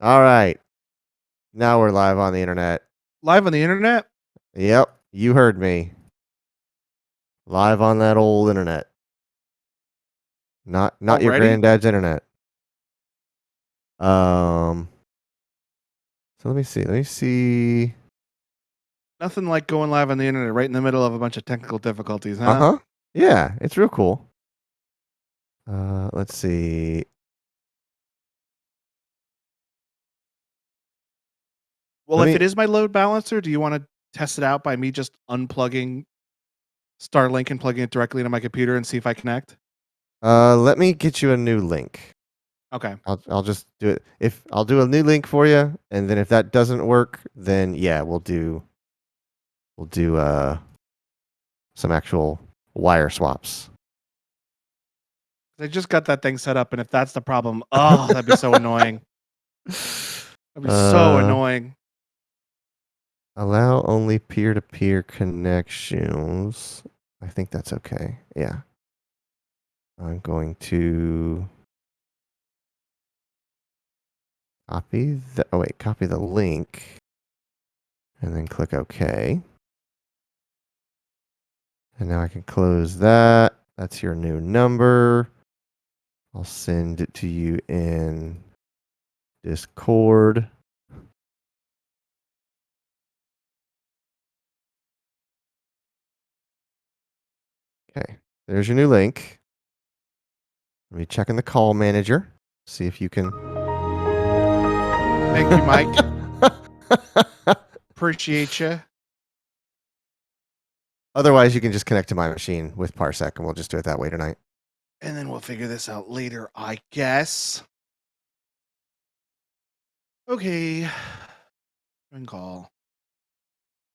All right. Now we're live on the internet. Live on the internet? Yep, you heard me. Live on that old internet. Not your Already? granddad's internet. So let me see. Let me see. Nothing like going live on the internet right in the middle of a bunch of technical difficulties, huh? Uh-huh. Yeah, it's real cool. Let's see. Well, if it is my load balancer, do you want to test it out by me just unplugging Starlink and plugging it directly into my computer and see if I connect? Let me get you a new link. Okay. I'll just do it. I'll do a new link for you, and then if that doesn't work, then yeah, we'll do some actual wire swaps. I just got that thing set up, and if that's the problem, oh, that'd be so annoying. That'd be so annoying. Allow only peer-to-peer connections. I think that's okay. Yeah. I'm going to copy the link and then click OK. And now I can close that. That's your new number. I'll send it to you in Discord. Okay, there's your new link. Let me check in the call manager. See if you can. Thank you, Mike. Appreciate you. Otherwise, you can just connect to my machine with Parsec, and we'll just do it that way tonight. And then we'll figure this out later, I guess. Okay. Join call.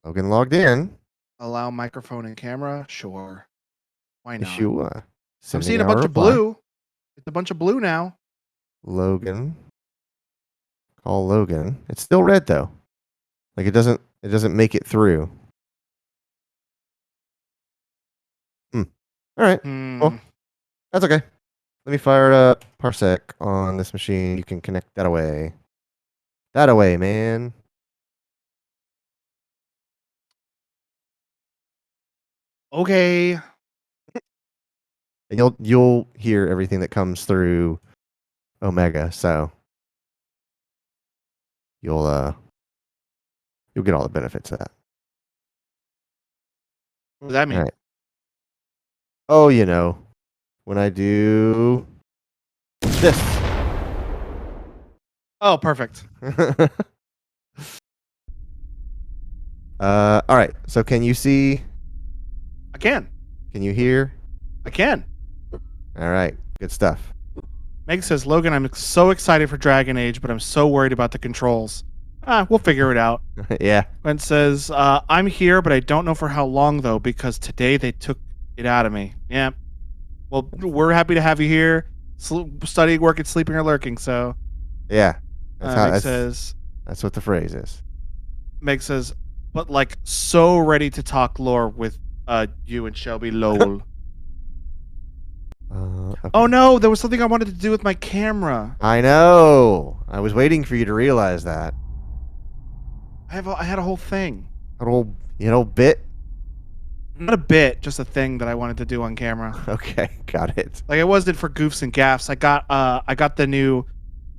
Logan logged in. Allow microphone and camera? Sure. Why not? Yeshua. I'm seeing a bunch of blue. It's a bunch of blue now. Logan. Call Logan. It's still red though. Like it doesn't make it through. All right. Well, that's okay. Let me fire up Parsec on this machine. You can connect that away. That away, man. Okay. And you'll hear everything that comes through Omega, so you'll get all the benefits of that. What does that mean? All right. Oh, you know, when I do this. Oh, perfect. All right. So can you see? I can. Can you hear? I can. All right. Good stuff. Meg says, Logan, I'm so excited for Dragon Age, but I'm so worried about the controls. We'll figure it out. Yeah. Gwen says, I'm here, but I don't know for how long, though, because today they took it out of me. Yeah. Well, we're happy to have you here, studying, working, sleeping, or lurking, so. Yeah. That's what the phrase is. Meg says, but like so ready to talk lore with you and Shelby Lowell. Okay. Oh no, there was something I wanted to do with my camera. I know. I was waiting for you to realize that. I had a whole thing. A little bit? Not a bit, just a thing that I wanted to do on camera. Okay, got it. Like it wasn't for goofs and gaffs. I got the new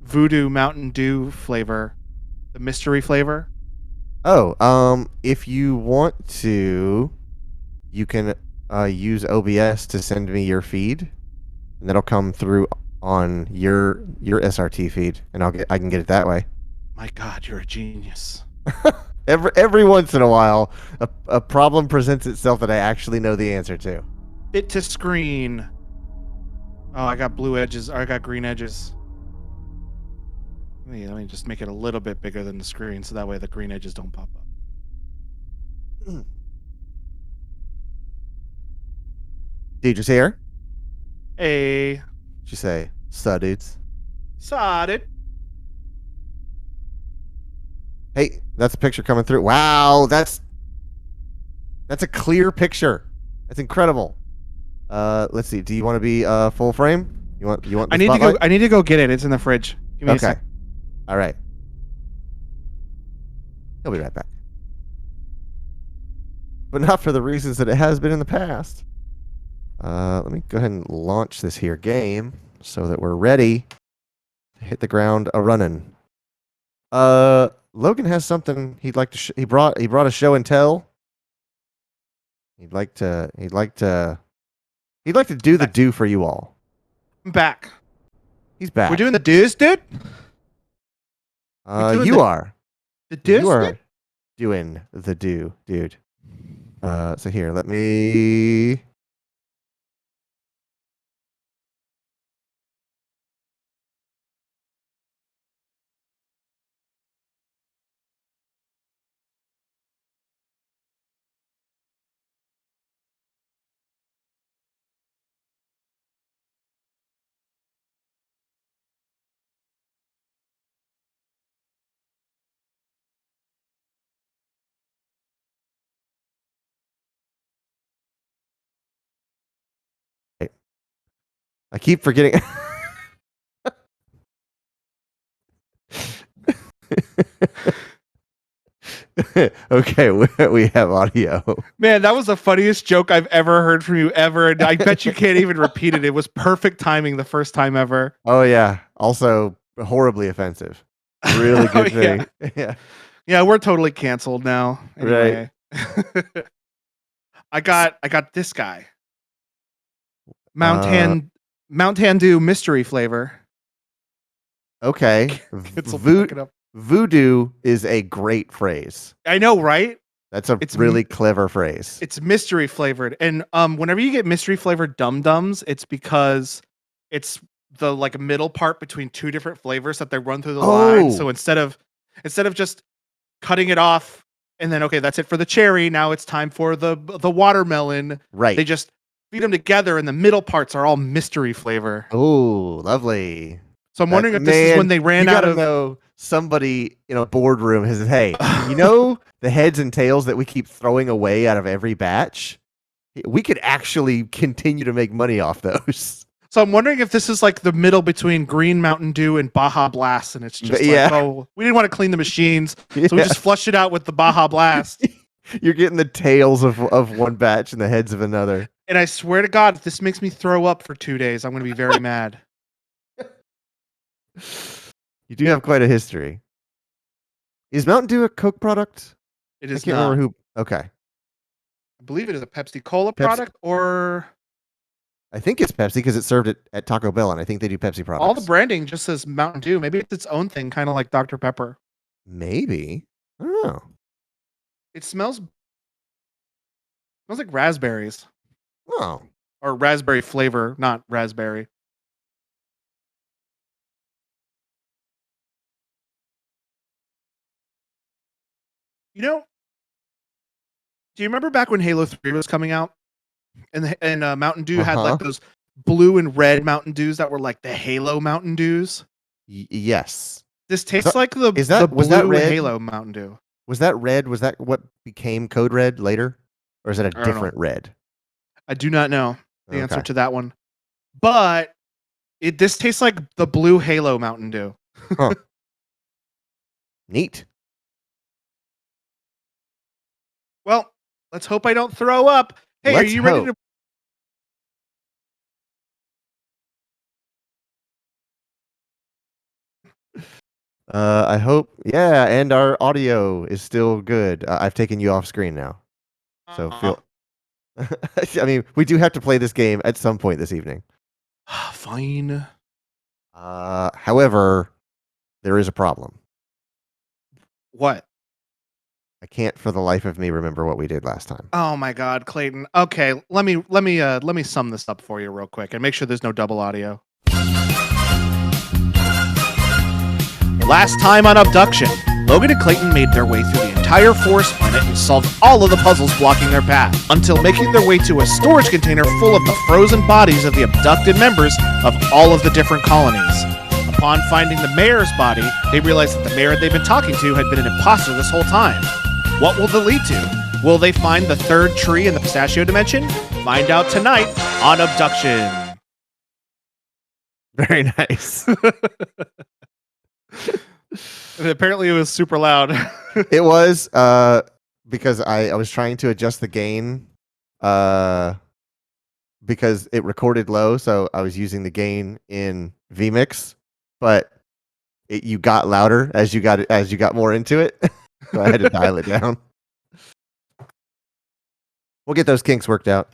Voodoo Mountain Dew flavor, the mystery flavor. Oh, if you want to, you can use OBS to send me your feed, and that'll come through on your SRT feed, and I can get it that way. My God, you're a genius. Every once in a while, a problem presents itself that I actually know the answer to. Fit to screen. Oh, I got blue edges. Or I got green edges. Let me just make it a little bit bigger than the screen, so that way the green edges don't pop up. Deidre's here. Hey. She say, "Saw dudes." Saw it. Hey, that's a picture coming through. Wow, that's a clear picture. That's incredible. Let's see. Do you want to be full frame? You want? I need to go get it. It's in the fridge. Give me a sec. All right. He'll be right back. But not for the reasons that it has been in the past. Let me go ahead and launch this here game so that we're ready to hit the ground a running. Logan has something he'd like to. He brought a show and tell. He'd like to do the do for you all. I'm back. He's back. We're doing the do's, dude. You are. The do's, You are dude? doing the do, dude. So here, let me. I keep forgetting. Okay, we have audio. Man, that was the funniest joke I've ever heard from you ever, and I bet you can't even repeat it. It was perfect timing the first time ever. Oh yeah. Also horribly offensive. Really good thing. Yeah. Yeah, we're totally canceled now. Anyway. Right. I got this guy. Mountain Dew mystery flavor. Okay. Voodoo is a great phrase. I know, right? That's a really clever phrase. It's mystery flavored. And whenever you get mystery flavored dum-dums, it's because it's the like middle part between two different flavors that they run through the line. So instead of just cutting it off and then okay, that's it for the cherry, now it's time for the watermelon. Right. They just feed them together and the middle parts are all mystery flavor. Oh, lovely. So I'm wondering if this is when they ran out of. Know somebody in a boardroom has said, "Hey, you know the heads and tails that we keep throwing away out of every batch? We could actually continue to make money off those." So I'm wondering if this is like the middle between Green Mountain Dew and Baja Blast, and it's just like, oh, we didn't want to clean the machines, so we just flushed it out with the Baja Blast. You're getting the tails of one batch and the heads of another. And I swear to God, if this makes me throw up for 2 days, I'm going to be very mad. You do have quite a history. Is Mountain Dew a Coke product? It is I can't remember who. Okay. I believe it is a Pepsi Cola product, or I think it's Pepsi because it's served at Taco Bell, and I think they do Pepsi products. All the branding just says Mountain Dew. Maybe it's its own thing, kind of like Dr. Pepper. Maybe. I don't know. It smells like raspberries. Oh. Or raspberry flavor, not raspberry. You know, do you remember back when Halo 3 was coming out? And Mountain Dew had like those blue and red Mountain Dews that were like the Halo Mountain Dews? Yes. This tastes like the blue Halo Mountain Dew. Was that red? Was that what became Code Red later? Or is that a different red? I do not know the answer to that one. But this tastes like the blue Halo Mountain Dew. Huh. Neat. Well, let's hope I don't throw up. Hey, are you ready to... I hope, yeah, and our audio is still good. I've taken you off screen now. So feel... I mean, we do have to play this game at some point this evening. Fine. However, there is a problem. What? I can't for the life of me remember what we did last time. Oh my God, Clayton. Okay, let me sum this up for you real quick and make sure there's no double audio. Last time on Obduction, Logan and Clayton made their way through the entire forest planet and solved all of the puzzles blocking their path, until making their way to a storage container full of the frozen bodies of the abducted members of all of the different colonies. Upon finding the mayor's body, they realized that the mayor they've been talking to had been an imposter this whole time. What will they lead to? Will they find the third tree in the pistachio dimension? Find out tonight on Obduction. Very nice. And apparently it was super loud. It was because I was trying to adjust the gain because it recorded low, so I was using the gain in vMix, but you got louder as you got more into it. So I had to dial it down. We'll get those kinks worked out.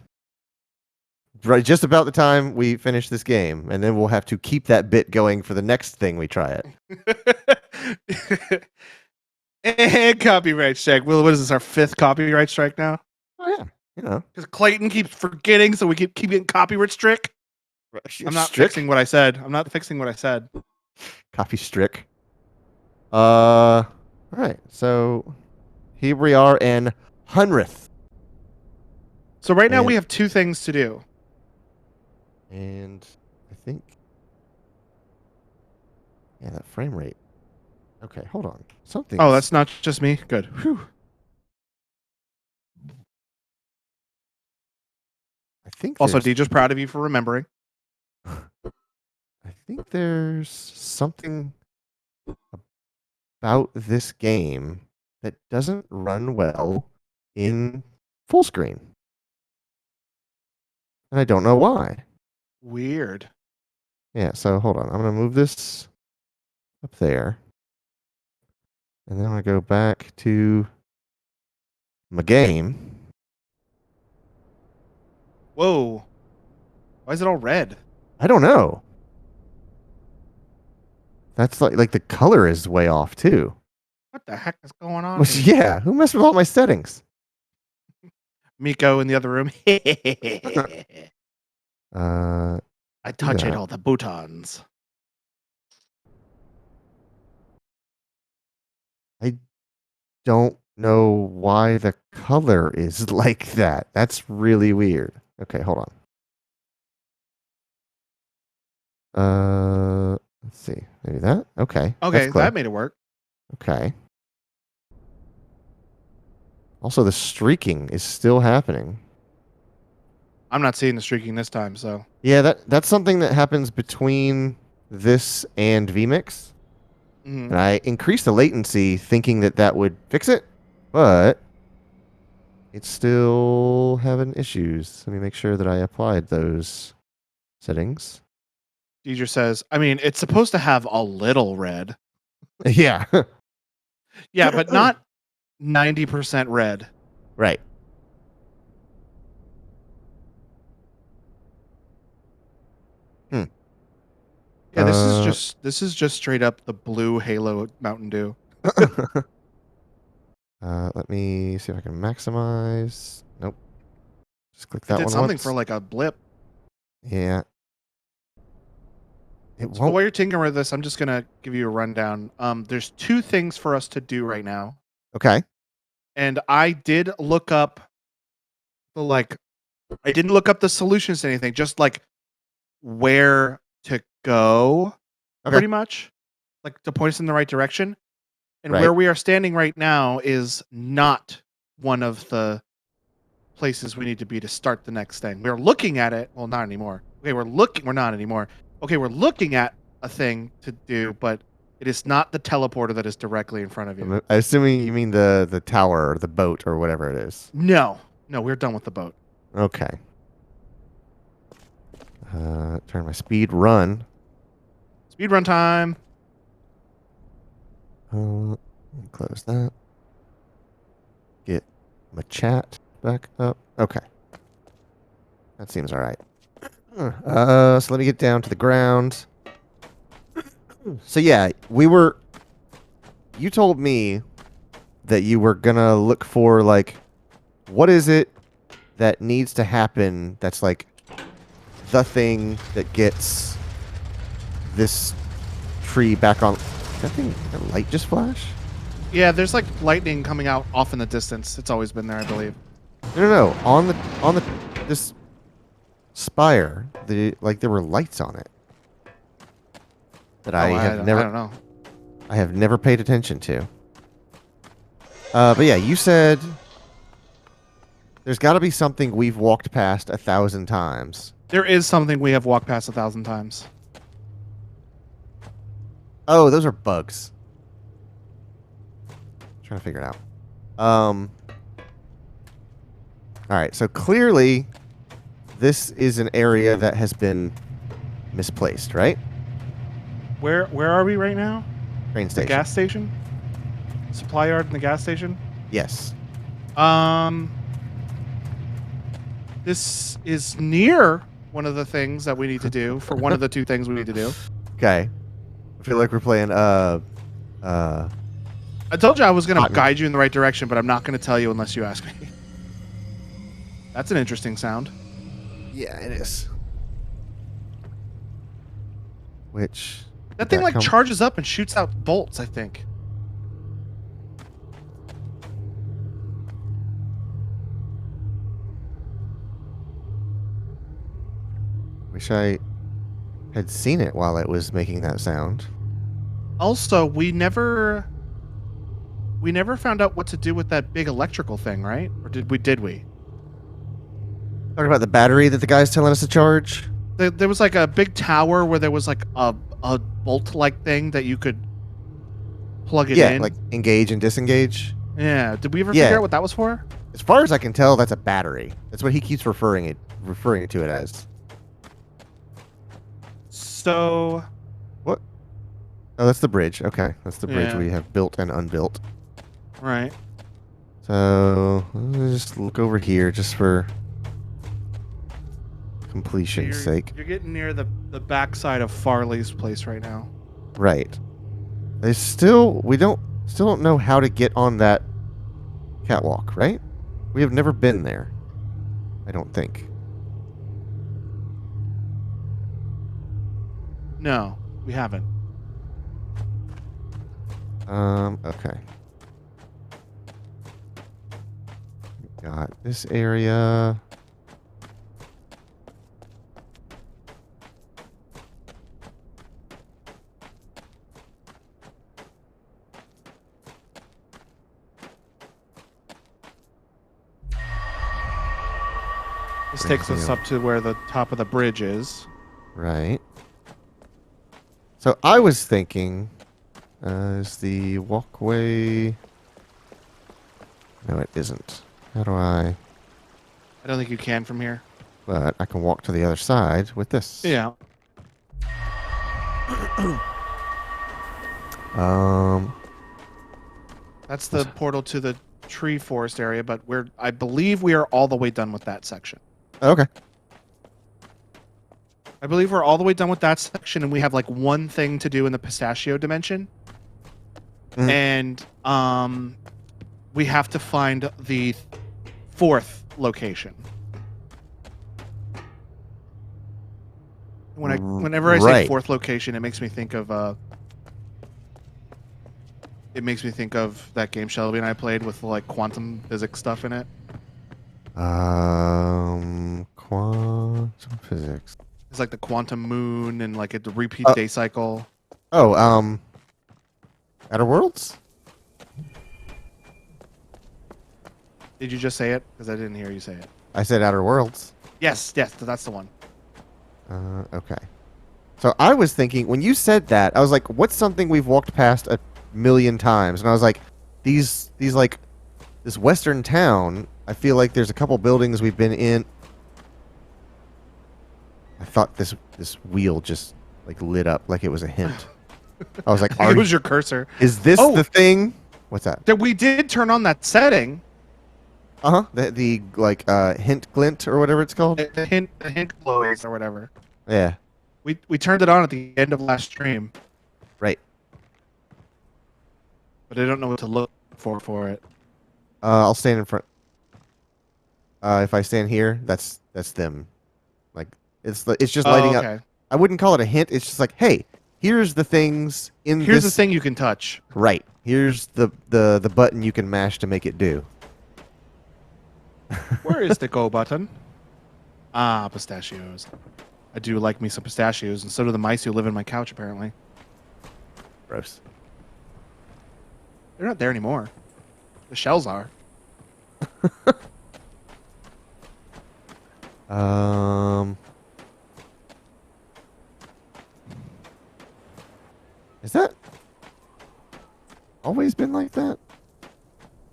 Right, just about the time we finish this game, and then we'll have to keep that bit going for the next thing we try it. And copyright strike. Will, what is this? Our 5th copyright strike now? Oh yeah, you know, because Clayton keeps forgetting, so we keep getting copyright strick. I'm not fixing what I said. Copy strick. All right. So here we are in 100th. So right now we have 2 things to do. And I think, yeah, that frame rate. Okay, hold on. Something. Oh, that's not just me. Good. Whew. I think. Also, Deeja's proud of you for remembering. I think there's something about this game that doesn't run well in full screen, and I don't know why. Weird. Yeah. So hold on. I'm gonna move this up there. And then I go back to my game. Whoa. Why is it all red? I don't know. That's like the color is way off too. What the heck is going on? Which, yeah, who messed with all my settings? Miko in the other room. I touch it all the boutons. I don't know why the color is like that. That's really weird. Okay, hold on. Let's see. Maybe that? Okay. Okay, that made it work. Okay. Also, the streaking is still happening. I'm not seeing the streaking this time, so. Yeah, that's something that happens between this and vMix. Mm. And I increased the latency thinking that would fix it, but it's still having issues. Let me make sure that I applied those settings. Deidre says, I mean, it's supposed to have a little red. Yeah. Yeah, but not 90% red. Right. Yeah, this is just straight up the blue Halo Mountain Dew. Let me see if I can maximize. Nope. Just click that It did one something once. for like a blip. Yeah. So while you're tinkering with this, I'm just gonna give you a rundown. There's 2 things for us to do right now. Okay. And I did look up I didn't look up the solutions to anything, just like where to go, pretty much, like to point us in the right direction. And where we are standing right now is not one of the places we need to be to start the next thing. We're looking at it. Well, not anymore. Okay, we're not anymore. Okay, we're looking at a thing to do, but it is not the teleporter that is directly in front of you. I'm assuming you mean the tower or the boat or whatever it is. No, we're done with the boat. Okay. Turn my speed run. Speed run time. Close that. Get my chat back up. Okay. That seems all right. So let me get down to the ground. So yeah, you told me that you were gonna look for like, what is it that needs to happen that's like the thing that gets this tree back on. Did that light just flash? Yeah, there's like lightning coming out off in the distance. It's always been there, I believe. No. On this spire, there were lights on it that I don't know. I have never paid attention to. But yeah, you said there's got to be something we've walked past 1,000 times. There is something we have walked past 1,000 times. Oh, those are bugs. trying to figure it out. All right, so clearly this is an area that has been misplaced, right? Where are we right now? Train The station. gas station? Supply yard and the gas station? Yes. This is near one of the things that we need to do for one of the two things we need to do. Okay. I feel like we're playing I told you I was going to Cotton. guide you in the right direction, but I'm not going to tell you unless you ask me. That's an interesting sound. yeah, it is. Which That did thing like come- charges up and shoots out bolts, I think. Wish I had seen it while it was making that sound. Also, we never found out what to do with that big electrical thing, right? Or did we? Talking about the battery that the guy's telling us to charge. There was like a big tower where there was like a bolt-like thing that you could plug it in. Like engage and disengage. Yeah. Did we ever Yeah. figure out what that was for? As far as I can tell, that's a battery. That's what he keeps referring to it as. So, What? Oh, that's the bridge. Okay, that's the bridge Yeah. we have built and unbuilt. right. So let's just look over here just for completion's sake. You're getting near the backside of Farley's place right now. Right. We still don't know how to get on that catwalk, right? We have never been there. I don't think. No, we haven't. Okay. Got this area. This takes us up to where the top of the bridge is. Right. So I was thinking, is the walkway... No, it isn't. How do I... I don't think you can from here. But I can walk to the other side with this. Yeah. That's the portal to the tree forest area, but I believe we are all the way done with that section. Okay. I believe we're all the way done with that section, and we have like one thing to do in the pistachio dimension. Mhm. And we have to find the fourth location. Whenever I say Right. fourth location, it makes me think of that game Shelby and I played with like quantum physics stuff in it. Quantum physics. It's like the quantum moon and like a repeat day cycle. Oh, Outer Worlds? Did you just say it? Because I didn't hear you say it. I said Outer Worlds. Yes, that's the one. Okay. So I was thinking, when you said that, I was like, what's something we've walked past a million times? And I was like, these like, this western town, I feel like there's a couple buildings we've been in. I thought this wheel just like lit up like it was a hint. I was like, I think it was your cursor. is this Oh. the thing? What's that? That we did turn on that setting. Uh-huh. The like hint glint or whatever it's called. The hint glows or whatever. Yeah. We turned it on at the end of last stream, Right. but I don't know what to look for it. I'll stand in front. If I stand here, that's them. Like it's just lighting up. Okay. I wouldn't call it a hint. It's just like, hey, here's the things in Here's this. the thing you can touch. Right. Here's the button you can mash to make it do. Where is the go button? Ah, pistachios. I do like me some pistachios, and so do the mice who live in my couch, apparently. Gross. They're not there anymore. The shells are. Is that always been like that?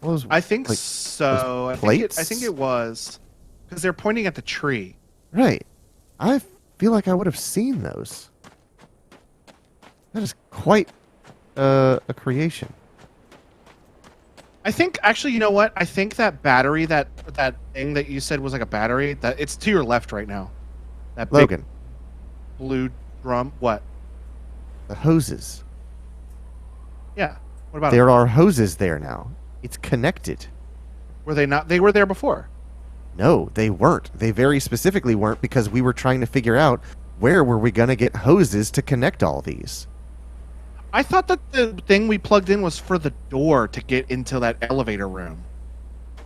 Those I think like so. plates? I think it was because they're pointing at the tree. Right. I feel like I would have seen those. That is quite a creation. I think actually, you know what? I think that battery, that thing that you said was like a battery, that it's to your left right now. That big Logan, blue drum. What? the hoses. Yeah. What about 'em? There are hoses there now. It's connected. Were they not? They were there before. No, they weren't. They very specifically weren't because we were trying to figure out where were we going to get hoses to connect all these. I thought that the thing we plugged in was for the door to get into that elevator room.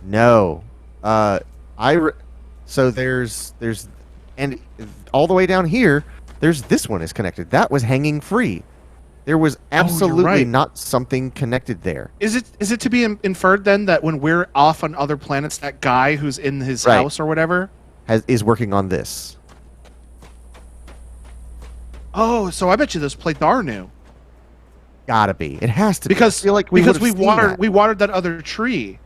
No. So there's and all the way down here, there's this one is connected. That was hanging free. There was absolutely right. not something connected there. Is it to be inferred then that when we're off on other planets, that guy who's in his Right. house or whatever? Is working on this. Oh, so I bet you this plate are new. Gotta be. It has to Because be. I feel like we because would've seen that. we watered that other tree.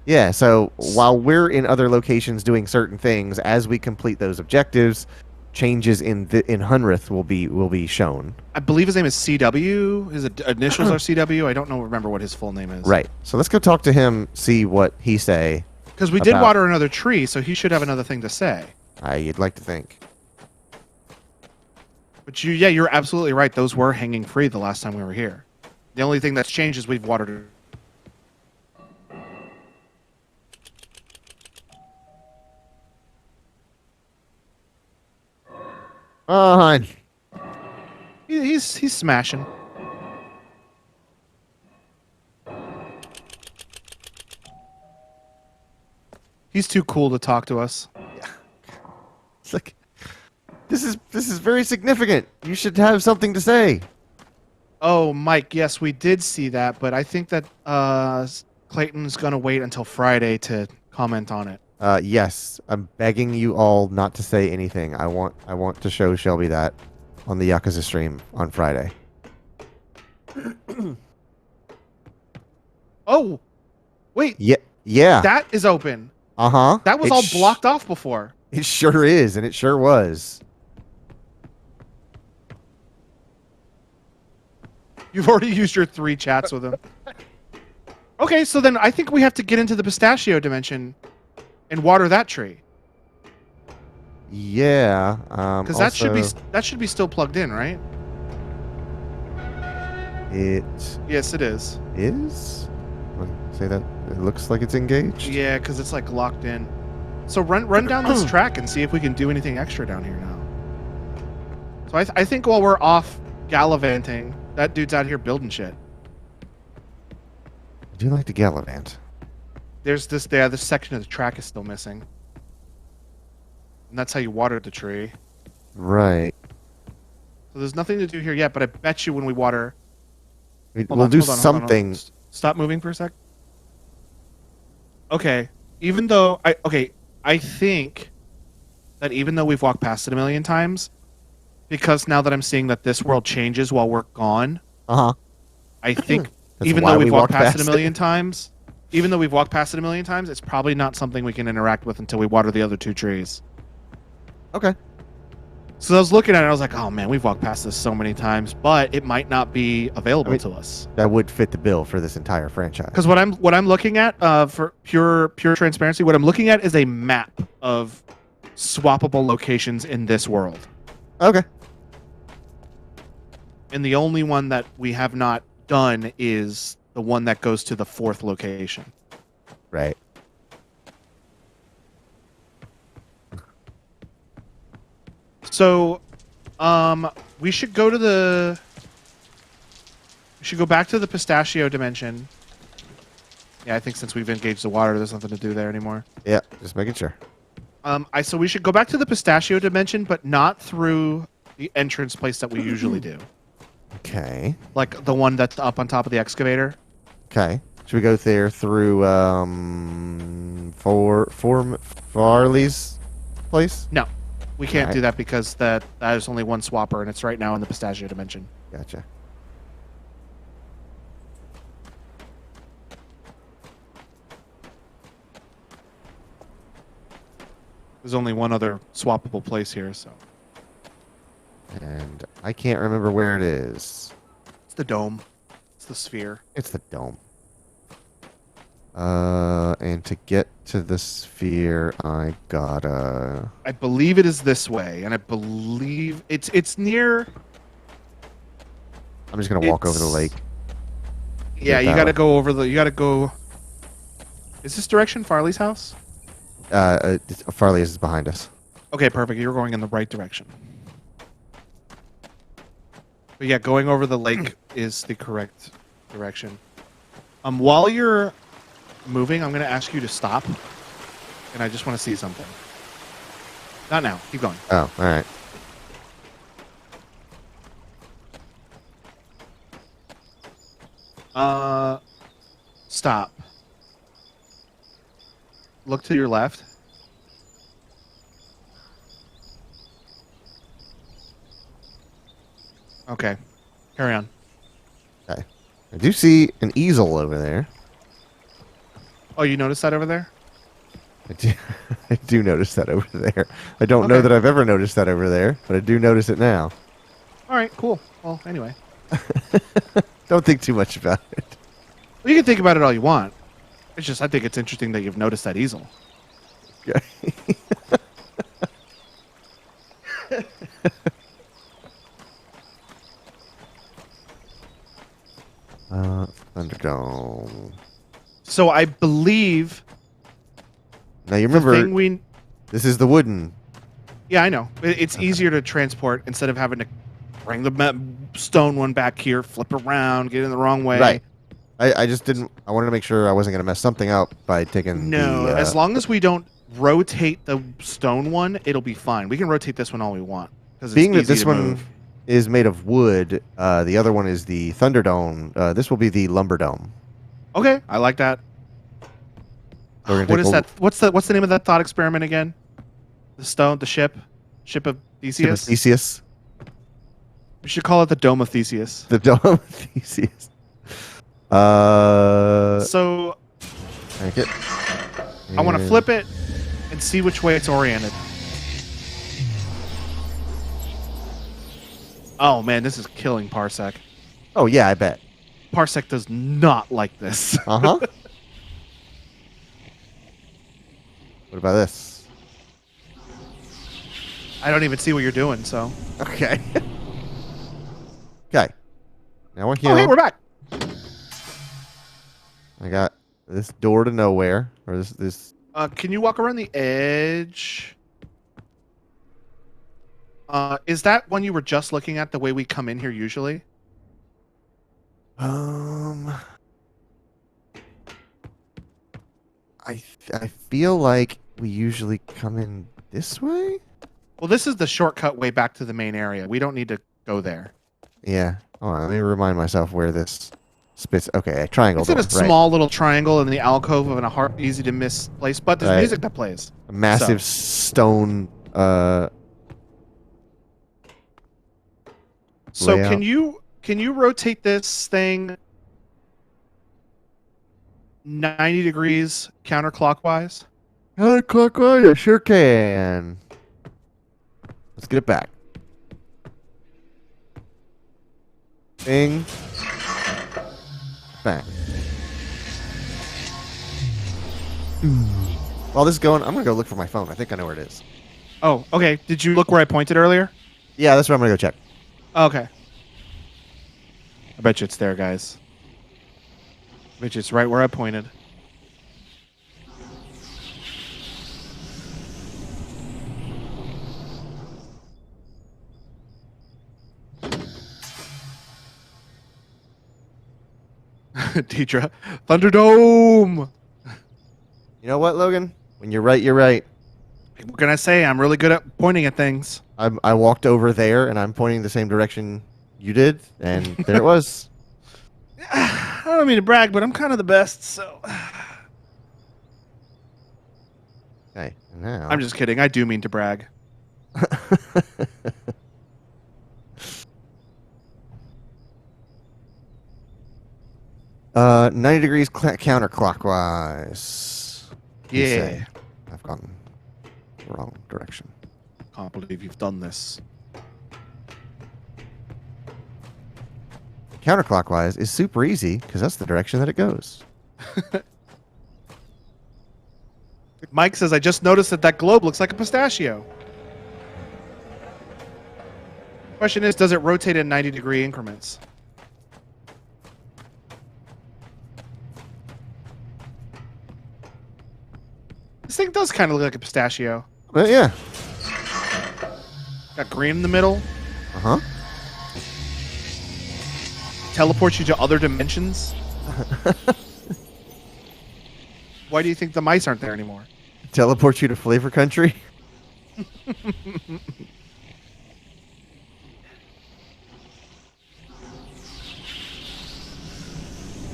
Yeah, so while we're in other locations doing certain things, as we complete those objectives, changes in Hunrith will be shown. I believe his name is CW. His initials are CW. I don't remember what his full name is. Right. So let's go talk to him, see what he say. Because we did about- water another tree, so he should have another thing to say. You'd like to think. But you're absolutely right. Those were hanging free the last time we were here. The only thing that's changed is we've watered it. Oh, hon. He's smashing. He's too cool to talk to us. It's like this is very significant. You should have something to say. Oh, Mike, yes, we did see that, but I think that Clayton's gonna wait until Friday to comment on it. Yes, I'm begging you all not to say anything. I want to show Shelby that on the Yakuza stream on Friday. Oh, wait, Yeah. that is open. Uh-huh. That was all blocked off before. It sure is, and it sure was. You've already used your 3 chats with him. Okay, so then I think we have to get into the pistachio dimension and water that tree. Yeah. Because that should be still plugged in, right? It Yes, it is. is. Say that it looks like it's engaged. Yeah, because it's like locked in. So run down this track and see if we can do anything extra down here now. So I think while we're off gallivanting, that dude's out here building shit. I do like to gallivant. There's this section of the track is still missing. And that's how you watered the tree. Right. So there's nothing to do here yet, but I bet you when we water... We'll do something. Stop moving for a sec. Okay. I think that even though we've walked past it a million times, because now that I'm seeing that this world changes while we're gone, Uh-huh. I think That's even why though we we've walked walked past it a past million times, it's probably not something we can interact with until we water the other 2 trees. Okay. So I was looking at it, I was like, oh man, we've walked past this so many times, but it might not be available to us. That would fit the bill for this entire franchise. Because what I'm looking at, for pure transparency, what I'm looking at is a map of swappable locations in this world. Okay. And the only one that we have not done is the one that goes to the 4th location. Right. So, we should go back to the pistachio dimension. Yeah, I think since we've engaged the water, there's nothing to do there anymore. Yeah, just making sure. So we should go back to the pistachio dimension, but not through the entrance place that we usually do. Okay. Like the one that's up on top of the excavator. Okay. Should we go there through Farley's place? No, we can't Alright. do that because that is only one swapper, and it's right now in the pistachio dimension. Gotcha. There's only one other swappable place here, so And I can't remember where it is. it's the dome. It's the sphere. It's the dome. And to get to the sphere, I gotta... I believe it is this way, and I believe it's near. I'm just gonna walk over the lake. Yeah, you gotta go over the. You gotta go. Is this direction Farley's house? Farley is behind us. Okay, perfect. You're going in the right direction. But yeah, going over the lake is the correct direction. While you're moving, I'm going to ask you to stop, and I just want to see something. Not now. Keep going. Oh, all right. Stop. Look to your left. Okay. Carry on. Okay. I do see an easel over there. Oh, you noticed that over there? I do, I do notice that over there. I don't know Okay. that I've ever noticed that over there, but I do notice it now. All right, cool. Well, anyway. Don't think too much about it. Well, you can think about it all you want. It's just, I think it's interesting that you've noticed that easel. Okay. Thunderdome. So I believe Now you the remember, thing we... this is the wooden. Yeah, I know. It's easier to transport instead of having to bring the stone one back here, flip around, get in the wrong way. Right. I just didn't. I wanted to make sure I wasn't going to mess something up by taking. No, the, as long as we don't rotate the stone one, it'll be fine. We can rotate this one all we want. It's being that easy this to one move. is made of wood, the other one is the Thunderdome. This will be the Lumberdome. Okay, I like that. So we're gonna What take is a- that? What's the name of that thought experiment again? The stone, the ship of Theseus. Theseus. We should call it the Dome of Theseus. The Dome of Theseus. So Take it. I want to And- flip it and see which way it's oriented. Oh man, this is killing Parsec. Oh yeah, I bet. Parsec does not like this. Uh huh. What about this? I don't even see what you're doing, so. Okay. Okay. Now we're here. Oh, hey, we're back. I got this door to nowhere, or this. Can you walk around the edge? Is that one you were just looking at the way we come in here usually? I feel like we usually come in this way. Well, this is the shortcut way back to the main area. We don't need to go there. Yeah. Hold on, let me remind myself where this spits. Okay, a triangle It's in door. a small little triangle in the alcove of a easy to miss place, but there's Right. music that plays. A massive stone. So layout. can you rotate this thing 90 degrees counterclockwise? Counterclockwise? I sure can. Let's get it back. Bing. Bang. While this is going, I'm gonna go look for my phone. I think I know where it is. Oh, okay. Did you look where I pointed earlier? Yeah, that's where I'm gonna go check. Okay. I bet you it's there, guys. I bet you it's right where I pointed. Deidre. Thunderdome! You know what, Logan? When you're right, you're right. What can I say? I'm really good at pointing at things. I walked over there, and I'm pointing the same direction you did, and there it was. I don't mean to brag, but I'm kind of the best, so. Okay, now. I'm just kidding. I do mean to brag. 90 degrees counterclockwise. You Yeah. say. I've gone. Wrong direction. Can't believe you've done this. Counterclockwise is super easy because that's the direction that it goes. Mike says, I just noticed that globe looks like a pistachio. Question is, does it rotate in 90-degree increments? This thing does kind of look like a pistachio. But yeah. Got green in the middle. Uh-huh. Teleports you to other dimensions. Why do you think the mice aren't there anymore? Teleport you to Flavor Country?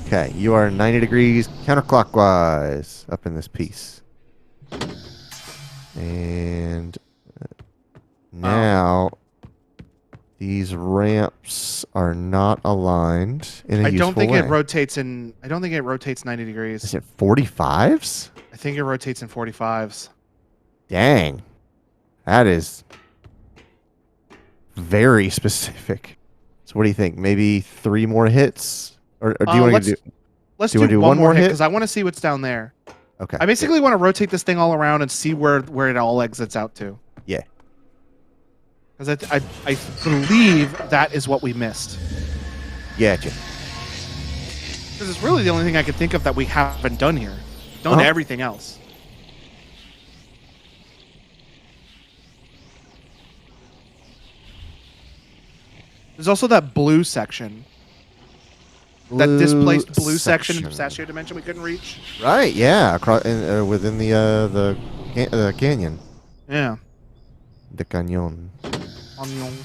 Okay, you are 90 degrees counterclockwise up in this piece. And now these ramps are not aligned in a useful way. it rotates in. I don't think it rotates 90 degrees. Is it 45s? I think it rotates in 45s. Dang. That is very specific. So what do you think? Maybe 3 more hits? Or do you want to do... Let's do one more hit because I want to see what's down there. Okay. I basically want to rotate this thing all around and see where it all exits out to. Yeah. Because I believe that is what we missed. Gotcha. Because it's really the only thing I can think of that we haven't done here. Done everything else. There's also that blue section. That displaced blue section in Pistachio Dimension we couldn't reach. Right, yeah. Across, within the canyon. Yeah. The canyon. Onion.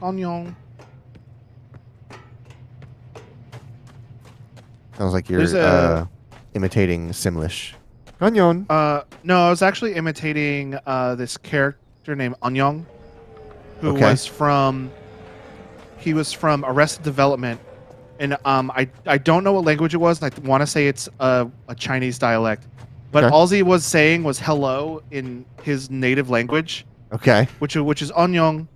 Onion. Sounds like you're imitating Simlish. Canyon. No, I was actually imitating this character named Onyong, who was from... He was from Arrested Development, and I don't know what language it was. I want to say it's a Chinese dialect, but all he was saying was hello in his native language. Okay. Which is Onyong.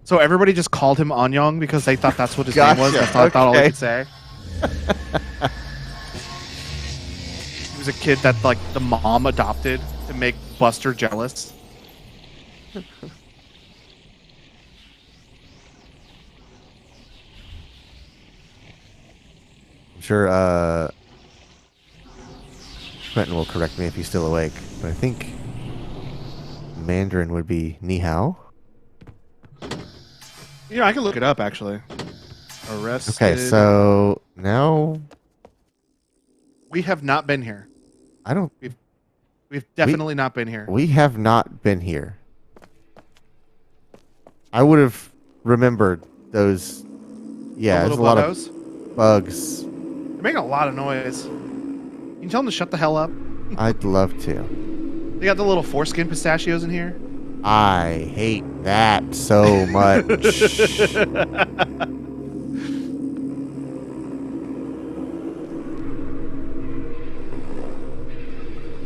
So everybody just called him Onyong because they thought that's what his name was. That's all he could say. He was a kid that like the mom adopted to make Buster jealous. I'm sure Quentin will correct me if he's still awake, but I think Mandarin would be ni hao. Yeah, I can look it up actually. Arrested. Okay, so now we have not been here. I don't. We've definitely not been here. We have not been here. I would have remembered those. Yeah, there's a lot of bugs. They're making a lot of noise. Can you tell them to shut the hell up? I'd love to. They got the little foreskin pistachios in here. I hate that so much.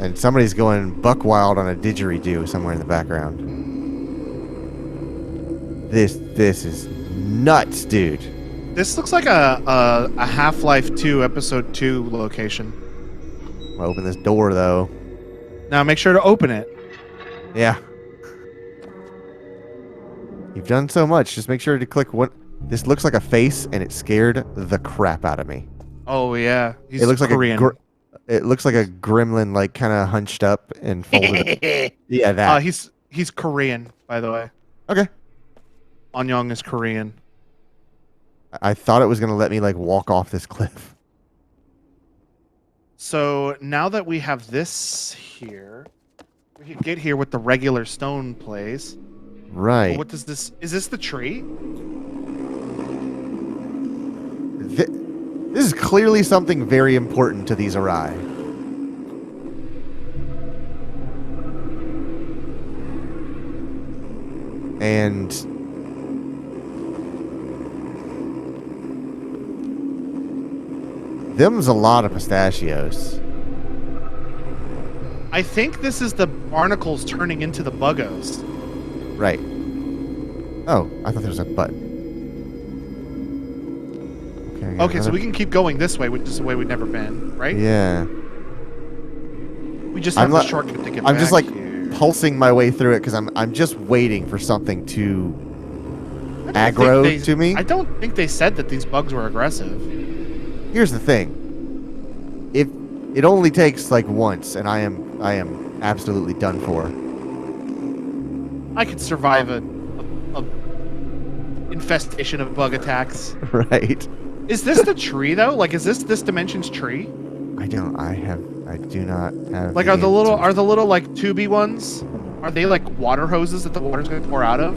And somebody's going buck wild on a didgeridoo somewhere in the background. This is nuts, dude. This looks like a Half-Life 2 Episode 2 location. I'll open this door, though. Now make sure to open it. Yeah. You've done so much. Just make sure to click what... This looks like a face, and it scared the crap out of me. Oh, yeah. It looks Korean. Like it looks like a gremlin, like, kind of hunched up and folded. Yeah, that. He's Korean, by the way. Okay. Onyong is Korean. I thought it was going to let me, like, walk off this cliff. So, now that we have this here, we can get here with the regular stone plays. Right. What does this... Is this the tree? This is clearly something very important to these Arai. And... them's a lot of pistachios. I think this is the barnacles turning into the buggos. Right. Oh, I thought there was a button. Okay, so we can keep going this way, which is the way we've never been, right? Yeah. We just have the shortcut to get back. I'm just like here. pulsing my way through it because I'm just waiting for something to aggro to me. I don't think they said that these bugs were aggressive. Here's the thing. If it only takes like once, and I am absolutely done for. I could survive a infestation of bug attacks. Right. Is this the tree though? Like, is this dimension's tree? I do not have. Like, are the little like tubey ones? Are they like water hoses that the water's gonna pour out of?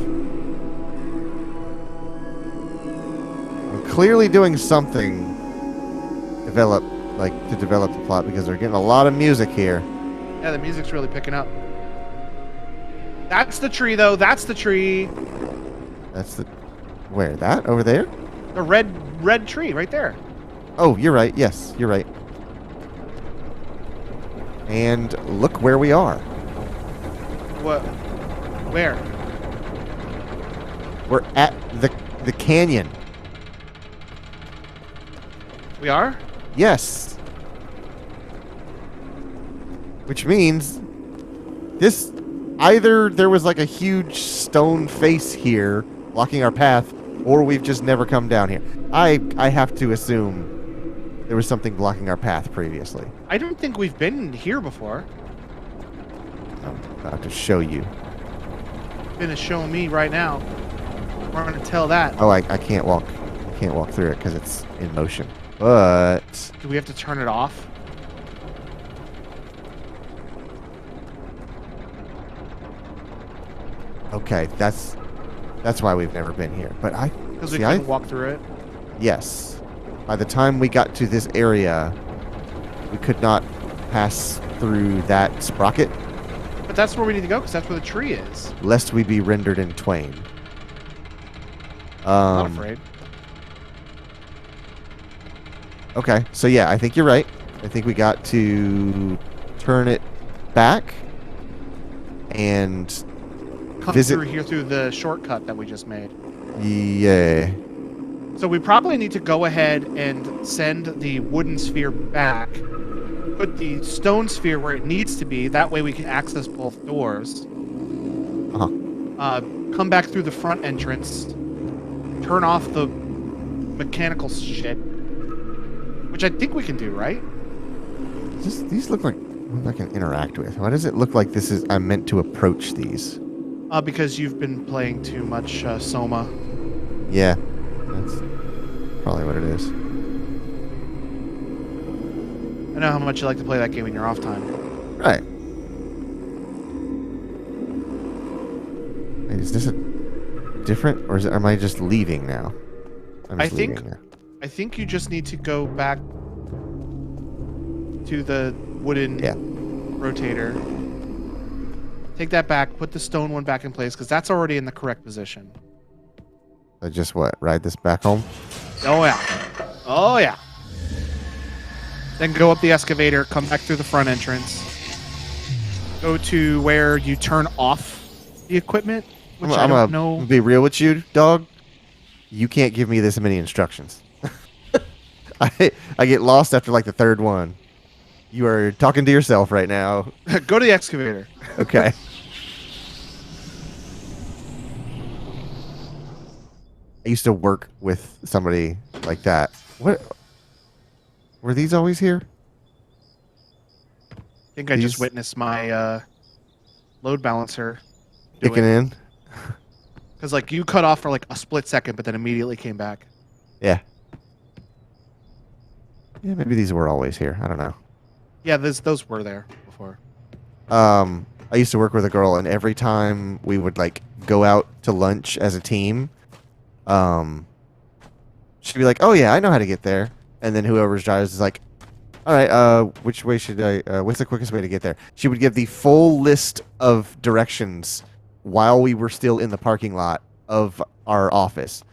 I'm clearly doing something. To develop the plot because they're getting a lot of music here. Yeah, the music's really picking up. That's the tree though. That's the tree. That's the. Where? That over there? The red tree right there. Oh, you're right. Yes, you're right. And look where we are. What? Where? We're at the canyon. We are? Yes. Which means this either there was like a huge stone face here blocking our path, or we've just never come down here. I have to assume there was something blocking our path previously. I don't think we've been here before. I'm about to show you. Gonna show me right now. We're gonna tell that. Oh, I can't walk. I can't walk through it because it's in motion. But do we have to turn it off? okay, that's why we've never been here. But because we couldn't walk through it. Yes. By the time we got to this area, we could not pass through that sprocket. But that's where we need to go because that's where the tree is. Lest we be rendered in twain. I'm not afraid. Okay, so yeah, I think you're right. I think we got to turn it back and come visit through here through the shortcut that we just made. Yeah. So we probably need to go ahead and send the wooden sphere back, put the stone sphere where it needs to be. That way we can access both doors. Come back through the front entrance, turn off the mechanical shit, which I think we can do, right? These look like what I can interact with. Why does it look like this is I'm meant to approach these? Because you've been playing too much Soma. Yeah, that's probably what it is. I know how much you like to play that game in your off time. Right. Wait, is this a different, or am I just leaving now? I think you just need to go back to the wooden rotator. Take that back, put the stone one back in place, because that's already in the correct position. So just what? Ride this back home? Oh, yeah. Oh, yeah. Then go up the excavator, come back through the front entrance. Go to where you turn off the equipment, which I don't know. I'm gonna be real with you, dog. You can't give me this many instructions. I get lost after like the third one. You are talking to yourself right now. Go to the excavator. Okay. I used to work with somebody like that. What? Were these always here? I think I just witnessed my load balancer kicking in. Because like you cut off for like a split second, but then immediately came back. Yeah. Yeah, maybe these were always here. I don't know. Yeah, those were there before. I used to work with a girl, and every time we would like go out to lunch as a team, she'd be like, "Oh yeah, I know how to get there," and then whoever's drives is like, "All right, which way should I? What's the quickest way to get there?" She would give the full list of directions while we were still in the parking lot of our office,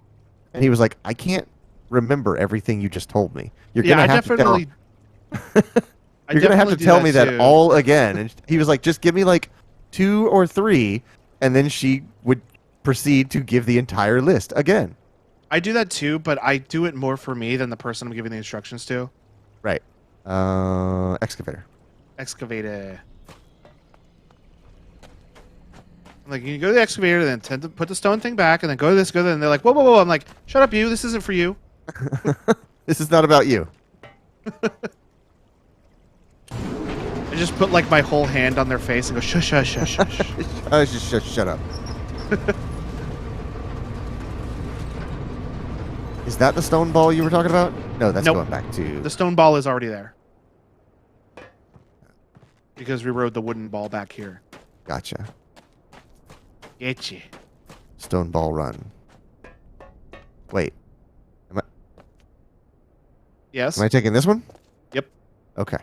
and he was like, "I can't remember everything you just told me. You're gonna have to tell." You're gonna have to tell me that all again. And he was like, just give me like 2 or 3, and then she would proceed to give the entire list again. I do that too, but I do it more for me than the person I'm giving the instructions to. Right. Excavator. Excavator. Like, you go to the excavator, then tend to put the stone thing back, and then go to this, go there, and they're like, whoa, whoa, whoa. I'm like, shut up, you. This isn't for you. This is not about you. I just put, like, my whole hand on their face and go, shush, shush, shush, shush. Shut up. Is that the stone ball you were talking about? No, that's going back to... The stone ball is already there. Because we rode the wooden ball back here. Gotcha. Itchy. Stone ball run. Wait. Yes? Am I taking this one? Yep. Okay.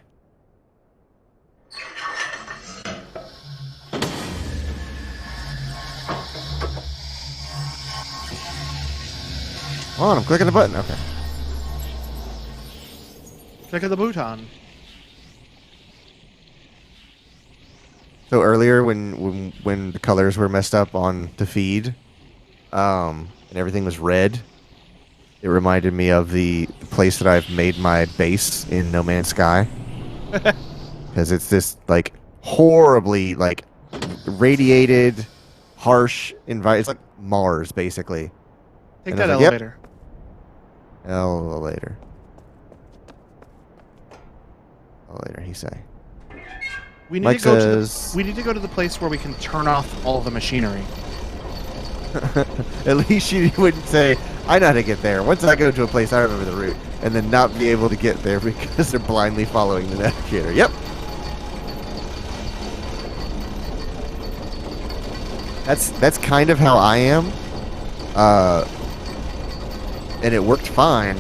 Come on, I'm clicking the button. Okay. Click of the button. So earlier, when the colors were messed up on the feed, and everything was red, it reminded me of the place that I've made my base in No Man's Sky, because it's this like horribly like radiated, harsh environment. It's like Mars, basically. Take that elevator. Yep. Elevator. Elevator, he say. We need Mike to go says, we need to go to the place where we can turn off all the machinery. At least you wouldn't say, I know how to get there. Once I go to a place, I remember the route. And then not be able to get there because they're blindly following the navigator. Yep. That's kind of how I am. And it worked fine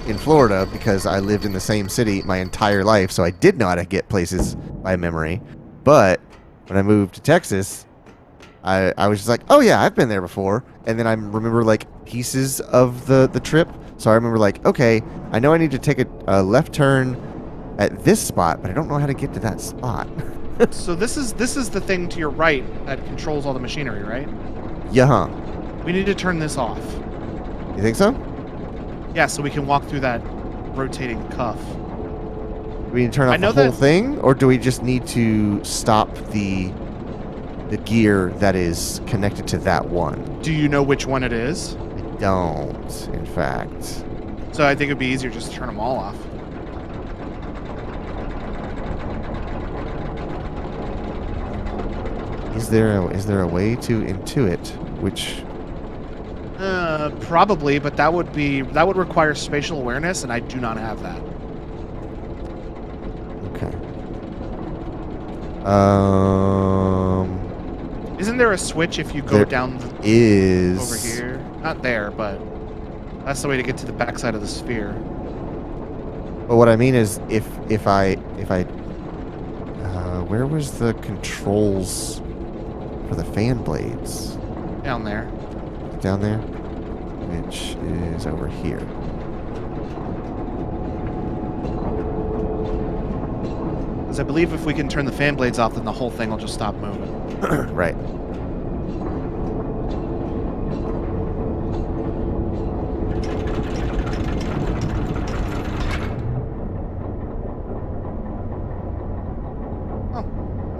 in Florida because I lived in the same city my entire life, so I did know how to get places by memory. But when I moved to Texas, I was just like, oh yeah, I've been there before. And then I remember like pieces of the trip. So I remember like, okay, I know I need to take a left turn at this spot, but I don't know how to get to that spot. So this is the thing to your right that controls all the machinery, right? Yeah. We need to turn this off. You think so? Yeah, so we can walk through that rotating cuff. Do we need to turn off the whole thing, or do we just need to stop the gear that is connected to that one? Do you know which one it is? I don't, in fact. So I think it'd be easier just to turn them all off. Is there a way to intuit which? Probably, but that would require spatial awareness, and I do not have that. Okay. Isn't there a switch if you go down over here? Not there, but that's the way to get to the backside of the sphere. But what I mean is, if I where was the controls for the fan blades? Down there. Down there, which is over here. Because I believe if we can turn the fan blades off, then the whole thing will just stop moving. Right.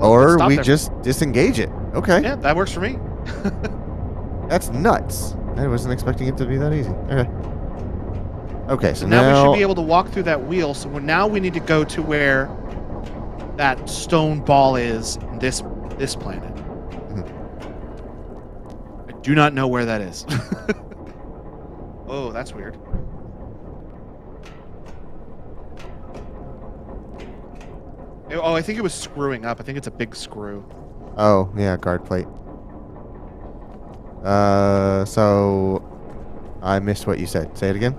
Or we just disengage it. Okay. Yeah, that works for me. That's nuts. I wasn't expecting it to be that easy. Okay. Okay, so now we should be able to walk through that wheel. So now we need to go to where that stone ball is in this planet. Mm-hmm. I do not know where that is. Oh, that's weird. Oh, I think it was screwing up. I think it's a big screw. Oh, yeah, guard plate. So I missed what you said. Say it again.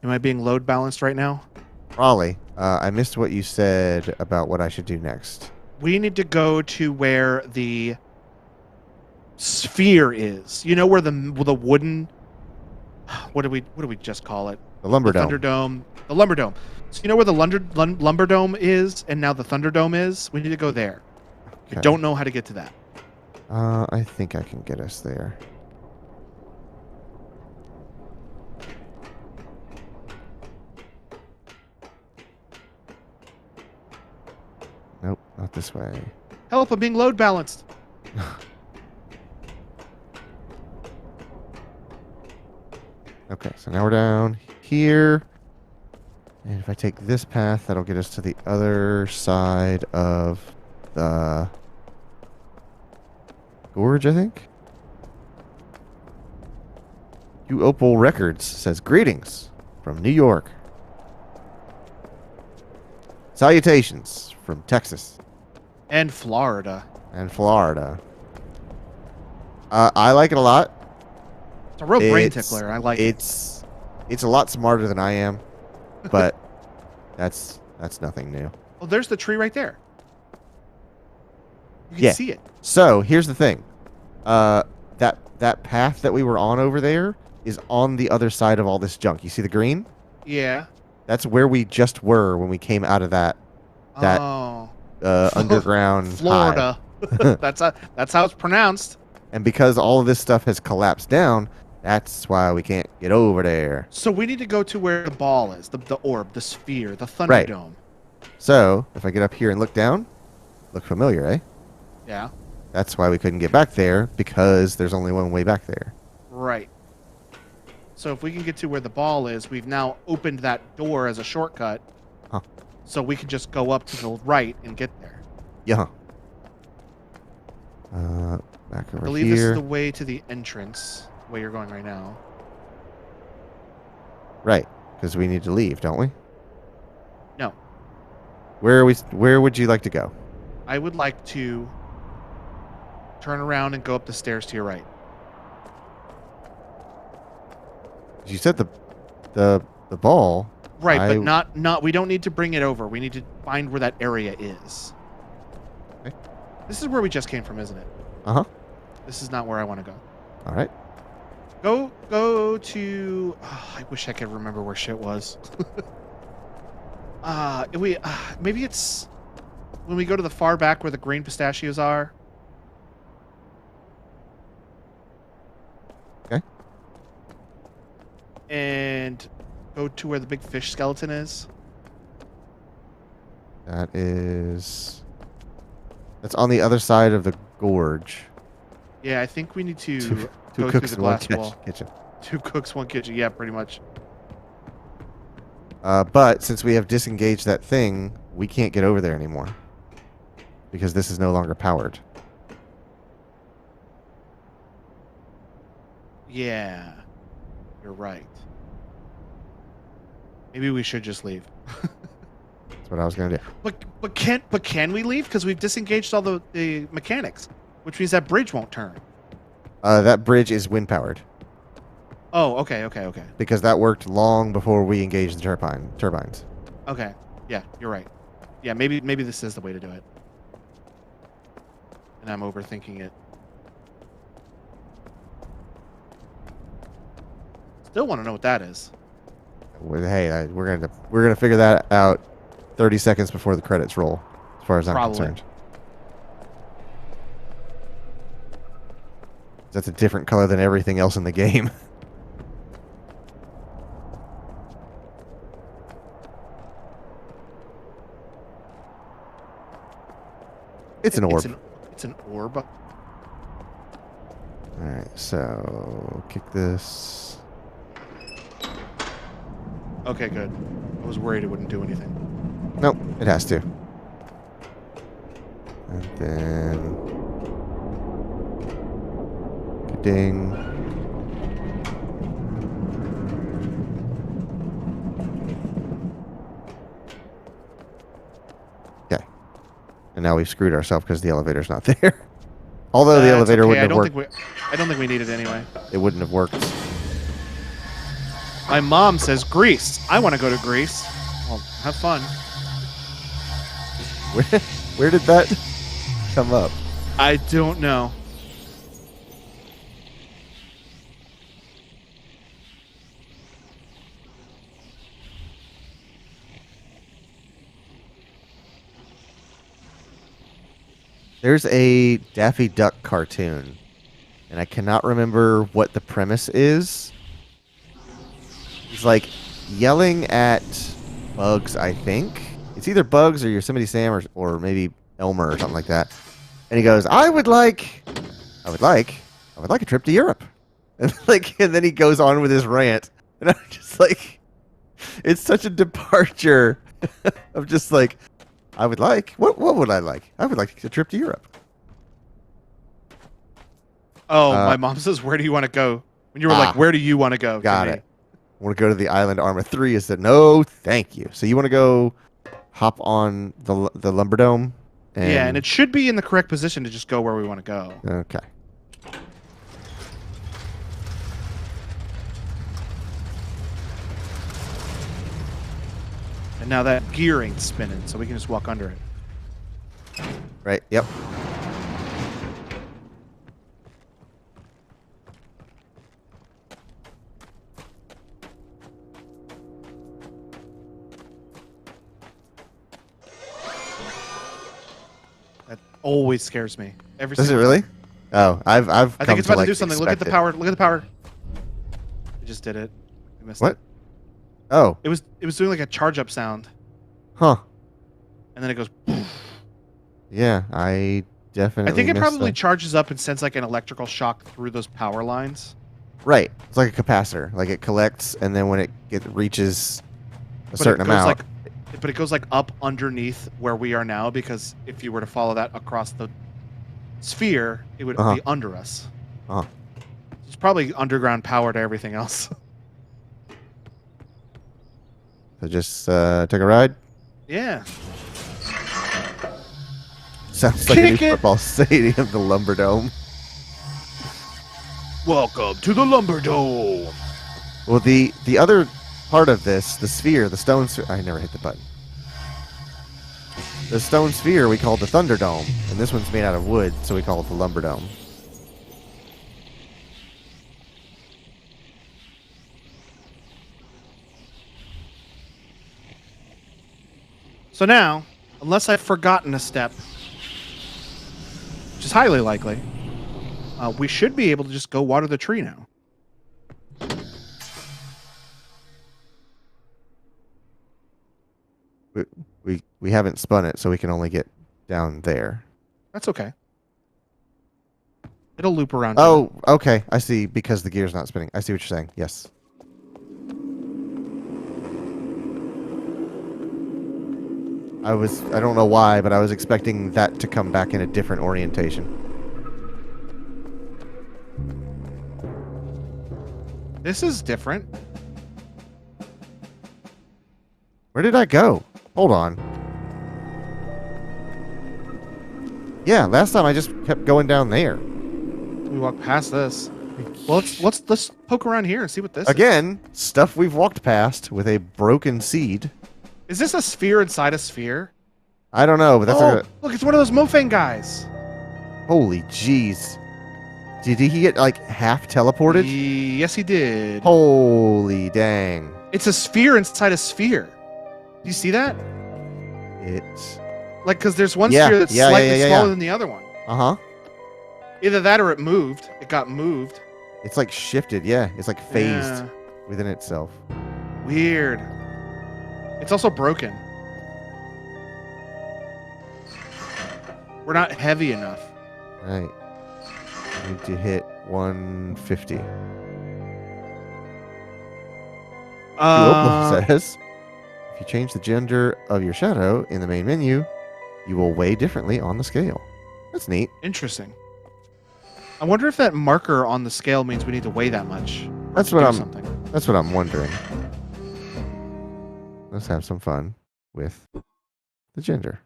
Am I being load balanced right now? Probably. I missed what you said about what I should do next. We need to go to where the sphere is. You know where the wooden What do we just call it? The Lumber The Dome. Thunderdome. The Lumberdome. So you know where the Lumberdome is, and now the Thunderdome is. We need to go there. I Okay. don't know how to get to that. I think I can get us there. Nope, not this way. Help! I'm being load balanced. Okay, so now we're down here. And if I take this path, that'll get us to the other side of the gorge, I think. You Opal Records says, greetings from New York. Salutations from Texas And Florida. and Florida. I like it a lot. It's a real brain It's- tickler. I like it. It's a lot smarter than I am, but that's nothing new. Oh, there's the tree right there. You can Yeah. see it. So here's the thing, that path that we were on over there is on the other side of all this junk. You see the green? Yeah. That's where we just were when we came out of that Oh. underground Florida. that's how it's pronounced. And because all of this stuff has collapsed down, that's why we can't get over there. So we need to go to where the ball is, the orb, the sphere, the Right. Thunderdome. So if I get up here and look down, look familiar, eh? Yeah. That's why we couldn't get back there, because there's only one way back there. Right. So if we can get to where the ball is, we've now opened that door as a shortcut. Huh. So we can just go up to the right and get there. Yeah. Back I over believe this is here. the way to the entrance, where you're going right now. Right, because we need to leave, don't we? No. Where would you like to go? I would like to turn around and go up the stairs to your right. You said the ball. Right, I- but not. We don't need to bring it over. We need to find where that area is. Okay. This is where we just came from, isn't it? Uh-huh. This is not where I want to go. All right. Go to. I wish I could remember where shit was. Maybe it's when we go to the far back where the green pistachios are. Okay. And go to where the big fish skeleton is. That's on the other side of the gorge. Yeah, I think we need to Two go through cooks the in one glass wall. kitchen. 2 cooks, 1 kitchen. Yeah, pretty much. But since we have disengaged that thing, we can't get over there anymore. Because this is no longer powered. Yeah, you're right. Maybe we should just leave. That's what I was going to do. But can we leave? Because we've disengaged all the mechanics, which means that bridge won't turn. That bridge is wind powered. Oh, okay. Because that worked long before we engaged the turbines. Okay. Yeah, you're right. Yeah, maybe this is the way to do it. And I'm overthinking it. Still want to know what that is. Hey, we're gonna figure that out 30 seconds before the credits roll, as far as I'm Probably. concerned. That's a different color than everything else in the game. It's an orb. It's an orb. Alright, so kick this. Okay, good. I was worried it wouldn't do anything. Nope, it has to. And then ding. Okay. And now we've screwed ourselves because the elevator's not there. Although the That's elevator okay. wouldn't have worked. I don't think we need it anyway. It wouldn't have worked. My mom says Greece. I want to go to Greece. Well, have fun. Where did that come up? I don't know. There's a Daffy Duck cartoon, and I cannot remember what the premise is. He's like yelling at Bugs, I think. It's either Bugs or Yosemite Sam or maybe Elmer or something like that. And he goes, I would like a trip to Europe. And and then he goes on with his rant. And I'm just like, it's such a departure of just like, what would I like? I would like a trip to Europe. Oh, my mom says, where do you want to go? When you were like, where do you want to go? Got it. I want to go to the island Arma 3. I said, no, thank you. So you want to go hop on the Lumberdome? Yeah, and it should be in the correct position to just go where we want to go. Okay. And now that gear ain't spinning, so we can just walk under it. Right, yep. That always scares me. Does it really? Oh, I think it's about to do something. Look at the power. Look at the power. I just did it. I missed what? it. Oh. It was doing like a charge up sound. Huh. And then it goes. Yeah, I definitely. I think it missed probably that. charges up and sends like an electrical shock through those power lines. Right. It's like a capacitor. Like it collects, and then when it reaches a certain amount. But it goes like up underneath where we are now, because if you were to follow that across the sphere, it would be under us. It's probably underground power to everything else. So just take a ride? Yeah. Sounds like a new football stadium, the Lumberdome. Welcome to the Lumberdome. Well, the other part of this, the sphere, the stone sphere. I never hit the button. The stone sphere we call the Thunderdome, and this one's made out of wood, so we call it the Lumberdome. So now, unless I've forgotten a step, which is highly likely, we should be able to just go water the tree now. We haven't spun it, so we can only get down there. That's okay. It'll loop around. Oh, okay. I see, because the gear's not spinning. I see what you're saying. Yes. I don't know why, but I was expecting that to come back in a different orientation. This is different. Where did I go? Hold on. Yeah, last time I just kept going down there. We walked past this. Well, let's poke around here and see what this Again, stuff we've walked past with a broken seed. Is this a sphere inside a sphere? I don't know, but that's look, it's one of those Mofang guys. Holy jeez. Did he get like half teleported? Yes, he did. Holy dang. It's a sphere inside a sphere. Do you see that? It's like, because there's one sphere that's slightly smaller than the other one. Uh-huh. Either that or it moved. It got moved. It's like shifted, yeah. It's like phased within itself. Weird. It's also broken. We're not heavy enough. Right. I need to hit 150. Says, if you change the gender of your shadow in the main menu, you will weigh differently on the scale. That's neat. Interesting. I wonder if that marker on the scale means we need to weigh that much. That's what I'm wondering. Let's have some fun with the gender.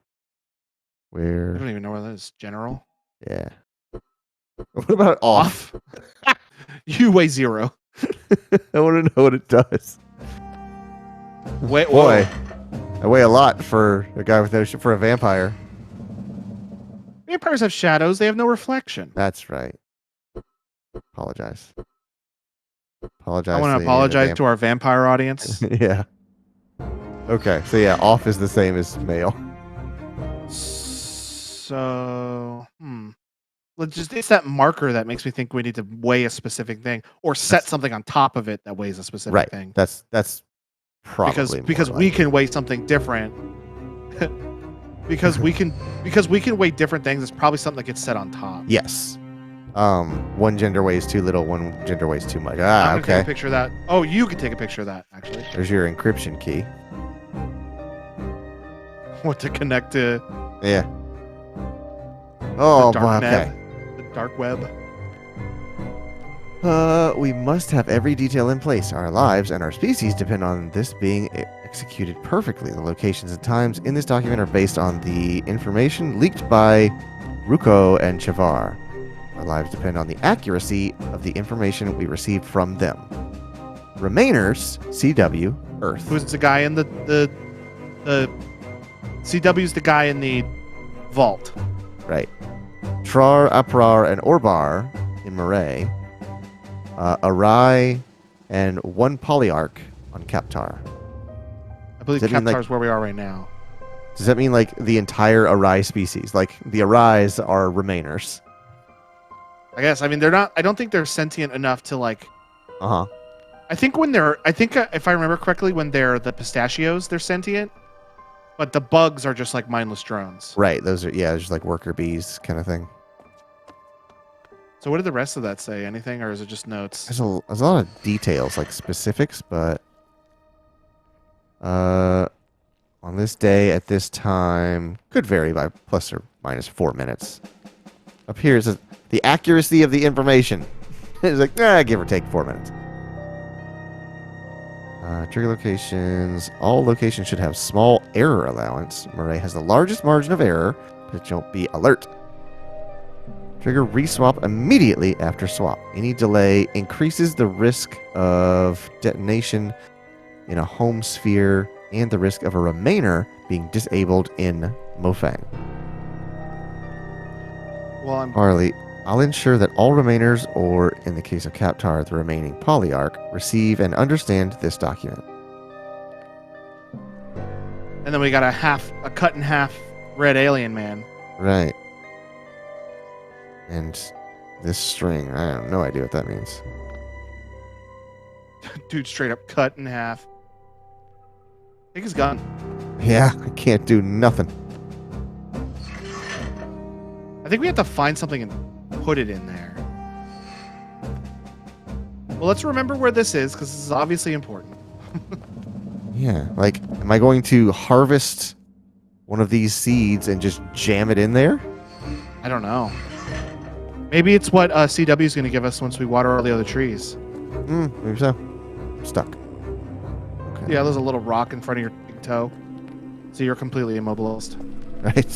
I don't even know where that is. General? Yeah. What about off? You weigh 0. I want to know what it does. Wait, boy, I weigh a lot for a guy with for a vampire. Vampires have shadows. They have no reflection. That's right. Apologize. I want to apologize to our vampire audience. Yeah. Okay, so yeah, off is the same as male. So, it's that marker that makes me think we need to weigh a specific thing or set something on top of it that weighs a specific Right. thing. That's probably Because more we likely. can weigh something different. because we can weigh different things. It's probably something that gets set on top. Yes. One gender weighs too little, one gender weighs too much. I'm gonna Okay. take a picture of that. Oh, you can take a picture of that actually. There's your encryption key. What to connect to Yeah. Oh, the dark boy, net, okay. the dark web. We must have every detail in place. Our lives and our species depend on this being executed perfectly. The locations and times in this document are based on the information leaked by Ruko and Chavar. Our lives depend on the accuracy of the information we received from them. Remainers, CW, Earth. Who's the guy in the CW's the guy in the vault. Right. Trar, Aprar, and Orbar in Marae. Arai, and one Polyarch on Kaptar. I believe Does that mean, Kaptar's where we are right now. Does that mean like the entire Arai species? Like the Arais are Remainers. I guess. I mean, they're not. I don't think they're sentient enough to like. Uh huh. I think if I remember correctly, when they're the pistachios, they're sentient. But the bugs are just like mindless drones. Right. Those are just like worker bees kind of thing. So what did the rest of that say? Anything, or is it just notes? There's a lot of details, like specifics, but on this day at this time could vary by plus or minus 4 minutes. Up here is the accuracy of the information. It's like, give or take 4 minutes. Trigger locations. All locations should have small error allowance. Murray has the largest margin of error, but don't be alert. Trigger reswap immediately after swap. Any delay increases the risk of detonation in a home sphere and the risk of a Remainer being disabled in Mofang. Well, Harley, I'll ensure that all Remainers, or in the case of Kaptar, the remaining Polyarch, receive and understand this document. and then we got a cut in half red alien man. Right. And this string, I have no idea what that means. Dude, straight up cut in half. Take his gun. Yeah, I can't do nothing. I think we have to find something and put it in there. Well, let's remember where this is, because this is obviously important. Yeah, like, am I going to harvest one of these seeds and just jam it in there? I don't know. Maybe it's what CW is going to give us once we water all the other trees. Maybe so. I'm stuck. Okay. Yeah, there's a little rock in front of your big toe. So you're completely immobilized. Right.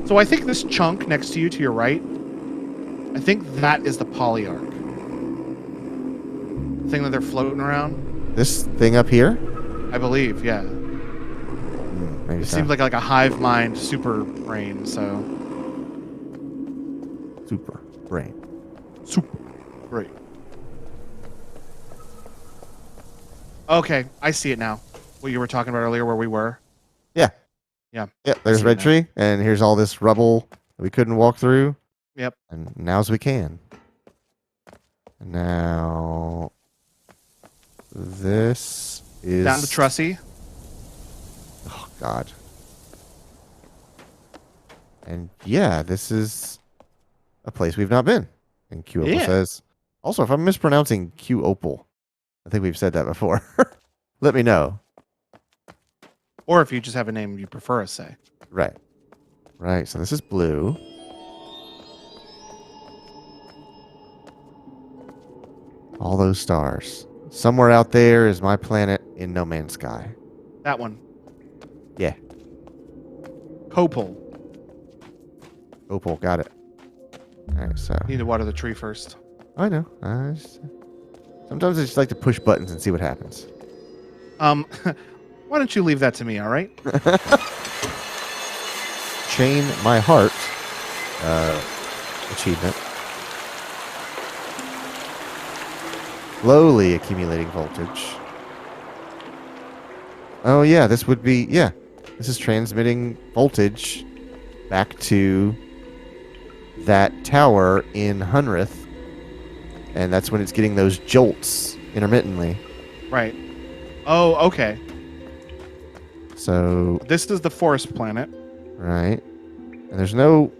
So I think this chunk next to you, to your right, I think that is the polyarch. The thing that they're floating around. This thing up here? I believe, yeah. Maybe It so. seems like a hive mind super brain, so. Super brain. Super brain. Okay, I see it now. What you were talking about earlier, where we were. Yeah. Yeah. Yeah, there's see Red it now. Tree, and here's all this rubble that we couldn't walk through. Yep. And now's we can. And now this is Down to Trussie. Oh God. And yeah, this is a place we've not been. And Q Opal Yeah. says, also, if I'm mispronouncing Q Opal, I think we've said that before. Let me know. Or if you just have a name you prefer us say. Right. Right. So this is blue. All those stars. Somewhere out there is my planet in no man's sky. That one. Yeah. Copal. Opal, got it. All right, so Need to water the tree first. I know. Sometimes I just like to push buttons and see what happens. Why don't you leave that to me, all right? Chain my heart. Achievement. Slowly accumulating voltage. Oh yeah, this would be this is transmitting voltage back to that tower in Hunrith, and that's when it's getting those jolts intermittently. Right. Oh, okay. So, This is the forest planet. right. And there's no...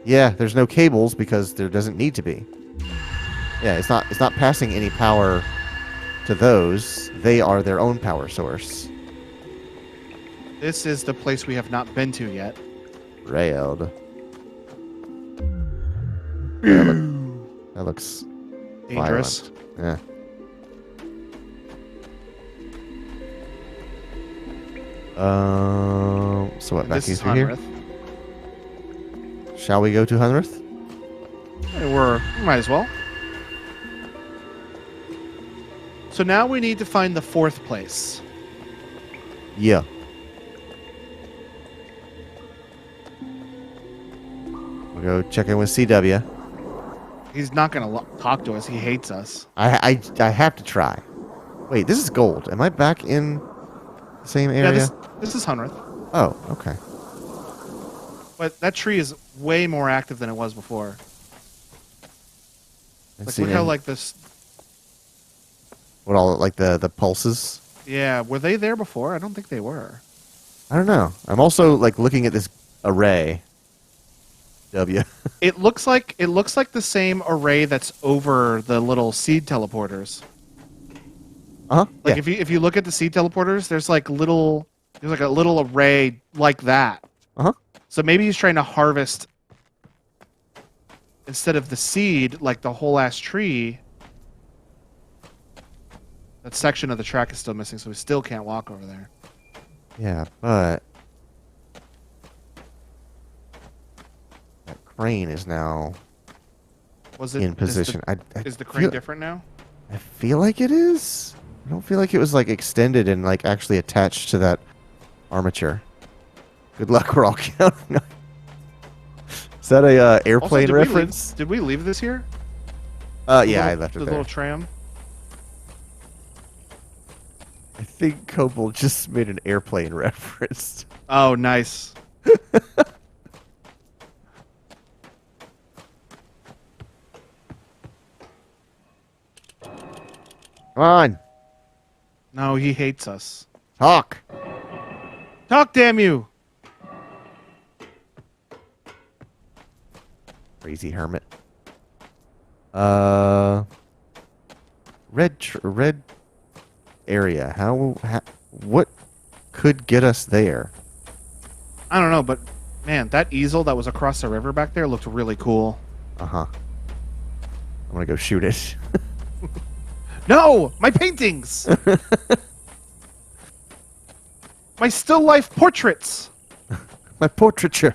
Yeah, there's no cables because there doesn't need to be. Yeah, it's not passing any power to those. They are their own power source. This is the place we have not been to yet. Railed. Yeah, that looks Dangerous. violent. Yeah. So what, And back this is through here? Hunrith. Shall we go to Hunrith? Hey, we might as well. So now we need to find the fourth place. Yeah. We'll go check in with CW. He's not going to talk to us. He hates us. I have to try. Wait, this is gold. Am I back in the same area? Yeah, this is Hunrith. Oh, okay. But that tree is way more active than it was before. Let's Look how like this... What all, like the pulses? Yeah, were they there before? I don't think they were. I don't know. I'm also like looking at this array. W. It looks like the same array that's over the little seed teleporters. Uh-huh. Like Yeah. if you look at the seed teleporters, there's like a little array like that. Uh-huh. So maybe he's trying to harvest instead of the seed, like the whole ass tree. That section of the track is still missing, so we still can't walk over there. Yeah, but that crane is now in position. Is the crane feel, different now? I feel like it is. I don't feel like it was like extended and like actually attached to that armature. Good luck, we're all counting. Is that a airplane Also, reference? Did we leave this here? Yeah, I left it the there. little tram. I think Copel just made an airplane reference. Oh, nice. Come on, No, he hates us. talk. Talk, damn you! Crazy hermit. Red area. How what could get us there? I don't know, but man, that easel that was across the river back there looked really cool. Uh-huh. I'm gonna go shoot it. No! My paintings! My still life portraits! My portraiture.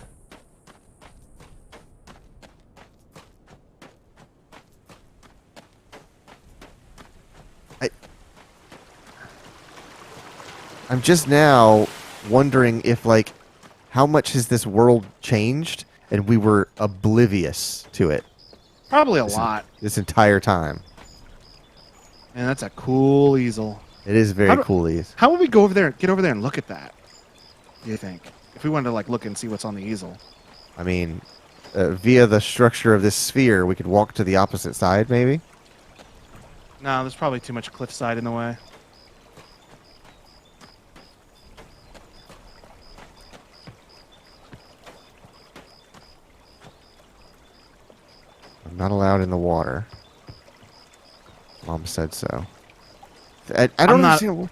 I'm just now wondering if, like, how much has this world changed and we were oblivious to it Probably a lot. this entire time. Man, that's a cool easel. It is very cool, these. How would we get over there and look at that? Do you think? If we wanted to like look and see what's on the easel. I mean, via the structure of this sphere, we could walk to the opposite side, maybe? No, there's probably too much cliffside in the way. I'm not allowed in the water. Mom said so. I don't understand. I'm not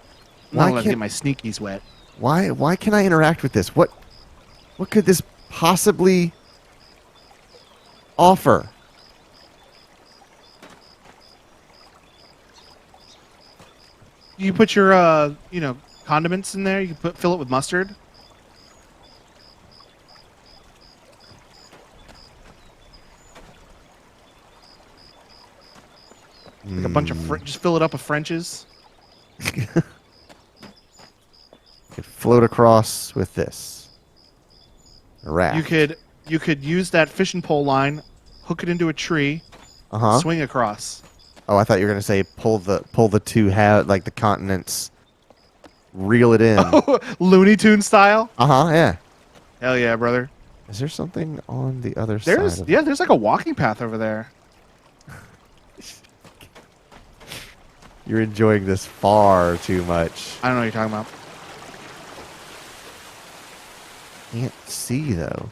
Why allowed to get can't my sneakies wet. why can I interact with this? What could this possibly offer? You put your condiments in there. You can fill it with mustard. Like a bunch of just fill it up with French's. Could float across with this. A raft. You could use that fishing pole line, hook it into a tree, swing across. Oh, I thought you were gonna say pull the two like the continents, reel it in. Oh, Looney Tune style. Yeah. Hell yeah, brother. Is there something on the other side There's of yeah, there's like a walking path over there. You're enjoying this far too much. I don't know what you're talking about. Can't see though.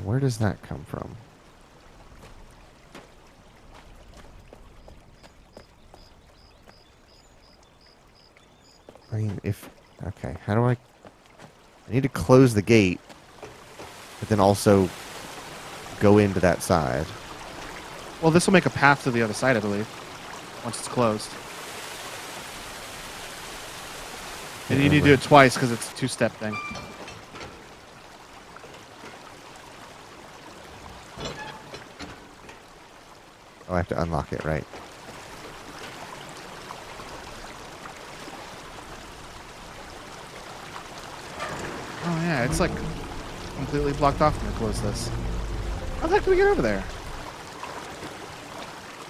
Where does that come from? I mean, okay, how do I need to close the gate, but then also go into that side. Well, this will make a path to the other side, I believe, once it's closed. And you need to do it twice because it's a two-step thing. Oh, I have to unlock it, right? Oh, yeah, it's like completely blocked off when I close this. How the heck do we get over there?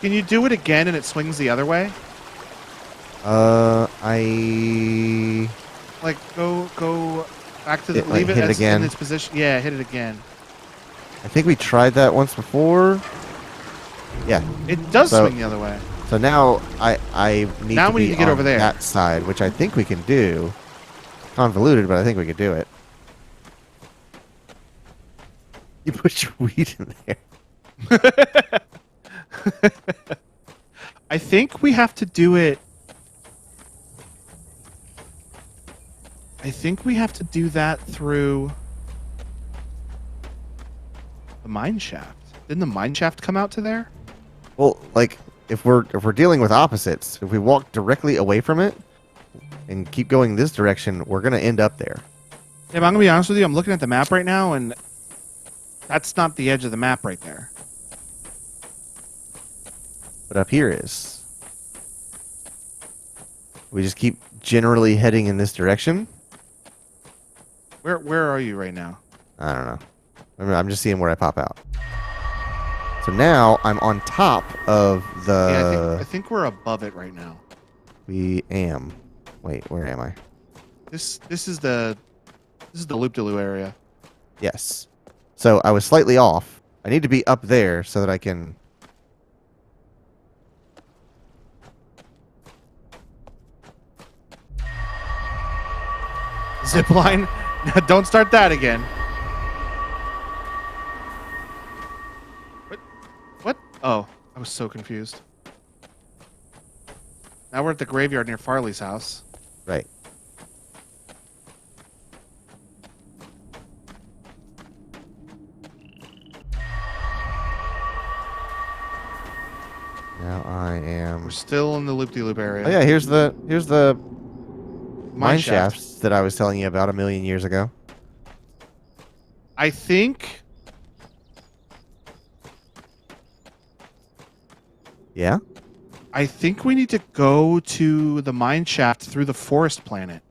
Can you do it again and it swings the other way? Like, go back to the... leave it hit it again. in its position. Yeah, hit it again. I think we tried that once before. Yeah. It does swing the other way. So now I need now to we be need to get on over there. that side, which I think we can do. Convoluted, but I think we could do it. You put your weed in there. I think we have to do it... I think we have to do that through the mine shaft. Didn't the mine shaft come out to there? Well, like if we're dealing with opposites, if we walk directly away from it and keep going this direction, we're gonna end up there. Yeah, but I'm gonna be honest with you. I'm looking at the map right now, and that's not the edge of the map right there. But up here is. We just keep generally heading in this direction. Where are you right now? I don't know. I'm just seeing where I pop out. So now I'm on top of the... Yeah, I think we're above it right now. We am. Wait, where am I? This is the loop-de-loo area. Yes. So I was slightly off. I need to be up there so that I can... Zipline? Don't start that again. What? Oh, I was so confused. Now we're at the graveyard near Farley's house. Right. Now I am... We're still in the loop-de-loop area. Oh yeah, here's the mine shafts that I was telling you about a million years ago. I think... Yeah? I think we need to go to the mine shaft through the forest planet.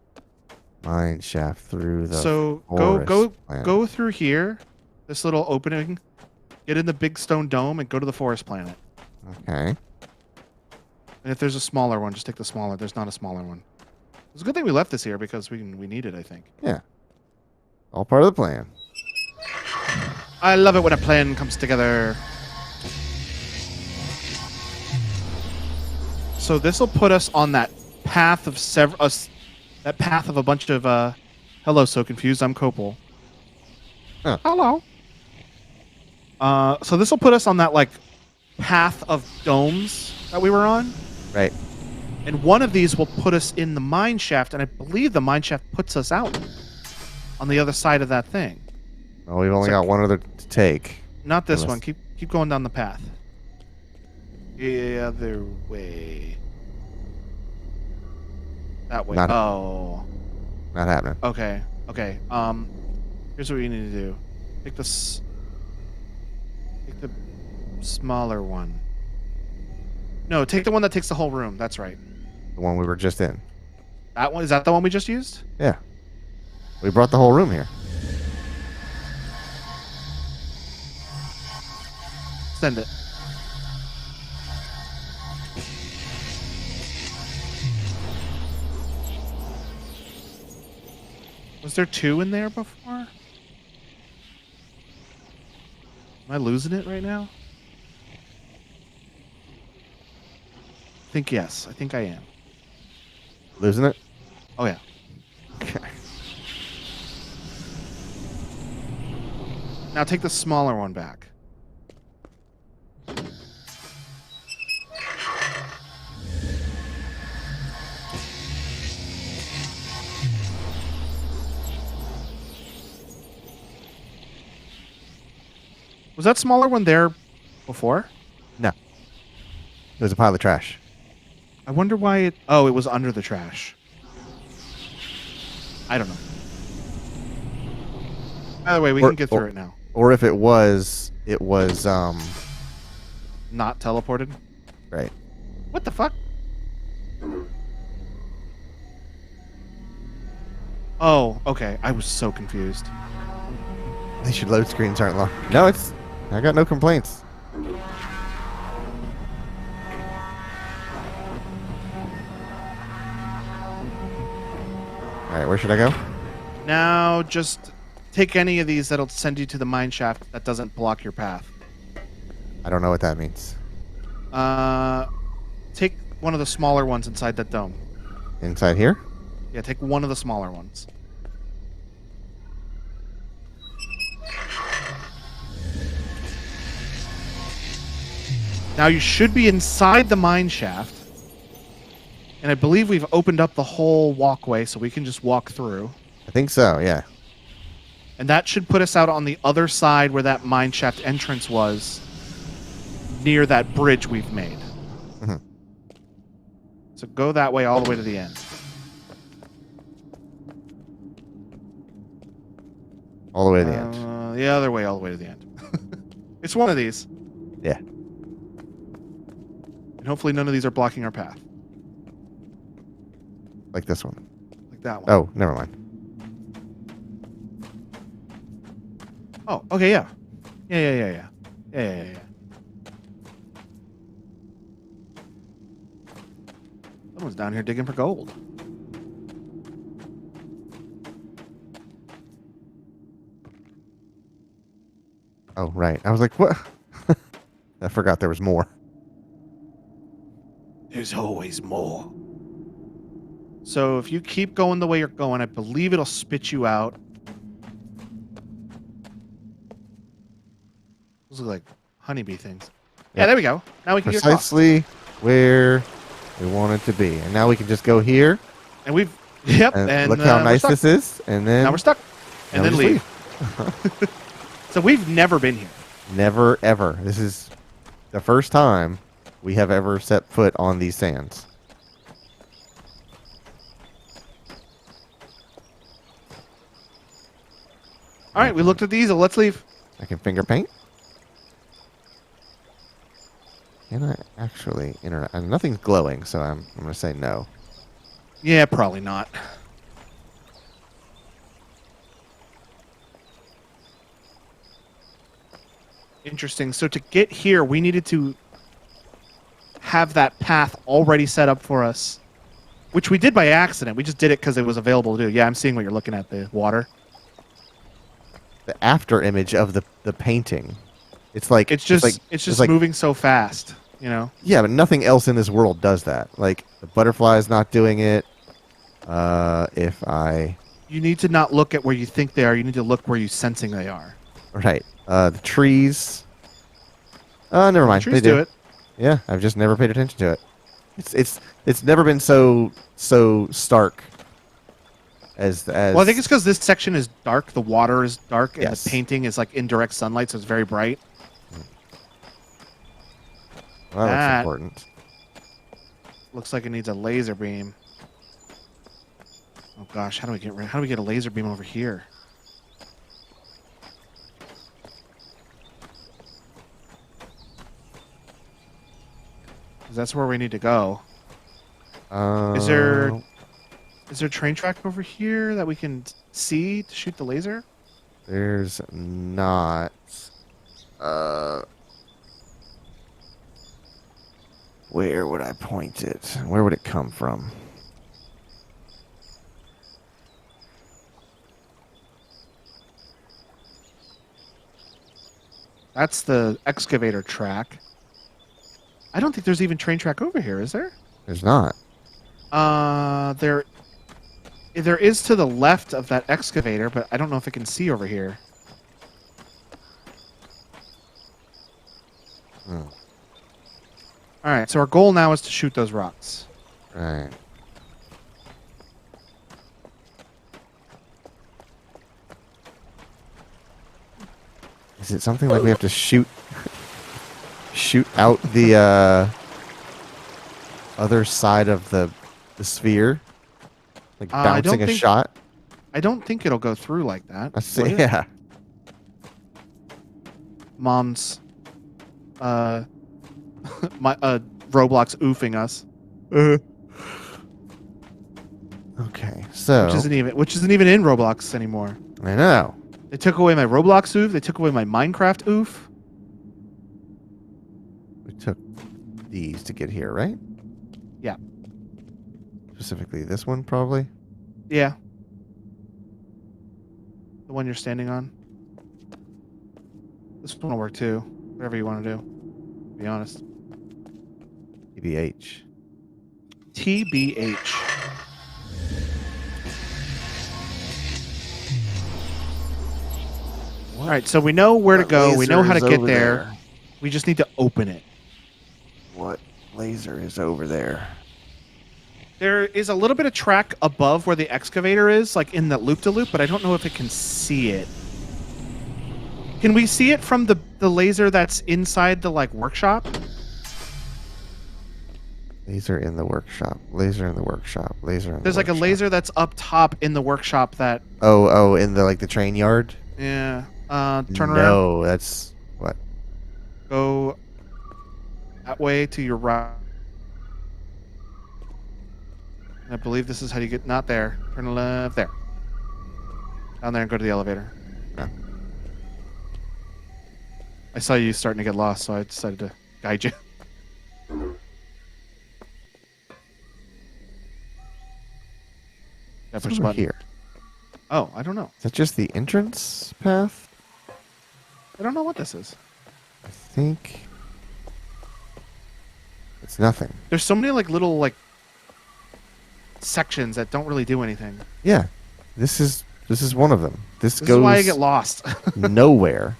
Mine shaft through the So go through here, this little opening, get in the big stone dome, and go to the forest planet. Okay. And if there's a smaller one, just take the smaller. There's not a smaller one. It's a good thing we left this here because we need it, I think. Yeah. All part of the plan. I love it when a plan comes together. So this will put us on that path of that path of a bunch of hello, so confused. I'm Copel. Huh. Hello. So this will put us on that like path of domes that we were on. Right. And one of these will put us in the mine shaft, and I believe the mine shaft puts us out on the other side of that thing. Well, we've only got one other to take. Not this one. Keep going down the path. The other way. That way. Not happening. Okay. Okay. Here's what we need to do. Take the smaller one. No, take the one that takes the whole room. That's right. The one we were just in. That one? Is that the one we just used? Yeah. We brought the whole room here. Send it. Was there 2 in there before? Am I losing it right now? I think yes. I think I am. Losing it? Oh, yeah. Okay. Now take the smaller one back. Was that smaller one there before? No. There's a pile of trash. I wonder why it... Oh, it was under the trash. I don't know. Either way, we can get through it now. Or if it was, Not teleported? right. What the fuck? Oh, okay. I was so confused. At least your load screens aren't long. No, I got no complaints. All right, where should I go? Now, just take any of these that'll send you to the mine shaft that doesn't block your path. I don't know what that means. Take one of the smaller ones inside that dome. Inside here? Yeah, take one of the smaller ones. Now you should be inside the mine shaft. And I believe we've opened up the whole walkway so we can just walk through. I think so, yeah. And that should put us out on the other side where that mine shaft entrance was, near that bridge we've made. Mm-hmm. So go that way all the way to the end. All the way to the end. The other way all the way to the end. It's one of these. Yeah. And hopefully none of these are blocking our path. Like this one. Like that one. Oh, never mind. Oh, okay, yeah. Yeah. Someone's down here digging for gold. Oh, right. I was like, what? I forgot there was more. There's always more. So if you keep going the way you're going, I believe it'll spit you out. Those look like honeybee things. Yeah, there we go. Now we can get across. Precisely where we wanted to be. And now we can just go here. And we've... Yep. And look how nice this is. And then... Now we're stuck. And then leave. So we've never been here. Never, ever. This is the first time we have ever set foot on these sands. All right, we looked at these. Let's leave. I can finger paint. Can I actually interact? And nothing's glowing, so I'm going to say no. Yeah, probably not. Interesting. So to get here, we needed to have that path already set up for us, which we did by accident. We just did it because it was available to do. Yeah, I'm seeing what you're looking at, the water. The after image of the painting. It's like it's just like, moving so fast, you know. Yeah, but nothing else in this world does that. Like the butterfly is not doing it. You need to not look at where you think they are. You need to look where you're sensing they are. Right. The trees. Never mind. The trees they do it. Yeah, I've just never paid attention to it. It's never been so stark as. Well, I think it's because this section is dark. The water is dark, and Yes. the painting is like indirect sunlight, so it's very bright. Well, that's important. Looks like it needs a laser beam. Oh gosh, how do we get a laser beam over here? 'Cause that's where we need to go. Is there a train track over here that we can see to shoot the laser? There's not. Where would I point it? Where would it come from? That's the excavator track. I don't think there's even train track over here, is there? There's not. There is to the left of that excavator, but I don't know if it can see over here. Hmm. All right, so our goal now is to shoot those rocks. Right. Is it something like we have to shoot out the other side of the sphere? Like I don't bouncing a think- shot? I don't think it'll go through like that. I see. would it? Yeah. Mom's my Roblox oofing us, Okay. So which isn't even in Roblox anymore. I know. They took away my Roblox oof. They took away my Minecraft oof. We took these to get here, right? Yeah. Specifically this one, probably. Yeah. The one you're standing on. This one will work too. Whatever you want to do. To be honest. TBH. TBH. All right, so we know where to go. We know how to get there. We just need to open it. What laser is over there? There is a little bit of track above where the excavator is, like in that loop-to-loop, but I don't know if it can see it. Can we see it from the laser that's inside the workshop? Laser in the workshop. Laser in the workshop. Laser in the There's like a workshop. laser that's up top in the workshop that Oh, in the train yard? turn around. No, that's what? Go that way to your right. I believe this is how you get not there. Turn left there. Down there and go to the elevator. No. I saw you starting to get lost, so I decided to guide you. I It's push the over button. here. Oh, I don't know. Is that just the entrance path? I don't know what this is. I think it's nothing. There's so many little sections that don't really do anything. Yeah, this is one of them. This This goes is why I get lost. nowhere.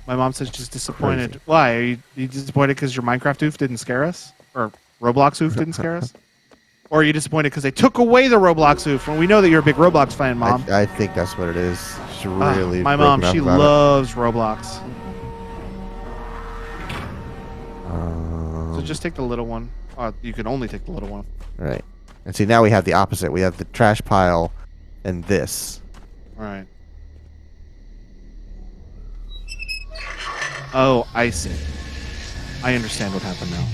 My mom says she's disappointed. Crazy. Why? Are you disappointed because your Minecraft oof didn't scare us? Or Roblox oof didn't scare us? Or are you disappointed because they took away the Roblox oof when we know that you're a big Roblox fan, Mom? I think that's what it is. She's really my mom, broken she up about loves Roblox. it. So just take the little one. You can only take the little one. Right. And see, now we have the opposite. We have the trash pile and this. All right. Oh, I see. I understand what happened now.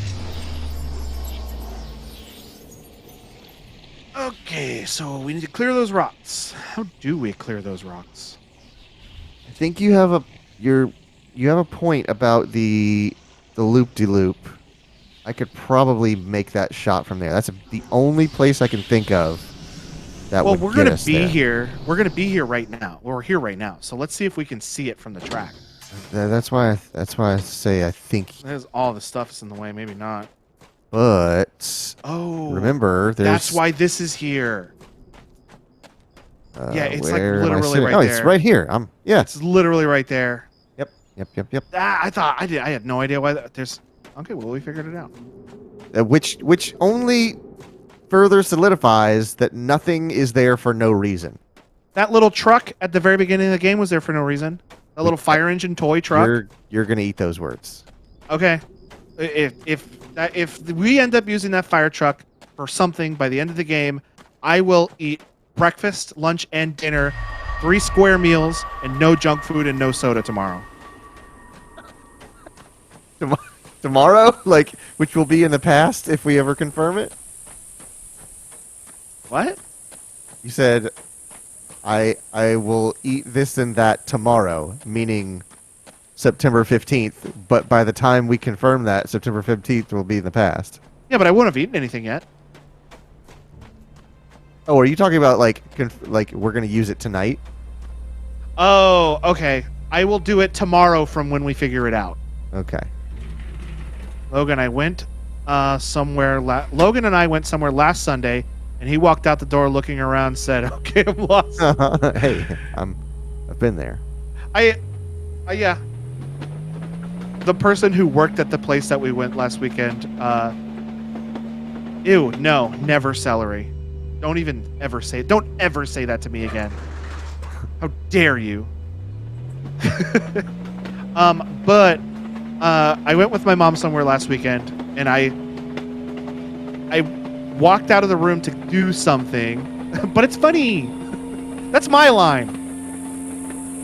Okay, so we need to clear those rocks. How do we clear those rocks? I think you have a point about the loop-de-loop. I could probably make that shot from there. That's the only place I can think of that would we're get gonna us be there. here. We're gonna be here right now. We're here right now. So let's see if we can see it from the track. That's why I say I think. There's all the stuff is in the way. Maybe not. But Oh, remember, there's. that's why this is here. Yeah, it's where am I literally sitting? right Oh, there. it's right here. Yeah. It's literally right there. Yep. I thought I did. I had no idea why there's. Okay, well we figured it out. Which only further solidifies that nothing is there for no reason. That little truck at the very beginning of the game was there for no reason. That little fire engine toy truck. You're gonna eat those words. Okay, if we end up using that fire truck for something by the end of the game, I will eat breakfast, lunch, and dinner, 3 square meals, and no junk food and no soda tomorrow. Tomorrow, which will be in the past if we ever confirm it. What? You said, I will eat this and that tomorrow, meaning September 15th. But by the time we confirm that, September 15th will be in the past. Yeah, but I wouldn't have eaten anything yet. Oh, are you talking about like we're gonna use it tonight? Oh, okay. I will do it tomorrow from when we figure it out. Okay. Logan, I went somewhere. Logan and I went somewhere last Sunday, and he walked out the door looking around and said, "Okay, I'm lost." Hey, I've been there. Yeah. The person who worked at the place that we went last weekend, ew, no, never celery. Don't ever say that to me again. How dare you? But I went with my mom somewhere last weekend, and I walked out of the room to do something, but it's funny. That's my line.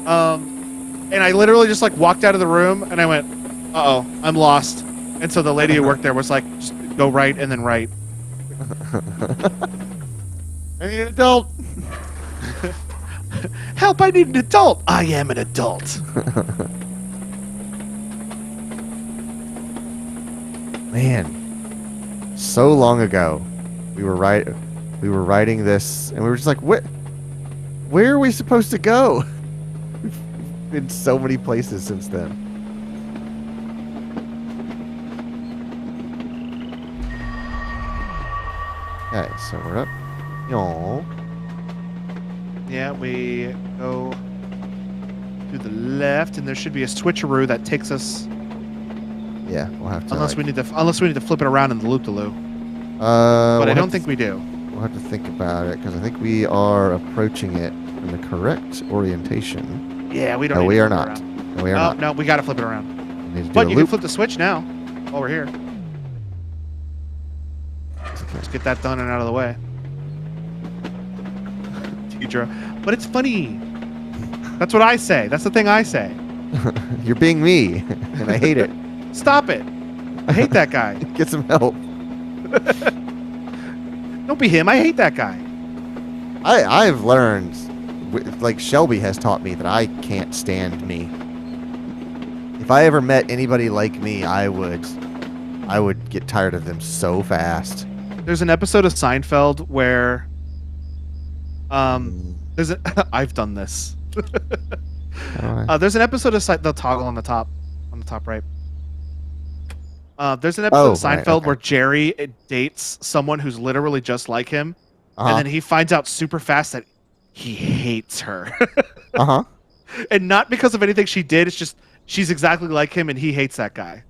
And I literally just like walked out of the room, and I went, "Uh-oh, I'm lost." And so the lady who worked there was like, "Just go right and then right." I need an adult. Help, I need an adult. I am an adult. Man, so long ago, we were writing this, and we were just like, where are we supposed to go? We've been so many places since then. Okay, so we're up. Y'all. Yeah, we go to the left, and there should be a switcheroo that takes us. Yeah, we'll have to. Unless we need to flip it around in the loop-de-loop. But I don't think we do. We'll have to think about it because I think we are approaching it in the correct orientation. Yeah, we don't. No, need we to are flip it not. around. No, we are not. No, we got to flip it around. We need to do But a you loop. can flip the switch now while we're here. Let's get that done and out of the way. Deidre. But it's funny. That's what I say. That's the thing I say. You're being me, and I hate it. Stop it. I hate that guy. Get some help. Don't be him. I hate that guy. I've learned, like Shelby has taught me that I can't stand me. If I ever met anybody like me, I would get tired of them so fast. There's an episode of Seinfeld where I've done this. There's an episode of the toggle on the top right. There's an episode of Seinfeld where Jerry dates someone who's literally just like him, and then he finds out super fast that he hates her. And not because of anything she did. It's just she's exactly like him, and he hates that guy.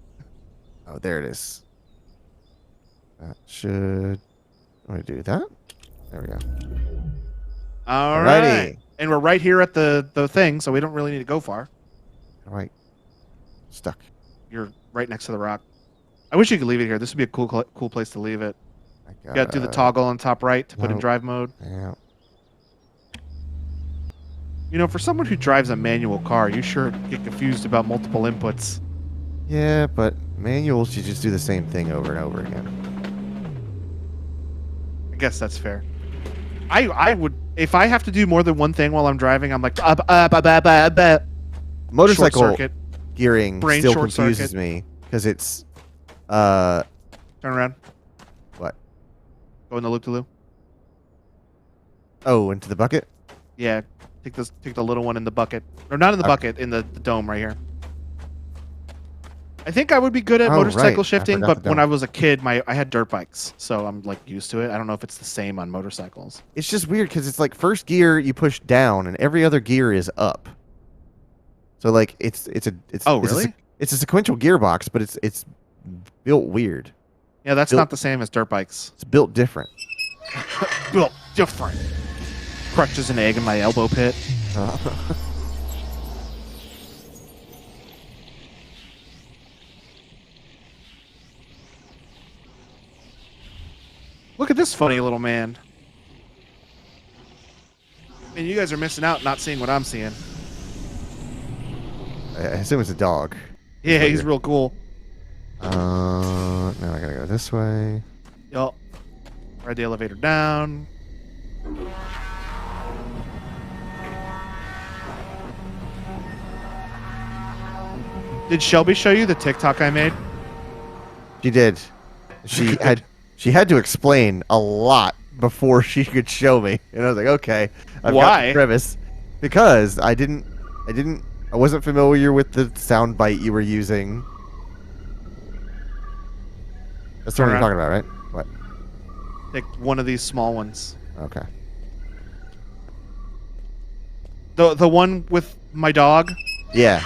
Oh, there it is. That should. I'm gonna do that. There we go. All right. And we're right here at the thing, so we don't really need to go far. All right. Stuck. You're right next to the rock. I wish you could leave it here. This would be a cool place to leave it. You got to do the toggle on top right to put in drive mode. Yeah. You know, for someone who drives a manual car, you sure get confused about multiple inputs. Yeah, but manuals, you just do the same thing over and over again. I guess that's fair. I would, if I have to do more than one thing while I'm driving, I'm like, motorcycle gearing brain still short confuses circuit. me because it's Turn around. What? Go in the loop-de-loop. Oh, into the bucket? Yeah, take the little one in the bucket, or not in the bucket, in the dome right here. I think I would be good at motorcycle shifting, but when I was a kid, I had dirt bikes, so I'm like used to it. I don't know if it's the same on motorcycles. It's just weird because it's like first gear you push down and every other gear is up. So like it's really? It's a sequential gearbox, but it's built weird. Yeah, that's not the same as dirt bikes. It's built different. Built different. Crushes an egg in my elbow pit. Look at this funny little man. And you guys are missing out not seeing what I'm seeing. I assume it's a dog. Yeah, he's real cool. Now I gotta go this way. Yup. Ride the elevator down. Did Shelby show you the TikTok I made? She did. She had to explain a lot before she could show me, and I was like, okay, I've got the premise, because I didn't I wasn't familiar with the sound bite you were using. That's the one you're talking about, right? What? Like one of these small ones. Okay. The one with my dog. Yeah.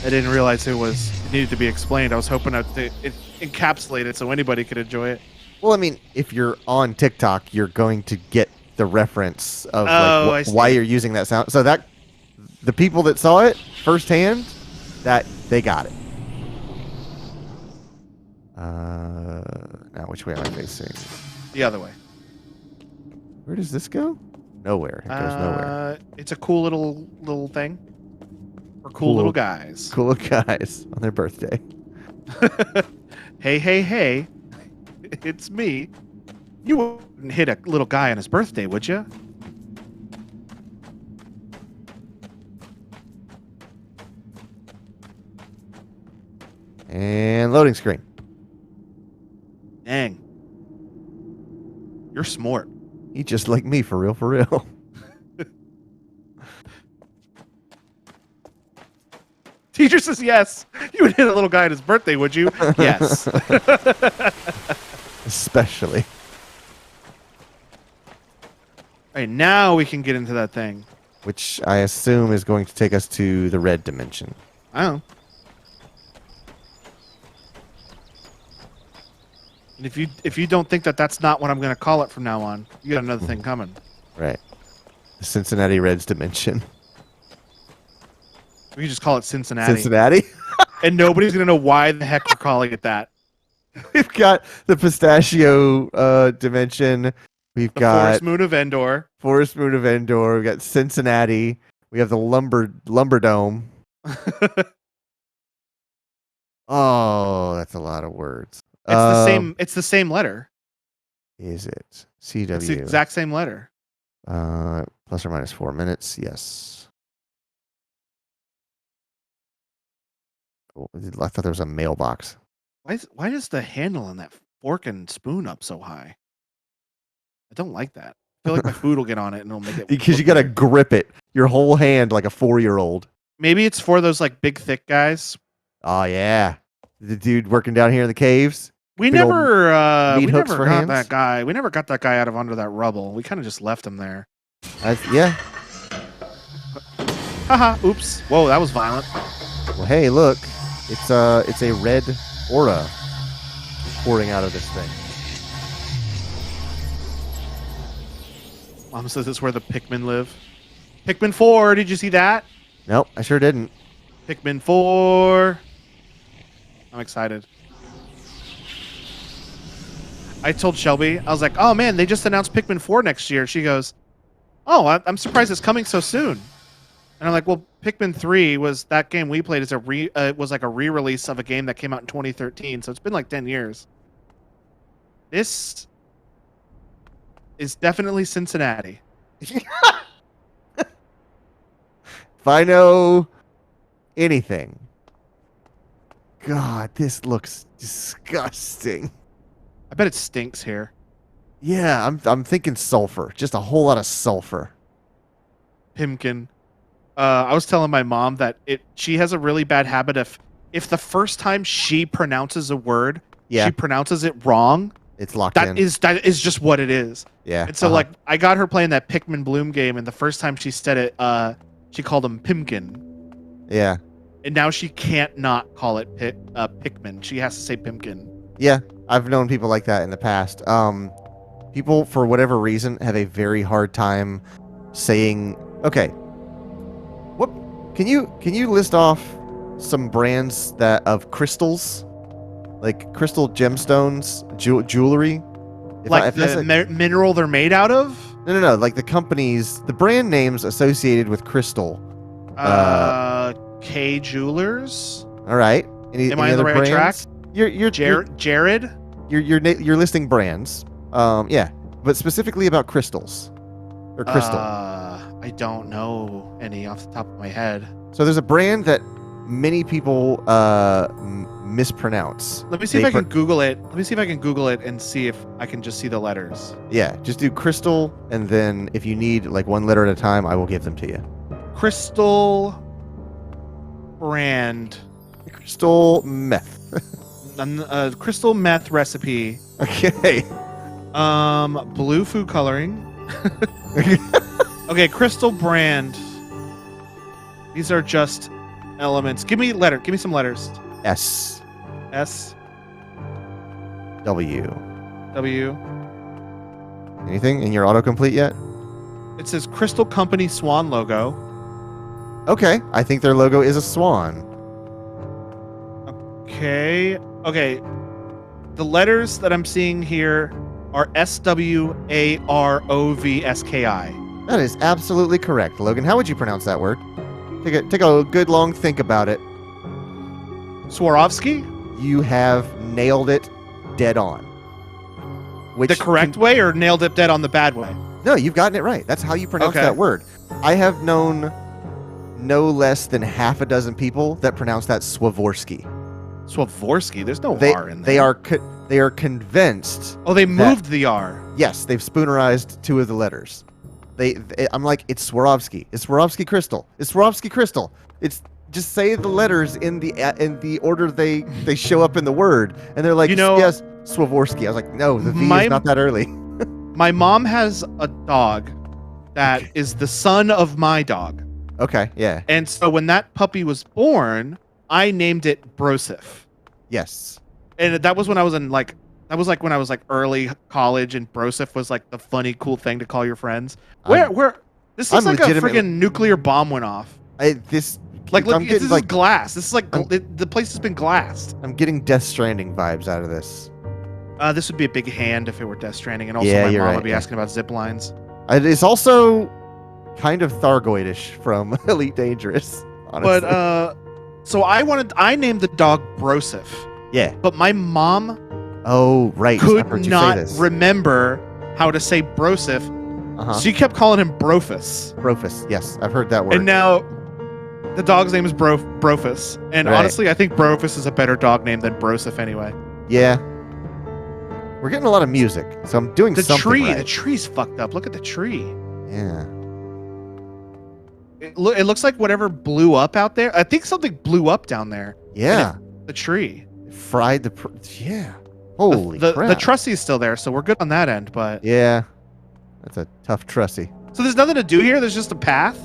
I didn't realize it needed to be explained. I was hoping it encapsulated so anybody could enjoy it. Well, I mean, if you're on TikTok, you're going to get the reference of why you're using that sound. So that the people that saw it firsthand, that they got it. Now which way am I facing? The other way. Where does this go? Nowhere. It goes nowhere. It's a cool little thing. For cool little guys. Cool little guys on their birthday. Hey, hey, hey. It's me. You wouldn't hit a little guy on his birthday, would you? And loading screen. Dang. You're smart. He just like me, for real, for real. Teacher says yes. You would hit a little guy on his birthday, would you? Yes. Especially. All right, now we can get into that thing. Which I assume is going to take us to the red dimension. I don't know. And if you don't think that that's not what I'm going to call it from now on, you got another thing coming. Right. The Cincinnati Reds dimension. We can just call it Cincinnati. Cincinnati? And nobody's going to know why the heck we're calling it that. We've got the pistachio dimension. We've got Forest Moon of Endor. Forest Moon of Endor. We've got Cincinnati. We have the Lumberdome. Oh, that's a lot of words. It's the same letter. Is it? CW. It's the exact same letter. Plus or minus 4 minutes. Yes. Oh, I thought there was a mailbox. Why is the handle on that fork and spoon up so high? I don't like that. I feel like my food will get on it and it'll make it. Because you got to grip it, your whole hand like a 4-year-old. Maybe it's for those like big thick guys. Oh yeah, the dude working down here in the caves. We never got hands? that guy. We never got that guy out of under that rubble. We kind of just left him there. Yeah. Haha. Oops. Whoa, that was violent. Well, hey, look, it's a red aura pouring out of this thing. Mom says it's where the Pikmin live. Pikmin 4. Did you see that? Nope, I sure didn't. Pikmin 4. I'm excited. I told Shelby, I was like, oh man, they just announced Pikmin 4 next year. She goes, oh, I'm surprised it's coming so soon. And I'm like, well, Pikmin 3 was that game we played as was like a re-release of a game that came out in 2013. So it's been like 10 years. This is definitely Cincinnati. If I know anything, God, this looks disgusting. I bet it stinks here. Yeah, I'm thinking sulfur. Just a whole lot of sulfur. Pimkin. I was telling my mom that she has a really bad habit of if the first time she pronounces a word, she pronounces it wrong. It's locked in. That is just what it is. Yeah. And so like I got her playing that Pikmin Bloom game, and the first time she said it, she called him Pimkin. Yeah. And now she can't not call it Pikmin. She has to say Pimkin. Yeah, I've known people like that in the past. People, for whatever reason, have a very hard time saying. Okay. What can you list off some brands of crystals, like crystal gemstones, jewelry? Mineral they're made out of? No. Like the companies, the brand names associated with crystal. K Jewelers. All right. Am I on the right track? You're Jared. You're listing brands. Yeah, but specifically about crystals or crystal. I don't know any off the top of my head. So there's a brand that many people mispronounce. Let me see if I can Google it. Let me see if I can Google it and see if I can just see the letters. Yeah, just do crystal, and then if you need like one letter at a time, I will give them to you. crystal brand. Crystal meth. Crystal meth recipe. Okay. Blue food coloring. Okay, crystal brand. These are just elements. Give me some letters. S. S. W. W. Anything in your autocomplete yet? It says Crystal Company Swan logo. Okay. I think their logo is a swan. Okay. Okay. The letters that I'm seeing here are SWAROVSKI. That is absolutely correct, Logan. How would you pronounce that word? Take a good long think about it. Swarovski? You have nailed it dead on. Which The correct way or nailed it dead on the bad way? No, you've gotten it right. That's how you pronounce Okay. that word. I have known no less than half a dozen people that pronounce that Swarovski. Swarovski? There's no They R in they there. they are convinced. Oh, they moved the R. Yes, they've spoonerized two of the letters. I'm like, it's Swarovski. It's Swarovski crystal. It's Swarovski crystal. It's just say the letters in the order they show up in the word, and they're like, yes, Swarovski. I was like, no, the V is not that early. My mom has a dog that is the son of my dog. Okay, yeah. And so when that puppy was born, I named it Broseph. Yes. And that was when I was when I was like early college, and Broseph was like the funny, cool thing to call your friends. This looks like a freaking nuclear bomb went off. This is glass. This is like the place has been glassed. I'm getting Death Stranding vibes out of this. This would be a big hand if it were Death Stranding, and also Yeah, my you're mom right, would be yeah. asking about zip lines. It's also kind of Thargoidish from Elite Dangerous, honestly. But so I named the dog Broseph. Yeah. But my mom right. could not remember how to say Broseph. Uh-huh. She kept calling him Brofus. Brofus, yes, I've heard that word. And now the dog's name is Brofus. And Right. honestly, I think Brofus is a better dog name than Broseph anyway. Yeah. We're getting a lot of music, so I'm doing something right. The tree's fucked up. Look at the tree. Yeah. It looks like whatever blew up out there. I think something blew up down there. Yeah. The tree. Fried yeah. Holy the crap. The trussie's still there, so we're good on that end, but Yeah. That's a tough trussie. so there's nothing to do here. There's just a path.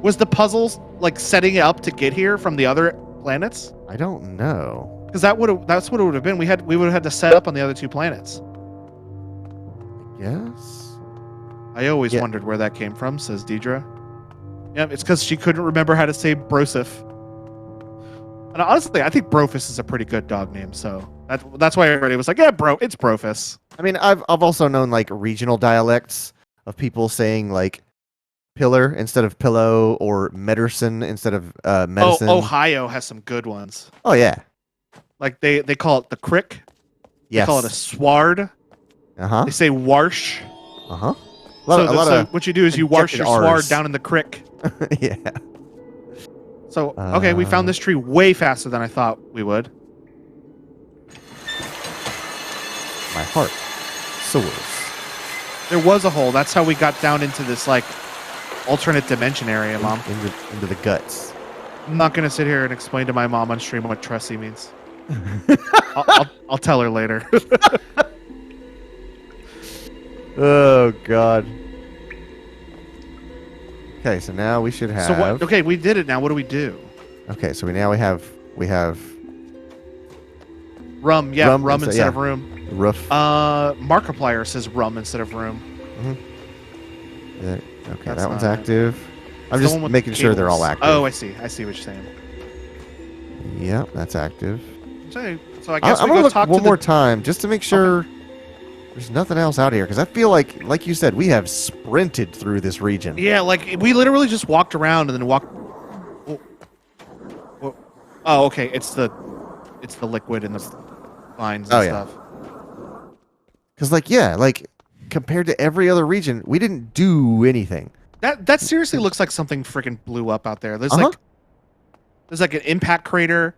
Was the puzzles like setting it up to get here from the other planets? I don't know. Because that's what it would have been. We would have had to set up on the other two planets. Yes. I always wondered where that came from, says Deidre. Yeah, it's because she couldn't remember how to say Broseph. And honestly, I think Brofus is a pretty good dog name, so that's why everybody was like, yeah, it's Brofus. I mean, I've also known like regional dialects of people saying like pillar instead of pillow, or medicine instead of medicine. Oh, Ohio has some good ones. Oh yeah. Like they call it the crick. Yes. They call it a sward. Uh-huh. They say warsh. Uh-huh. So what you do is you wash your sward Rs. down in the crick. Yeah. So, okay, we found this tree way faster than I thought we would. My heart soars. There was a hole. That's how we got down into this, like, alternate dimension area, Mom. Into the guts. I'm not going to sit here and explain to my mom on stream what trusty means. I'll tell her later. Oh, God. Okay, so now we should have... So what? Okay, we did it now. What do we do? Okay, so we have rum. Yeah, rum instead of room. Roof. Markiplier says rum instead of room. Mm-hmm. Yeah, okay, That's that one's not active. I'm It's the just one with making the sure they're all cables. active. Oh, I see. I see what you're saying. Yep, that's active. So I guess I'm we gonna go look talk one to more time just to make sure there's nothing else out here, because I feel like you said, we have sprinted through this region. Yeah, like we literally just walked around and then walked. Oh, okay. It's the liquid and the vines and stuff. Because compared to every other region, we didn't do anything. That seriously looks like something freaking blew up out there. There's like an impact crater,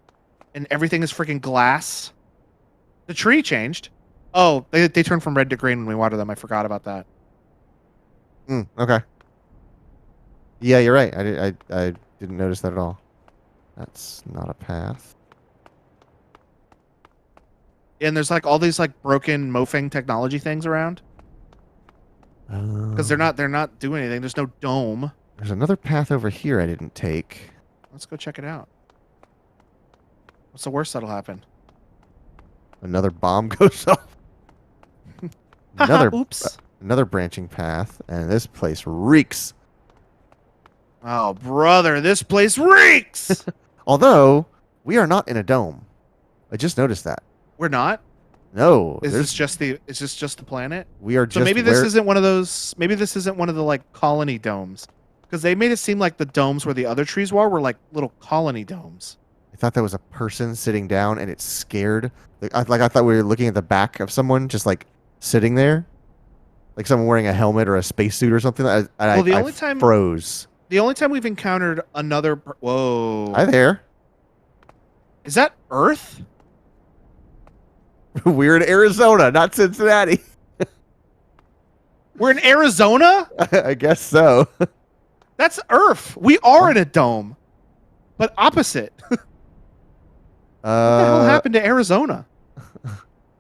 and everything is freaking glass. The tree changed. Oh, they turned from red to green when we watered them. I forgot about that. Okay. Yeah, you're right. I didn't notice that at all. That's not a path. And there's like all these like broken mofang technology things around because they're not doing anything. There's no dome. There's another path over here I didn't take. Let's go check it out. What's the worst that'll happen? Another bomb goes off. Oops. Another branching path, and this place reeks. Oh, brother, this place reeks. Although we are not in a dome. I just noticed that. We're not. No, Is this just the planet? we are So just maybe this isn't one of those. Maybe this isn't one of the like colony domes, because they made it seem like the domes where the other trees were like little colony domes. I thought that was a person sitting down, and it's scared. I thought we were looking at the back of someone just like sitting there, like someone wearing a helmet or a spacesuit or something. I froze. The only time we've encountered another. Whoa! Hi there. Is that Earth? We're in Arizona, not Cincinnati. We're in Arizona? I guess so. That's Earth. We are in a dome, but opposite. What the hell happened to Arizona?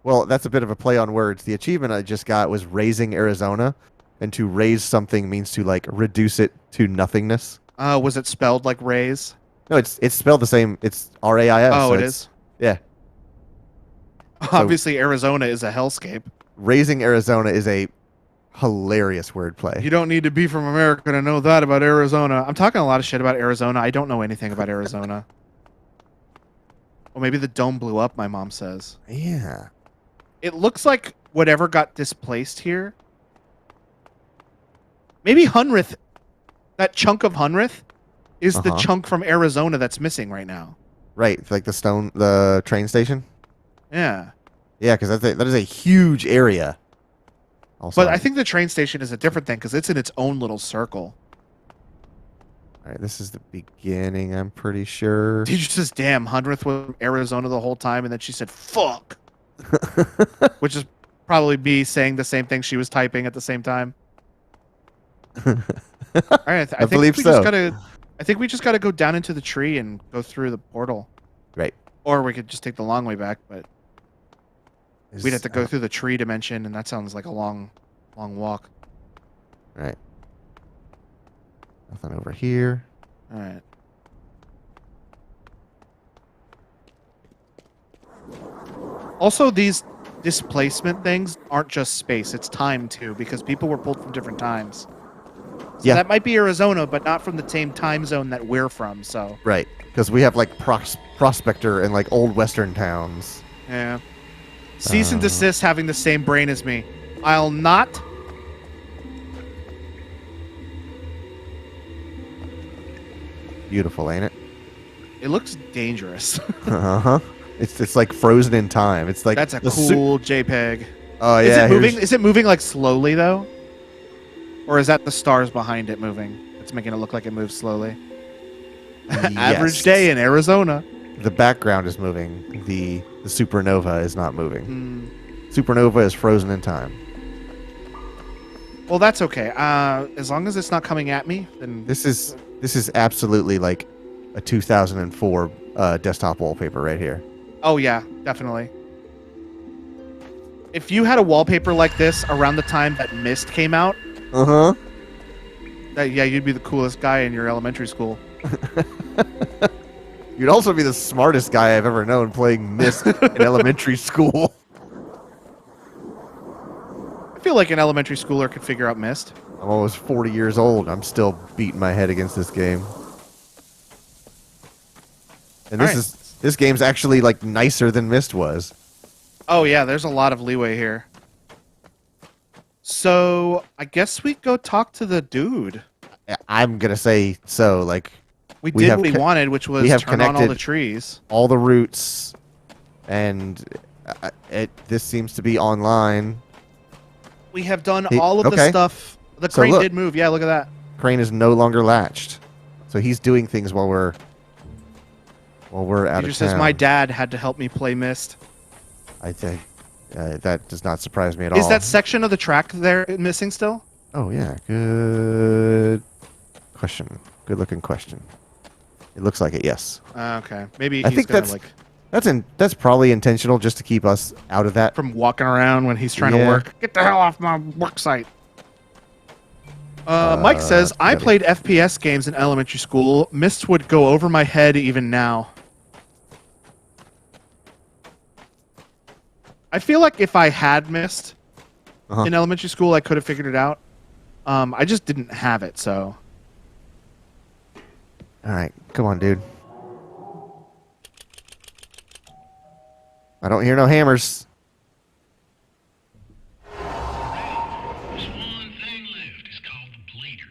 Well, that's a bit of a play on words. The achievement I just got was raising Arizona, and to raise something means to like reduce it to nothingness. Was it spelled like raise? No, it's spelled the same. It's RAIS. Oh, so it is. Yeah. Obviously, Arizona is a hellscape. Raising Arizona is a hilarious wordplay. You don't need to be from America to know that about Arizona. I'm talking a lot of shit about Arizona. I don't know anything about Arizona. Well, maybe the dome blew up, my mom says. Yeah. It looks like whatever got displaced here. Maybe Hunrith, that chunk of Hunrith, is the chunk from Arizona that's missing right now. Right, like the train station. Yeah. Yeah, because that is a huge area. Also, But I think the train station is a different thing because it's in its own little circle. All right, this is the beginning, I'm pretty sure. Did you just damn Hunrith was from Arizona the whole time, and then she said fuck, which is probably me saying the same thing she was typing at the same time. All right, I believe think so. I think we just gotta go down into the tree and go through the portal. Right. Or we could just take the long way back, but we'd have to go through the tree dimension, and that sounds like a long walk. Right. Nothing over here. All right. Also, these displacement things aren't just space; it's time too, because people were pulled from different times. So Yeah. that might be Arizona, but not from the same time zone that we're from. So Right, because we have like Prospector and like old western towns. yeah. Cease and desist having the same brain as me. I'll not. Beautiful, ain't it? It looks dangerous. Uh-huh. It's like frozen in time. It's like That's a cool JPEG. Oh Is yeah. it moving? Is it moving like slowly though, or is that the stars behind it moving? It's making it look like it moves slowly. Average day in Arizona. The background is moving. The supernova is not moving. Mm. Supernova is frozen in time. Well, that's okay. As long as it's not coming at me, then This is absolutely like a 2004 desktop wallpaper right here. oh yeah, definitely. If you had a wallpaper like this around the time that Myst came out, Uh-huh. yeah, you'd be the coolest guy in your elementary school. You'd also be the smartest guy I've ever known playing Myst in elementary school. I feel like an elementary schooler could figure out Myst. I'm almost 40 years old. I'm still beating my head against this game. And this game's actually like nicer than Myst was. Oh yeah, there's a lot of leeway here. So I guess we go talk to the dude. I'm gonna say so. Like We did what we wanted, which was turn on all the connected trees. all the routes, and this seems to be online. We have done Hey, all of the okay. stuff. The So crane look. did move. Yeah, look at that. Crane is no longer latched, so he's doing things while we're out He of just town. says my dad had to help me play Myst. I think that does not surprise me at all. Is that section of the track there missing still? Oh yeah, good Question. Good looking question. It looks like it, yes. Okay. Maybe I he's think gonna that's like that's probably intentional just to keep us out of that. from walking around when he's trying to Yeah. work. Get the hell off my work site. Mike says, I Ready. played FPS games in elementary school. Mist would go over my head even now. I feel like if I had Mist in elementary school, I could have figured it out. I just didn't have it, so. All right, come on, dude. I don't hear no hammers. There's one thing left. It's called the bleeder.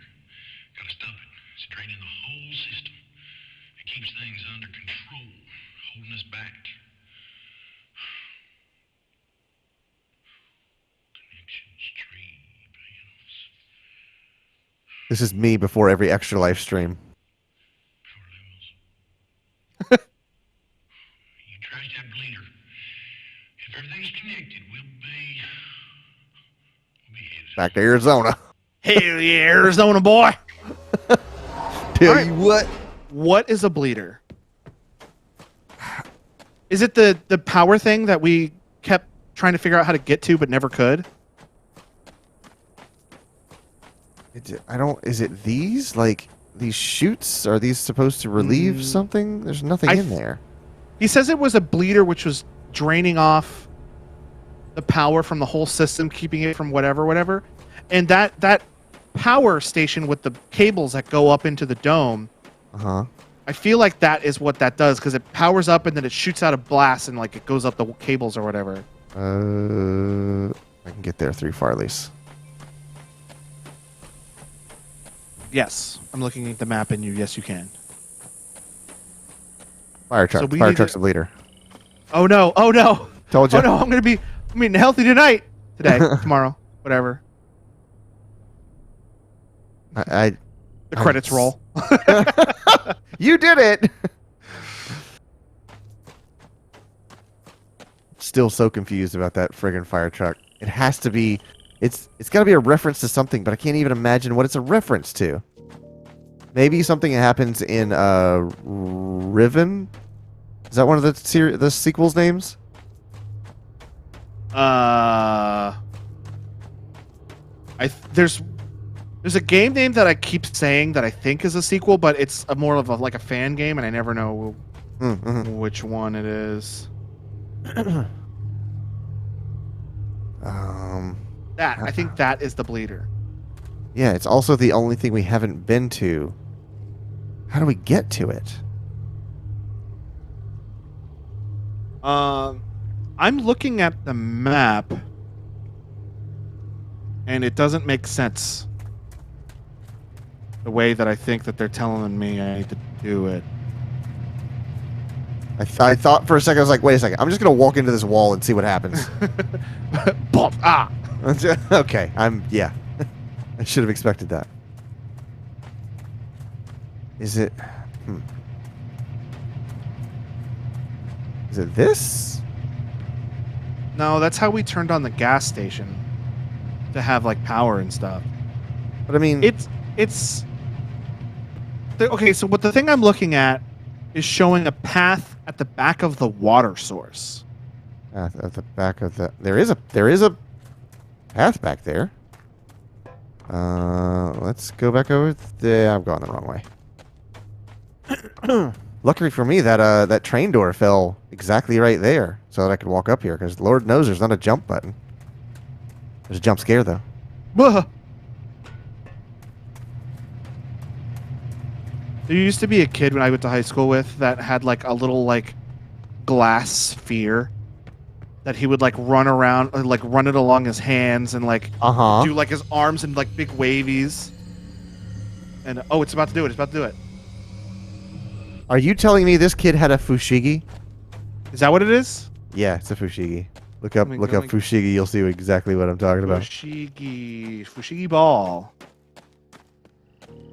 Gotta stop it. It's draining the whole system. It keeps things under control, holding us back. Connections, tree, panels. This is me before every extra life stream. Power levels. You trace that bleeder. If everything's connected, we'll be headed. Back to Arizona. Hell yeah, Arizona boy. Tell right. you what. What is a bleeder? Is it the power thing that we kept trying to figure out how to get to but never could? I don't. Is it these? Like these chutes? Are these supposed to relieve something? There's nothing in there. He says it was a bleeder which was draining off the power from the whole system, keeping it from whatever. And that power station with the cables that go up into the dome, I feel like that is what that does, because it powers up and then it shoots out a blast and like it goes up the cables or whatever. I can get there through Farley's. Yes, I'm looking at the map and yes you can. Fire truck. So we Fire need truck's to- the leader. Oh no, oh no. Told you. Oh no, I'm eating healthy tonight. Today, tomorrow, whatever. I The credits roll. You did it. Still so confused about that friggin' fire truck. It has to be. It's got to be a reference to something, but I can't even imagine what it's a reference to. Maybe something that happens in Riven. Is that one of the sequels names? There's a game name that I keep saying that I think is a sequel, but it's more of like a fan game, and I never know which one it is. I think that is the bleeder. Yeah, it's also the only thing we haven't been to. How do we get to it? I'm looking at the map, and it doesn't make sense. The way that I think that they're telling me I need to do it. I thought for a second, I was like, wait a second. I'm just going to walk into this wall and see what happens. Bump! Ah! Okay, yeah. I should have expected that. Is it... Is it this? No, that's how we turned on the gas station to have like power and stuff. But I mean... Okay, so what the thing I'm looking at is showing a path at the back of the water source. At the back of the... There is a path back there. Let's go back over there. I've gone the wrong way. Luckily for me, that train door fell exactly right there, so that I could walk up here. Because Lord knows there's not a jump button. There's a jump scare though. There used to be a kid when I went to high school with that had like a little like glass sphere that he would like run around, like run it along his hands and like do like his arms and like big wavies. And it's about to do it. It's about to do it. Are you telling me this kid had a fushigi? Is that what it is? Yeah, it's a fushigi. Look up me fushigi. You'll see exactly what I'm talking about. Fushigi ball.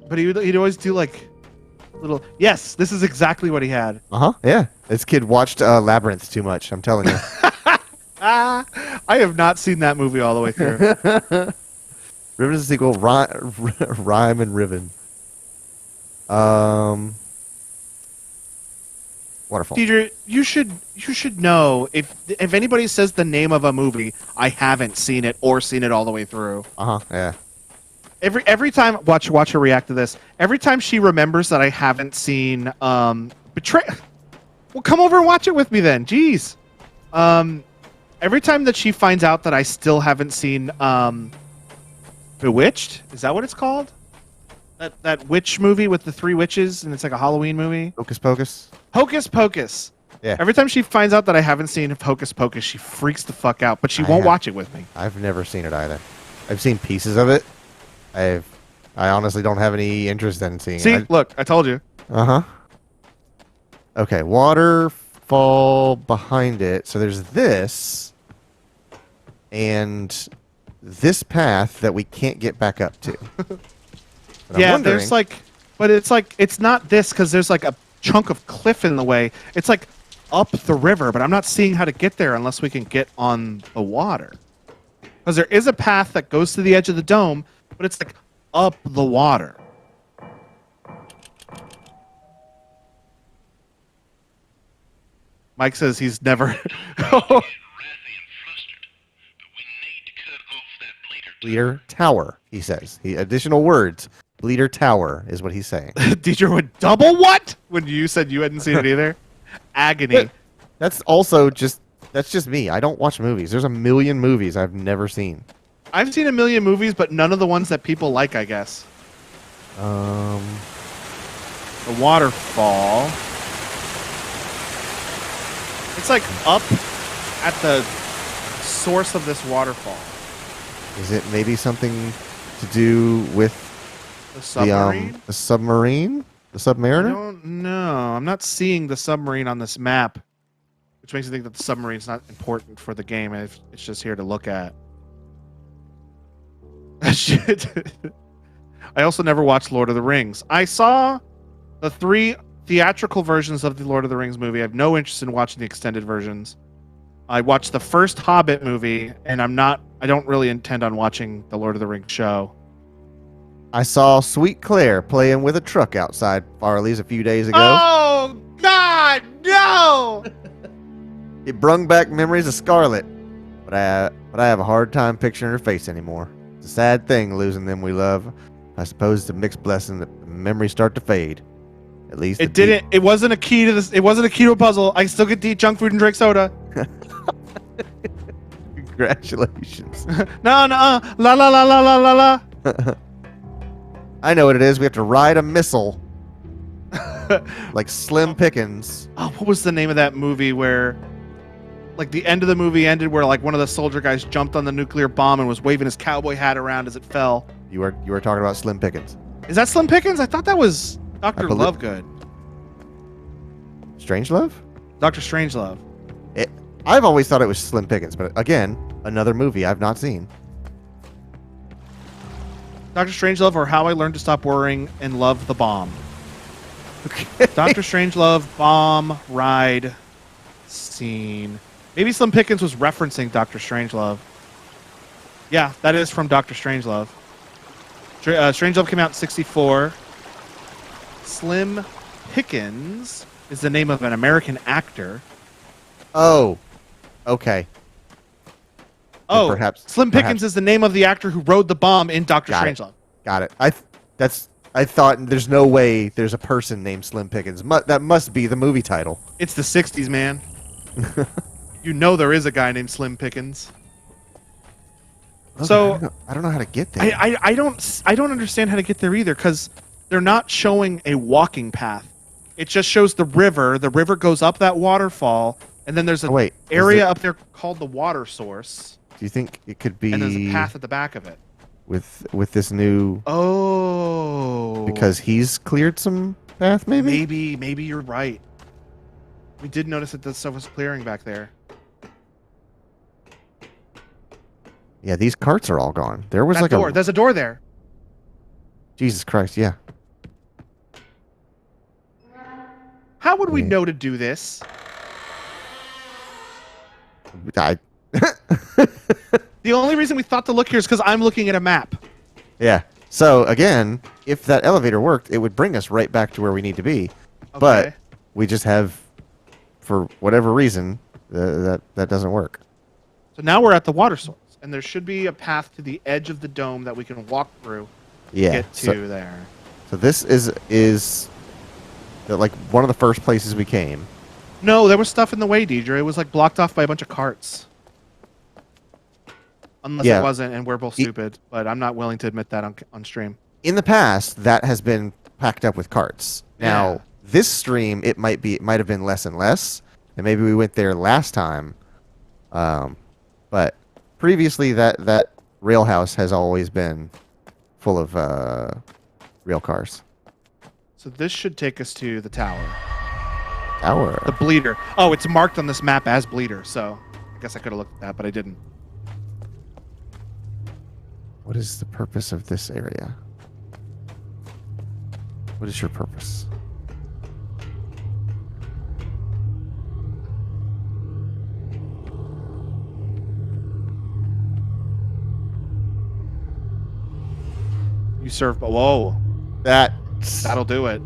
But he'd always do like little. Yes, this is exactly what he had. Yeah, this kid watched Labyrinth too much. I'm telling you. I have not seen that movie all the way through. Riven is a sequel. Rhyme and Riven. Um, waterfall. Deidre, you should know if anybody says the name of a movie, I haven't seen it or seen it all the way through. Yeah. Every time watch her react to this. Every time she remembers that I haven't seen Betray. Well, come over and watch it with me then. Jeez. Every time that she finds out that I still haven't seen Bewitched, is that what it's called? That witch movie with the 3 witches and it's like a Halloween movie. Hocus Pocus. Hocus Pocus. Yeah. Every time she finds out that I haven't seen Hocus Pocus, she freaks the fuck out, but she won't watch it with me. I've never seen it either. I've seen pieces of it. I honestly don't have any interest in seeing See, it. look, I told you. Okay, waterfall behind it. So there's this and this path that we can't get back up to. But Yeah, I'm there's wondering- it's not this because there's like a chunk of cliff in the way. It's like up the river, but I'm not seeing how to get there unless we can get on the water. Because there is a path that goes to the edge of the dome, but it's like up the water. Mike says he's never. Wrathy and flustered, but we need to cut off that Bleeder Tower, he says. Additional words. Bleeder Tower is what he's saying. Deidre would double what? When you said you hadn't seen it either? Agony. That's just me. I don't watch movies. There's a million movies I've never seen. I've seen a million movies, but none of the ones that people like, I guess. Um, The waterfall. It's like up at the source of this waterfall. is it maybe something to do with The submarine? the submarine? The I Submariner? don't know. I'm not seeing the submarine on this map, which makes me think that the submarine's not important for the game. It's just here to look at. Shit. I also never watched Lord of the Rings. I saw the 3 theatrical versions of the Lord of the Rings movie. I have no interest in watching the extended versions. I watched the first Hobbit movie, and I don't really intend on watching the Lord of the Rings show. I saw Sweet Claire playing with a truck outside Farley's a few days ago. Oh, God, no! It brung back memories of Scarlet, but I have a hard time picturing her face anymore. It's a sad thing losing them we love. I suppose it's a mixed blessing that the memories start to fade. At least It didn't. It wasn't a key to this. It wasn't a key to a puzzle. I still get to eat junk food and drink soda. Congratulations. No, la la la la la la la. I know what it is. We have to ride a missile. Like Slim Pickens. Oh, what was the name of that movie where, like, the end of the movie ended where like one of the soldier guys jumped on the nuclear bomb and was waving his cowboy hat around as it fell? You were talking about Slim Pickens. Is that Slim Pickens? I thought that was Dr. believe- Lovegood. Strangelove? Dr. Strangelove. I've always thought it was Slim Pickens, but again, another movie I've not seen. Dr. Strangelove or How I Learned to Stop Worrying and Love the Bomb. Dr. Strangelove, bomb, ride, scene. Maybe Slim Pickens was referencing Dr. Strangelove. Yeah, that is from Dr. Strangelove. Strangelove came out in 1964. Slim Pickens is the name of an American actor. Oh, okay. Oh, perhaps Slim Pickens is the name of the actor who rode the bomb in Dr. Got it. Strangelove. Got it. I thought there's no way there's a person named Slim Pickens. That must be the movie title. It's the 60s, man. You know there is a guy named Slim Pickens. Okay, So I don't know how to get there. I don't understand how to get there either because they're not showing a walking path. It just shows the river. The river goes up that waterfall, and then there's an Wait, is area it- up there called the water source, Do you think it could be and there's a path at the back of it. with this new Oh, because he's cleared some path maybe? maybe you're right. We did notice that the stuff was clearing back there. Yeah, these carts are all gone. There was That like door. a There's a door there. Jesus Christ, yeah. How would we Yeah. know to do this? I The only reason we thought to look here is because I'm looking at a map. Yeah. So again, if that elevator worked, it would bring us right back to where we need to be. Okay. But we just have, for whatever reason, that doesn't work. So now we're at the water source, and there should be a path to the edge of the dome that we can walk through to Yeah. get to there. So this is like one of the first places we came. No, there was stuff in the way, Deidre. It was like blocked off by a bunch of carts. Unless Yeah. it wasn't, and we're both stupid. But I'm not willing to admit that on stream. In the past, that has been packed up with carts. Now, Yeah. this stream, it might have been less and less, and maybe we went there last time. But previously, that rail house has always been full of rail cars. So this should take us to the tower. Tower. The bleeder. Oh, it's marked on this map as bleeder, so I guess I could have looked at that, but I didn't. What is the purpose of this area? What is your purpose? You serve. Whoa, that'll do it.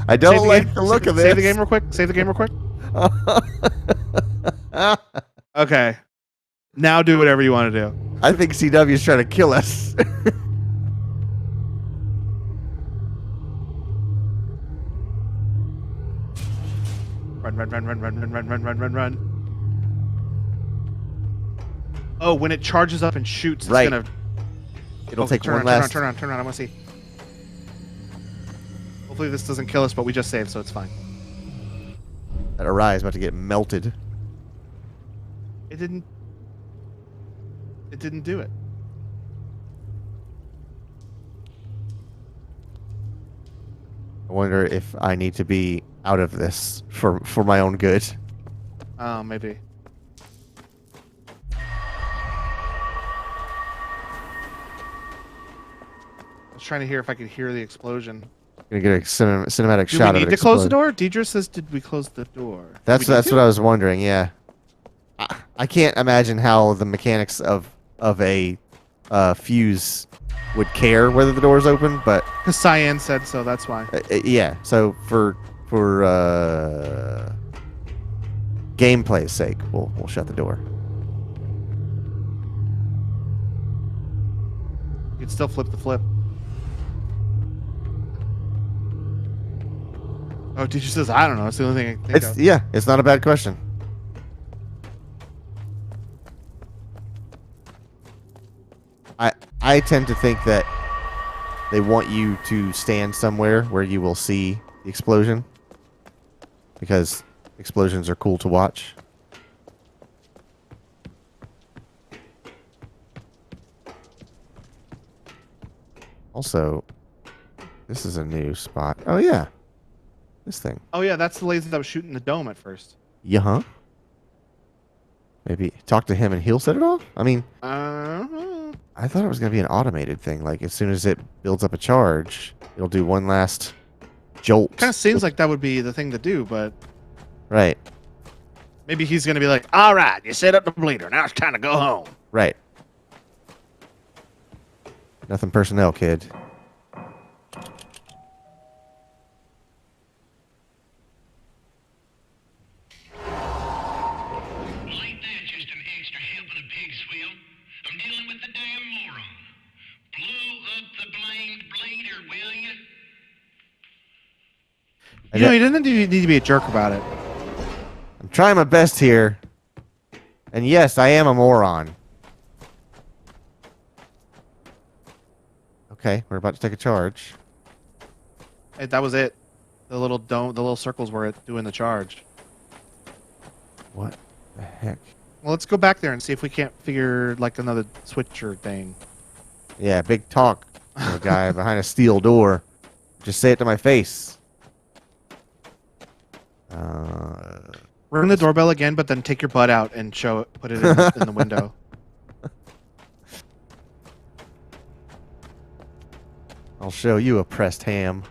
I don't like the look of it. Save the game real quick. Save the game real quick. Okay. Now do whatever you want to do. I think CW is trying to kill us. Run. Oh, when it charges up and shoots, it's Right. gonna. It'll take turn one on, last. Turn on. I want to see. Hopefully this doesn't kill us, but we just saved, so it's fine. That Arise about to get melted. It didn't. It didn't do it. I wonder if I need to be out of this for my own good. Oh, maybe. I was trying to hear if I could hear the explosion. Gonna get a cinematic Do shot we of need it to close the explode. door? Deidre says, "Did we close the door?" That's We need what to? I was wondering. Yeah, I can't imagine how the mechanics of a fuse would care whether the door's open, but Because Cyan said so. That's why. yeah. So for gameplay's sake, we'll shut the door. You can still flip the flip. Oh, teacher says, "I don't know." It's the only thing I can think of. Yeah, it's not a bad question. I tend to think that they want you to stand somewhere where you will see the explosion, because explosions are cool to watch. Also, this is a new spot. Oh yeah, this thing. Oh yeah, that's the laser that was shooting the dome at first. Yeah, huh? Maybe talk to him and he'll set it off? I mean, I thought it was going to be an automated thing. Like, as soon as it builds up a charge, it'll do one last jolt. Kind of seems like that would be the thing to do, but Right, maybe he's gonna be like, "All right, you set up the bleeder. Now it's time to go home." right. Nothing personnel, kid. Well, ain't that just an extra helping of pig swill? I'm dealing with the damn moron. Blow up the blamed bleeder, will ya? I You know, got- he doesn't need to be a jerk about it. I'm trying my best here. And yes, I am a moron. Okay, we're about to take a charge. Hey, that was it. The little dome, the little circles were it doing the charge. What the heck? Well, let's go back there and see if we can't figure like another switcher thing. Yeah, big talk. A guy behind a steel door. Just say it to my face. Ring the doorbell again, but then take your butt out and show it, put it in the window. I'll show you a pressed ham.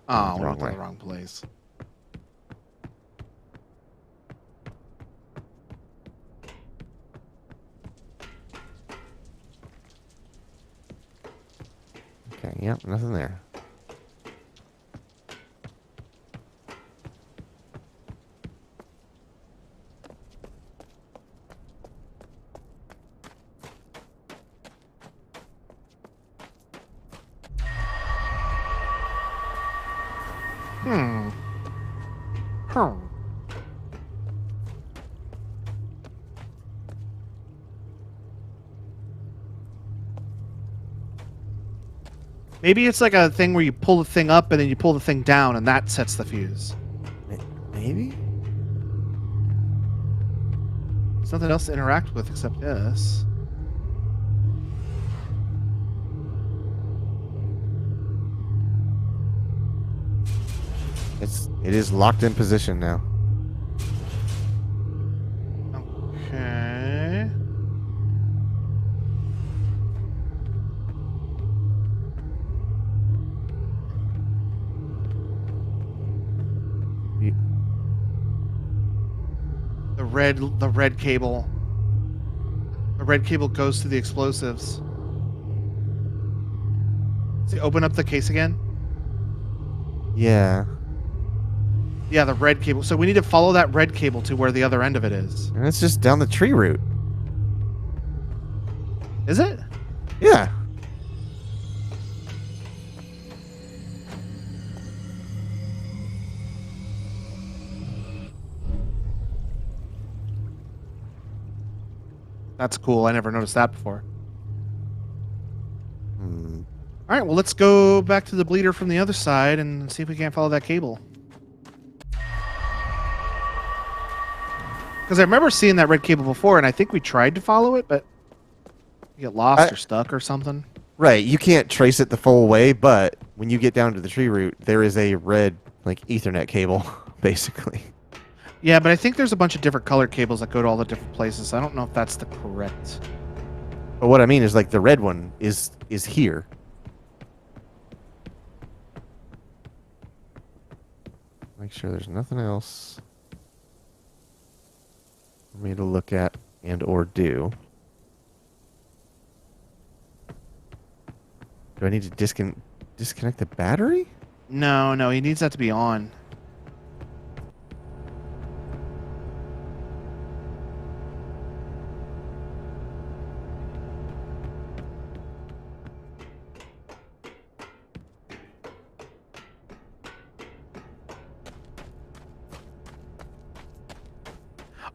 Oh, we Wrong went to way. the wrong place. Okay, yep, nothing there. Hmm. Huh. Maybe it's like a thing where you pull the thing up and then you pull the thing down and that sets the fuse. Maybe? There's nothing else to interact with except this. It is locked in position now. Okay. You- The red cable. The red cable goes to the explosives. See, open up the case again. Yeah. Yeah, the red cable. So we need to follow that red cable to where the other end of it is. And it's just down the tree root. Is it? Yeah. That's cool. I never noticed that before. Hmm. All right, well, let's go back to the bleeder from the other side and see if we can't follow that cable. Because I remember seeing that red cable before, and I think we tried to follow it, but you get lost or stuck or something. Right, you can't trace it the full way, but when you get down to the tree root, there is a red, like, Ethernet cable, basically. Yeah, but I think there's a bunch of different color cables that go to all the different places. I don't know if that's the correct. But what I mean is, like, the red one is here. Make sure there's nothing else for me to look at and or do. Do I need to disconnect the battery? No, he needs that to be on.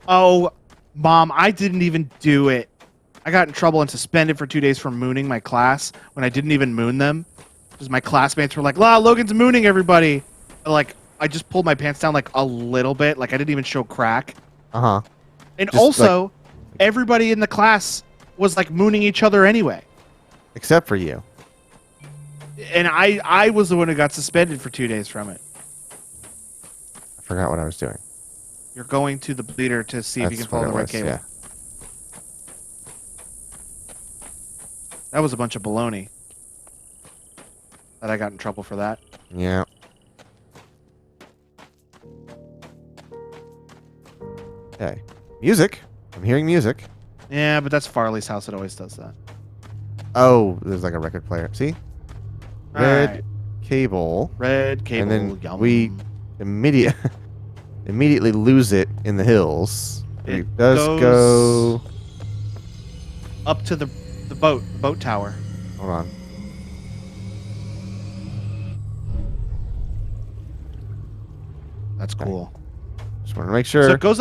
Oh, Mom, I didn't even do it. I got in trouble and suspended for 2 days for mooning my class when I didn't even moon them. Because my classmates were like, "La, Logan's mooning everybody." Like, I just pulled my pants down like a little bit. Like, I didn't even show crack. Uh-huh. And Just, also, everybody in the class was like mooning each other anyway. Except for you. And I was the one who got suspended for 2 days from it. I forgot what I was doing. You're going to the bleeder to see if you can follow the red cable. Yeah. That was a bunch of baloney. That I got in trouble for that. Yeah. Okay. Music. I'm hearing music. Yeah, but that's Farley's house. It always does that. Oh, there's like a record player. See? Red Alright. cable. Red cable. And then yum. we immediately lose it in the hills. It does goes go up to the boat tower. Hold on. That's cool. Just want to make sure. So it goes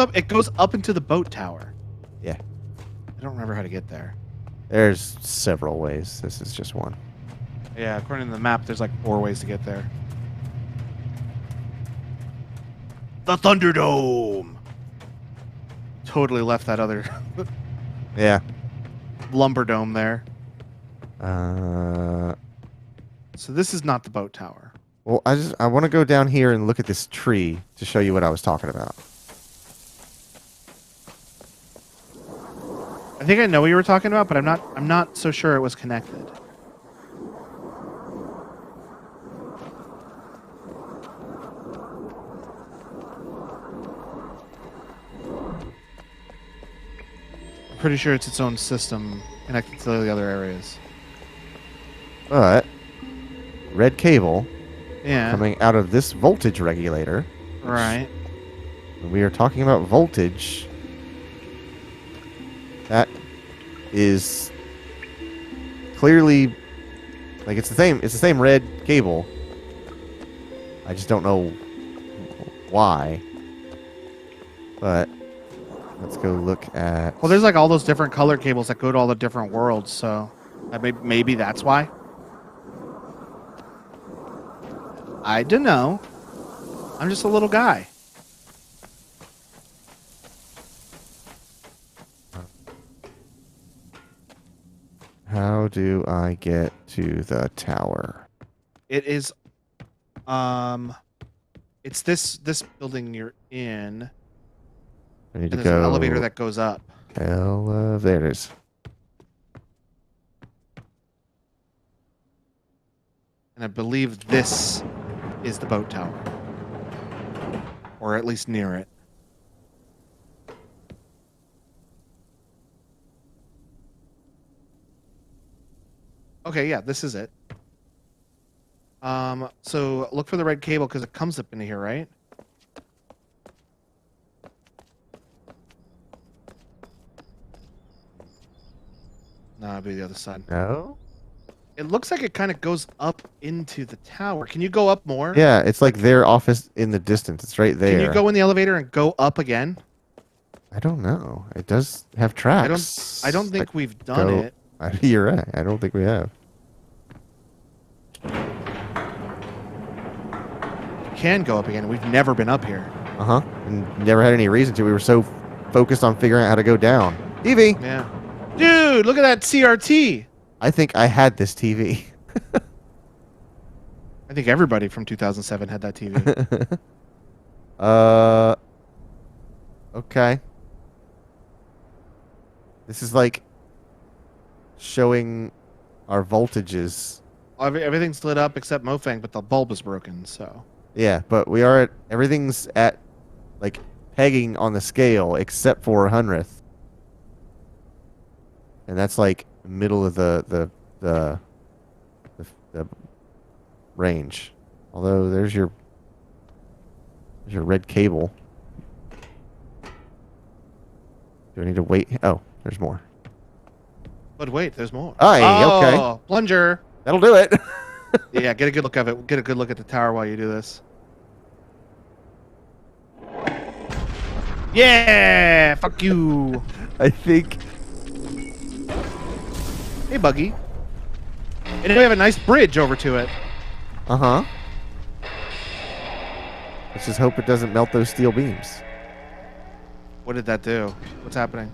up into the boat tower. Yeah. I don't remember how to get there. There's several ways. This is just one. Yeah, according to the map, there's like 4 ways to get there. The Thunderdome. Totally left that other Yeah. lumber dome there. Uh. So this is not the boat tower. Well, I want to go down here and look at this tree to show you what I was talking about. I think I know what you were talking about, but I'm not so sure it was connected. I'm pretty sure it's its own system connected to the other areas. But red cable Yeah. coming out of this voltage regulator. Right. When we are talking about voltage, that is clearly like it's the same red cable. I just don't know why. But let's go look at. Well, there's like all those different color cables that go to all the different worlds, so maybe that's why. I don't know. I'm just a little guy. How do I get to the tower? It is, it's this building you're in. I need And to there's an go. elevator that goes up. There it is. And I believe this is the boat tower. Or at least near it. Okay, yeah, this is it. So look for the red cable because it comes up into here, right? No, it'll be the other side. No. It looks like it kind of goes up into the tower. Can you go up more? Yeah, it's like their office in the distance. It's right there. Can you go in the elevator and go up again? I don't know. It does have tracks. I don't think we've done it. You're right. I don't think we have. You can go up again. We've never been up here. Uh-huh. And never had any reason to. We were so focused on figuring out how to go down. TV! Yeah. Dude, look at that CRT. I think I had this TV. I think everybody from 2007 had that TV. Okay. This is like showing our voltages. Everything's lit up except Mofang, but the bulb is broken, so. Yeah, but we are at, everything's at like pegging on the scale except for 100th. And that's like middle of the range. Although there's your red cable. Do I need to wait? Oh, there's more. But wait, there's more. Aye, okay. Oh, plunger. That'll do it. Yeah, get a good look of it. Get a good look at the tower while you do this. Yeah, fuck you. I think. Hey, Buggy. And we have a nice bridge over to it. Uh-huh. Let's just hope it doesn't melt those steel beams. What did that do? What's happening?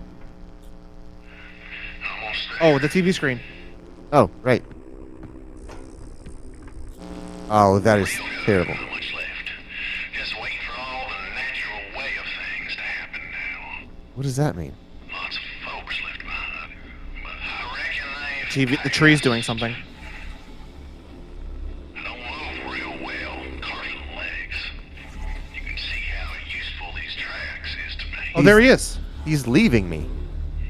Oh, the TV screen. Oh, right. Oh, that is terrible. Not much left. Just waiting for all the natural way of things to happen now. What does that mean? Lots of folks left behind. But I reckon they The tree's doing something. don't move real well. Carson legs. You can see how useful these tracks is to me. Oh, there he is. He's leaving me.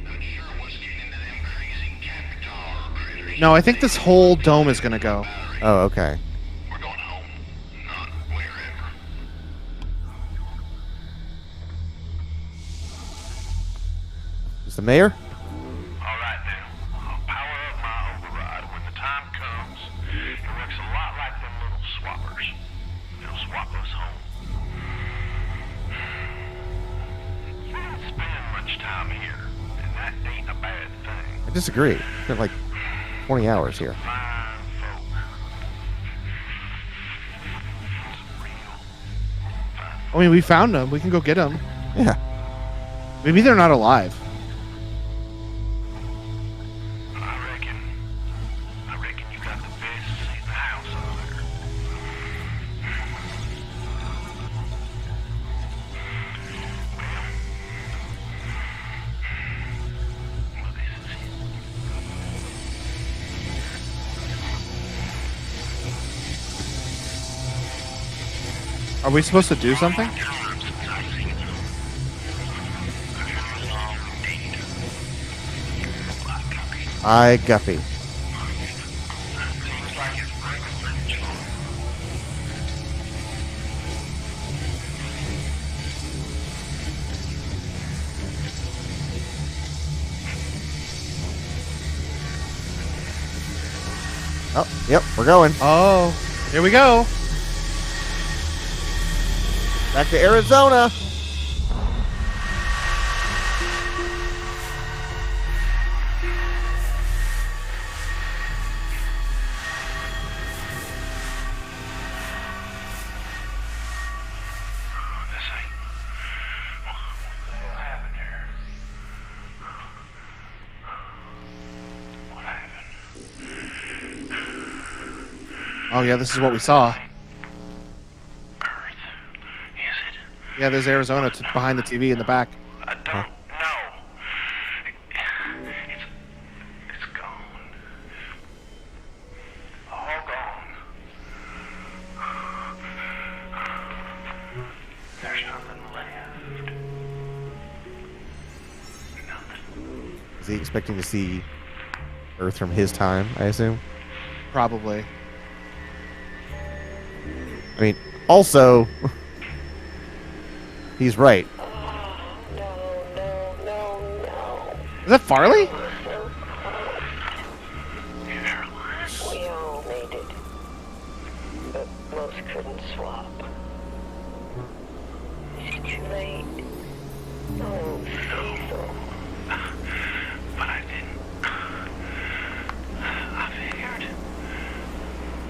Not sure what's getting into them crazy Capitar critters. No, I think this whole dome is going to go. Oh, okay. We're going home, not wherever. Is the mayor? All right, then. I'll power up my override. When the time comes, it works a lot like them little swappers. They'll swap us home. You don't spend much time here, and that ain't a bad thing. I disagree. Spent like 20 hours here. Fine folk. Real fine. I mean, we found them. We can go get them. Yeah. Maybe they're not alive. I reckon you got the best seat in the house over there. Well, this is it. Are we supposed to do something? I guppy. Oh, yep, we're going. Oh, here we go. Back to Arizona. This ain't. What happened here? What happened? Oh, yeah, this is what we saw. Earth. Is it? Yeah, there's Arizona behind the TV in the back. I don't know. It's gone. All gone. There's nothing left. Nothing. Is he expecting to see Earth from his time, I assume? Probably. I mean, also, he's right. Is that Farley? We all made it, but most couldn't swap. Is it too late? Oh, Cecil. But I didn't.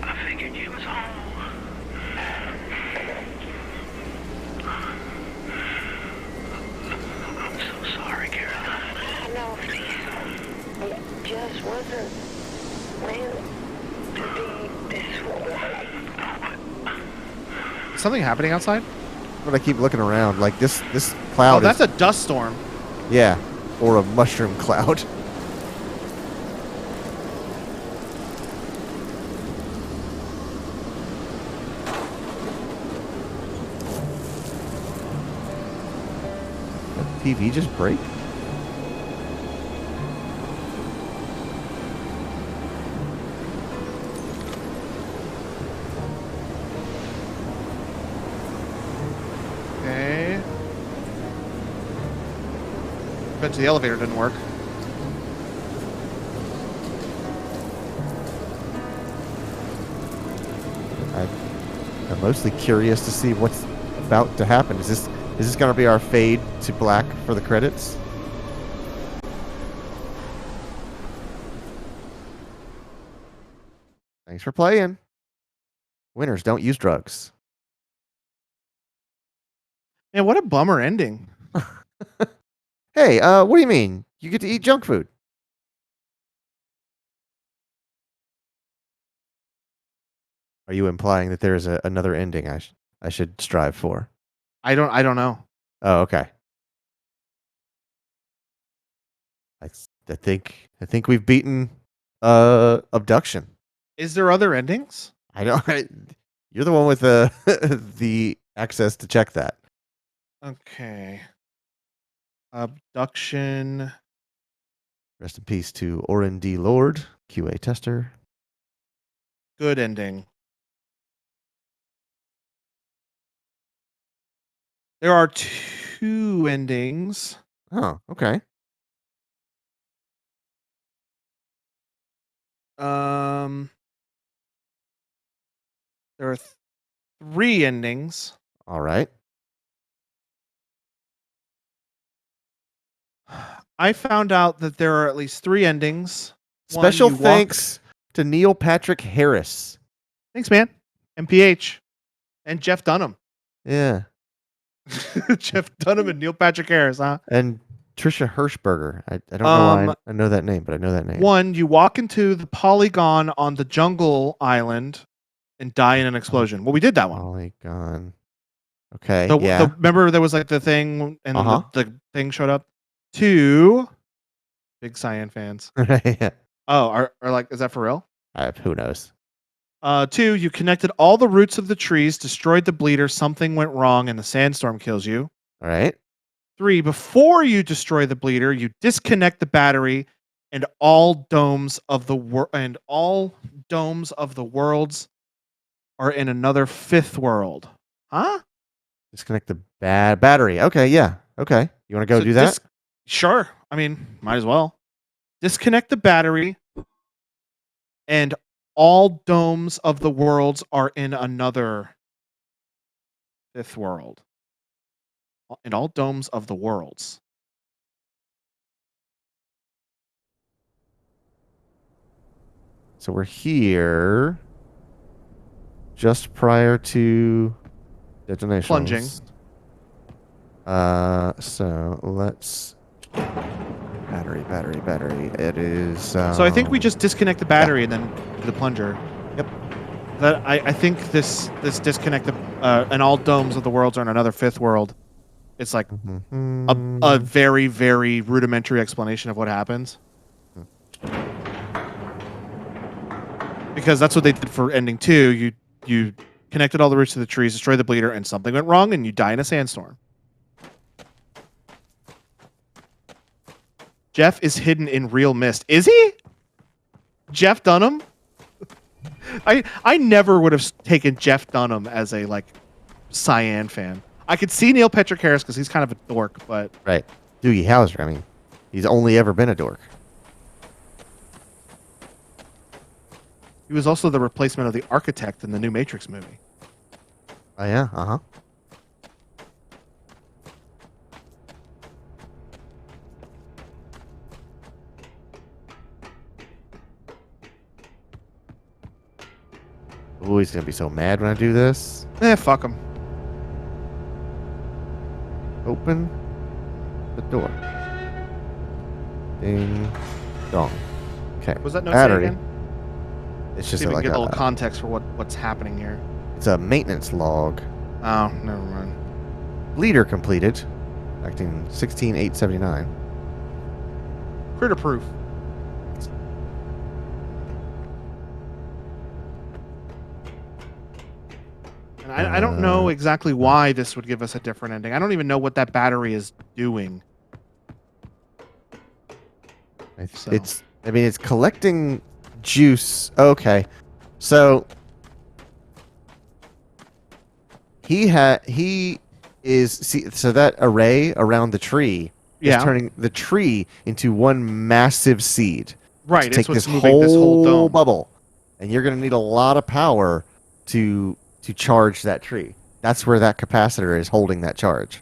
I figured you was home. I'm so sorry, Caroline. No, Cecil. It just wasn't meant to be this way. Is something happening outside? But I keep looking around. Like, this Oh, cloud that's is... a dust storm. Yeah, or a mushroom cloud. Did the TV just break? Okay. Bet you the elevator didn't work. I'm mostly curious to see what's about to happen. Is this going to be our fade to black for the credits? Thanks for playing. Winners don't use drugs. Man, what a bummer ending. Hey, what do you mean? You get to eat junk food. Are you implying that there is another ending I should strive for? I don't know. Oh, okay. I think we've beaten Obduction. Is there other endings? I don't. You're the one with the the access to check that. Okay. Abduction. Rest in peace to Oren D. Lord, QA tester. Good ending. There are two endings. Oh, okay. There are three endings. All right. I found out that there are at least three endings. One, Special you walk- thanks to Neil Patrick Harris. Thanks, man. MPH. And Jeff Dunham. Yeah. Jeff Dunham and Neil Patrick Harris, huh? And Trisha Hirschberger. I don't know why I know that name, but I know that name. One, you walk into the polygon on the jungle island and die in an explosion. Well, we did that one. Polygon. Okay. The remember there was like the thing and Uh-huh. the thing showed up? Two, big Cyan fans. Yeah. Oh, are like, is that for real? Who knows? Two, you connected all the roots of the trees, destroyed the bleeder, something went wrong, and the sandstorm kills you. All right. Three, before you destroy the bleeder, you disconnect the battery, and all domes of the worlds are in another fifth world. Huh? Disconnect the battery. Okay. Yeah. Okay. You want to go So do that? Sure. I mean, might as well. Disconnect the battery, and all domes of the worlds are in another fifth world. In all domes of the worlds. So we're here just prior to detonations. Plunging. So let's battery. It is. So I think we just disconnect the battery and then do the plunger. Yep. That I think this disconnect and all domes of the worlds are in another fifth world. It's like a very, very rudimentary explanation of what happens. Because that's what they did for ending 2. You connected all the roots to the trees, destroyed the bleeder, and something went wrong, and you die in a sandstorm. Jeff is hidden in real mist. Is he? Jeff Dunham? I never would have taken Jeff Dunham as a like Cyan fan. I could see Neil Patrick Harris because he's kind of a dork, but right. Doogie Howser. I mean, he's only ever been a dork. he was also the replacement of the architect in the new Matrix movie. Oh yeah. Uh-huh. Oh, he's gonna be so mad when I do this. Fuck him. Open the door. Ding dong. Okay. Was that no battery? again? It's See just if we like can get a little a, context for what's happening here. it's a maintenance log. Oh, never mind. Bleeder completed. Acting 16879. Critter proof. And I don't know exactly why this would give us a different ending. I don't even know what that battery is doing. So. I mean, it's collecting juice. Okay. So he is so that array around the tree is turning the tree into one massive seed. Right, to it's take what's this moving this whole dome. bubble. And you're going to need a lot of power to charge that tree. That's where that capacitor is holding that charge.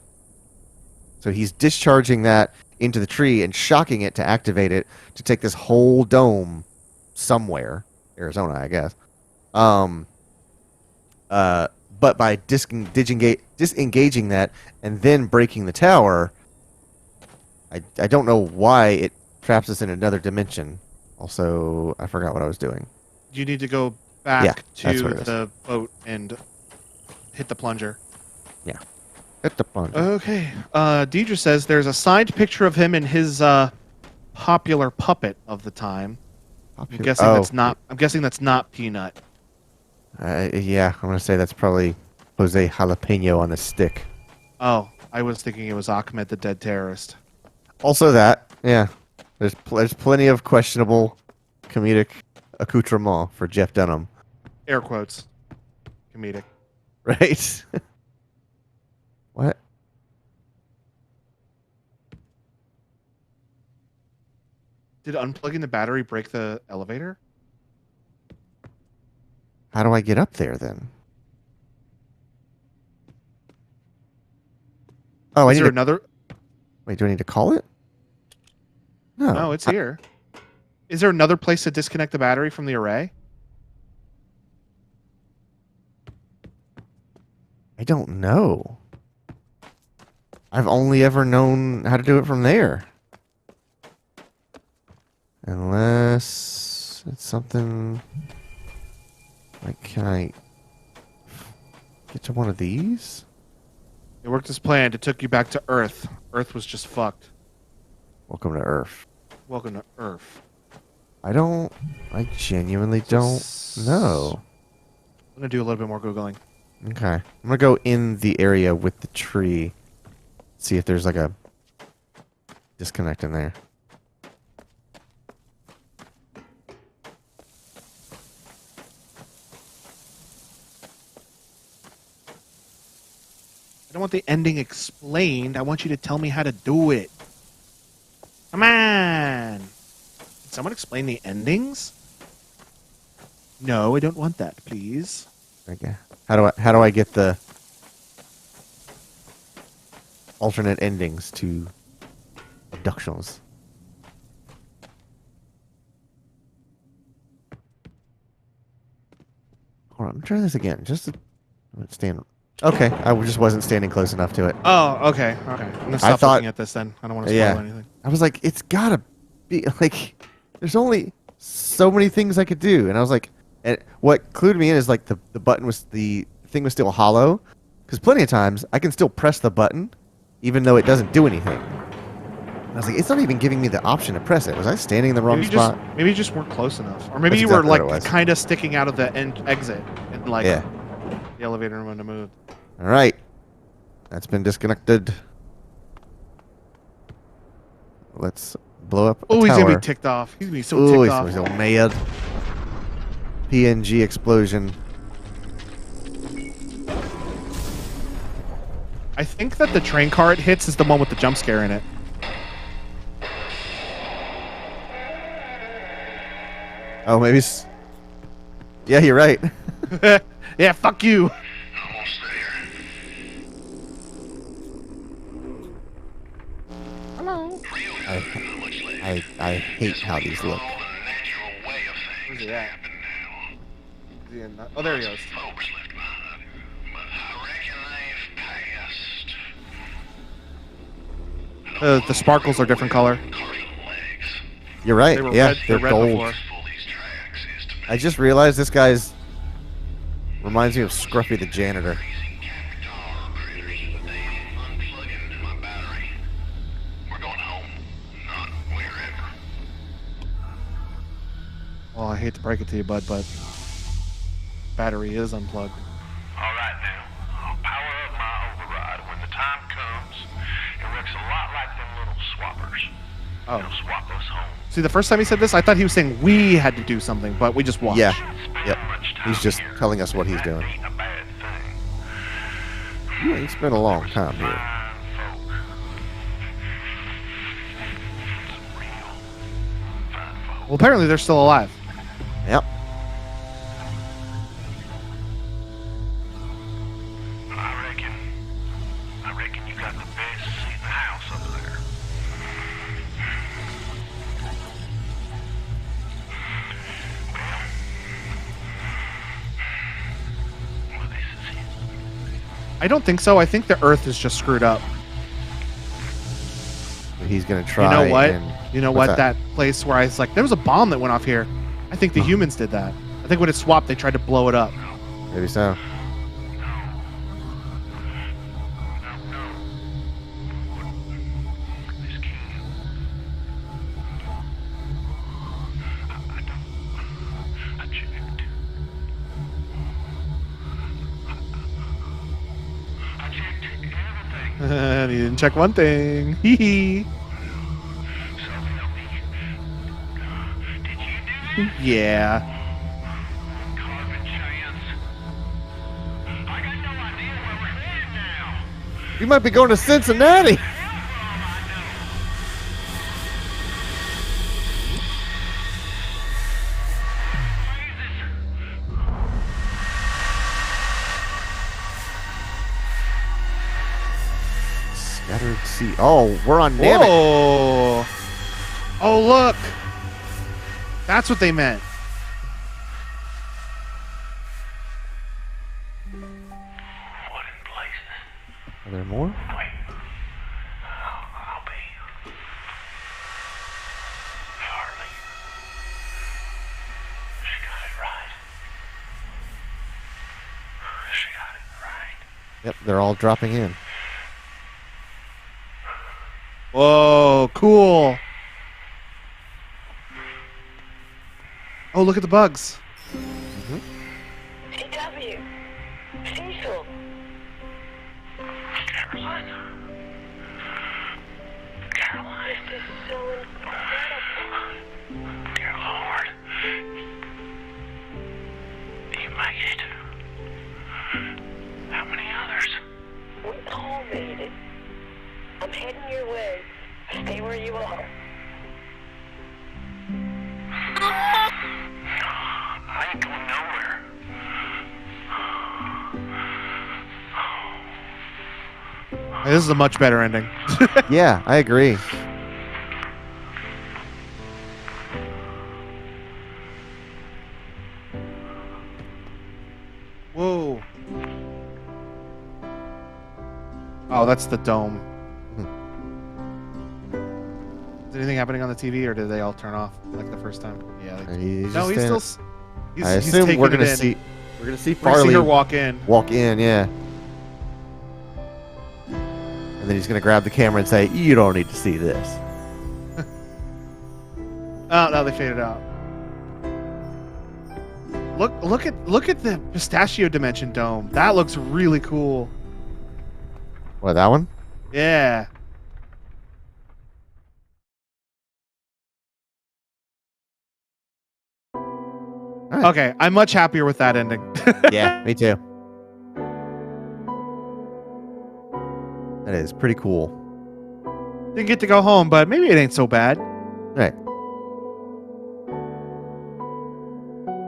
So he's discharging that into the tree and shocking it to activate it to take this whole dome somewhere, Arizona, I guess. But by disengaging that and then breaking the tower, I don't know why it traps us in another dimension. Also, I forgot what I was doing. You need to go back to the boat and hit the plunger. Yeah. Hit the plunger. Okay. Deidre says there's a signed picture of him and his popular puppet of the time. I'm guessing that's not Peanut. Yeah, I'm gonna say that's probably Jose Jalapeno on a stick. Oh, I was thinking it was Ahmed the dead terrorist. Also that, yeah. There's plenty of questionable comedic accoutrement for Jeff Dunham. Air quotes. Comedic. Right? What? Did unplugging the battery break the elevator? How do I get up there then? Oh, Is there another? Wait, do I need to call it? No. No, it's here. Is there another place to disconnect the battery from the array? I don't know. I've only ever known how to do it from there. Unless it's something like, can I get to one of these? It worked as planned. It took you back to Earth. Earth was just fucked. Welcome to Earth. Welcome to Earth. I genuinely don't know. I'm going to do a little bit more Googling. Okay. I'm going to go in the area with the tree. See if there's like a disconnect in there. I don't want the ending explained. I want you to tell me how to do it. Come on. Can someone explain the endings? No, I don't want that, please. Okay. How do I get the alternate endings to abductions? Hold on, try this again. Just to stand. Okay, I just wasn't standing close enough to it. Oh, okay. I'm gonna stop thought- looking at this then. I don't want to spoil Yeah, anything. I was like, it's gotta be like. There's only so many things I could do, and I was like, and what clued me in is like the thing was still hollow, because plenty of times I can still press the button, even though it doesn't do anything. And I was like, it's not even giving me the option to press it. Was I standing in the wrong spot? Maybe you just weren't close enough, or maybe That's you were exactly what it like was. kind of sticking out of the exit, and like Yeah. the elevator when it moved. All right, that's been disconnected. Let's blow up. Oh, a he's tower. gonna be ticked off. He's gonna be so Ooh, ticked he's off. so mad. PNG explosion. I think that the train car it hits is the one with the jump scare in it. Oh, maybe. Yeah, you're right. Yeah, fuck you. Almost there. Hello. I hate how these look. All the natural way of Where's things he at? happen now. Oh, there he goes. Folks left behind, but I reckon they've passed. The sparkles are different color. Carting legs. You're right. They were yeah, red- they're red gold. before. Full these tracks is to I just realized this guy's reminds me of Scruffy the janitor. freezing cactuar critters. They unplugging my battery. We're going home, not wherever. Well, I hate to break it to you, bud, but battery is unplugged. All right now, I'll power up my override. When the time comes, it works a lot like them little swappers. Oh. It'll swap us home. See, the first time he said this, I thought he was saying we had to do something, but we just watched. Yeah. Spend Yep. much time He's just here. telling us what he's That doing. ain't a bad thing. Yeah, he spent a long time here. Fine folk. Some real fine folk. Well, apparently they're still alive. Yep. I reckon you got the best seat in the house up there. Well, this is it. I don't think so. I think the Earth is just screwed up. He's gonna try. You know what? and- You know what's what? That place where I was like, there was a bomb that went off here. I think the humans did that. I think when it swapped, they tried to blow it up. Maybe so. This can't. I checked. I checked everything. And he didn't check one thing. Hee hee. So help me. Did you do that? Yeah. Carving chance. I got no idea where we're headed now. You might be going to Cincinnati. Scattered sea. Oh, we're on Namek. Whoa. Oh, look. That's what they meant. What in places? Are there more? Wait. I'll be. Harley. She got it right. She got it right. Yep, they're all dropping in. Whoa, cool. Oh, look at the bugs. CW. Cecil. Caroline. Caroline. This is so incredible. Dear Lord. You made it. How many others? We all made it. I'm heading your way. Stay where you are. This is a much better ending. Yeah, I agree. Whoa. Oh, that's the dome. Is anything happening on the TV, or did they all turn off like the first time? Yeah. He's No, just he's standing- still. He's, I he's assume taking we're it gonna in. see. We're gonna see We're gonna see Farley her walk in. walk in, yeah. And then he's gonna grab the camera and say, "You don't need to see this." Oh, now they faded out. Look at the pistachio dimension dome. That looks really cool. What, that one? Yeah. Right. Okay, I'm much happier with that ending. Yeah, me too. That is pretty cool. Didn't get to go home, but maybe it ain't so bad. Right.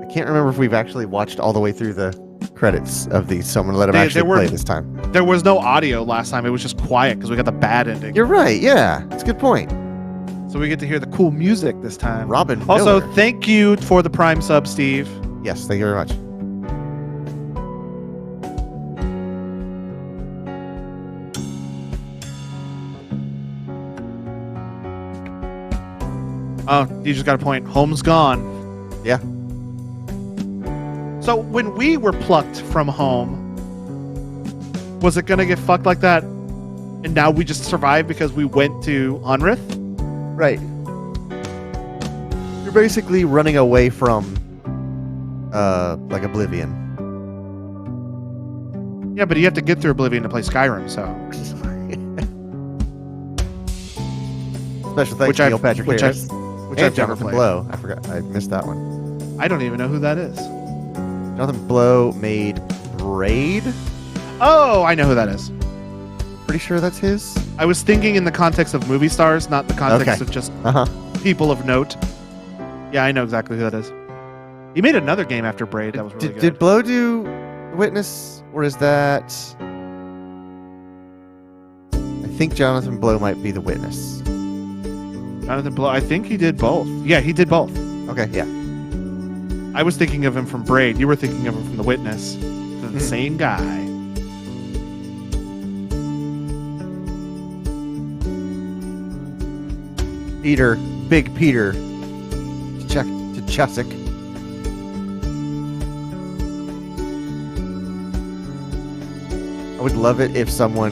I can't remember if we've actually watched all the way through the credits of these, so I'm gonna let him actually play this time. There was no audio last time. It was just quiet because we got the bad ending. You're right. Yeah, that's a good point. So we get to hear the cool music this time. Robin Also, Miller. thank you for the Prime sub, Steve. Yes, thank you very much. Oh, you just got a point. Home's gone. Yeah. So when we were plucked from home, was it gonna get fucked like that? And now we just survived because we went to Unrith? Right. You're basically running away from, like Oblivion. Yeah, but you have to get through Oblivion to play Skyrim, so. Special thanks Which to I've- Neil Patrick which Harris. Which And I've never Jonathan played. Blow. I forgot. I missed that one. I don't even know who that is. Jonathan Blow made Braid. Oh, I know who that is. Pretty sure that's his. I was thinking in the context of movie stars, not the context Okay. of just Uh huh. people of note. Yeah, I know exactly who that is. He made another game after Braid that was really good. Did Blow do Witness, or is that? I think Jonathan Blow might be the Witness. Jonathan Blow, I think he did both. Yeah, he did both. Okay, yeah. I was thinking of him from Braid. You were thinking of him from The Witness. They're the same guy. Peter, Big Peter, to Chusik. I would love it if someone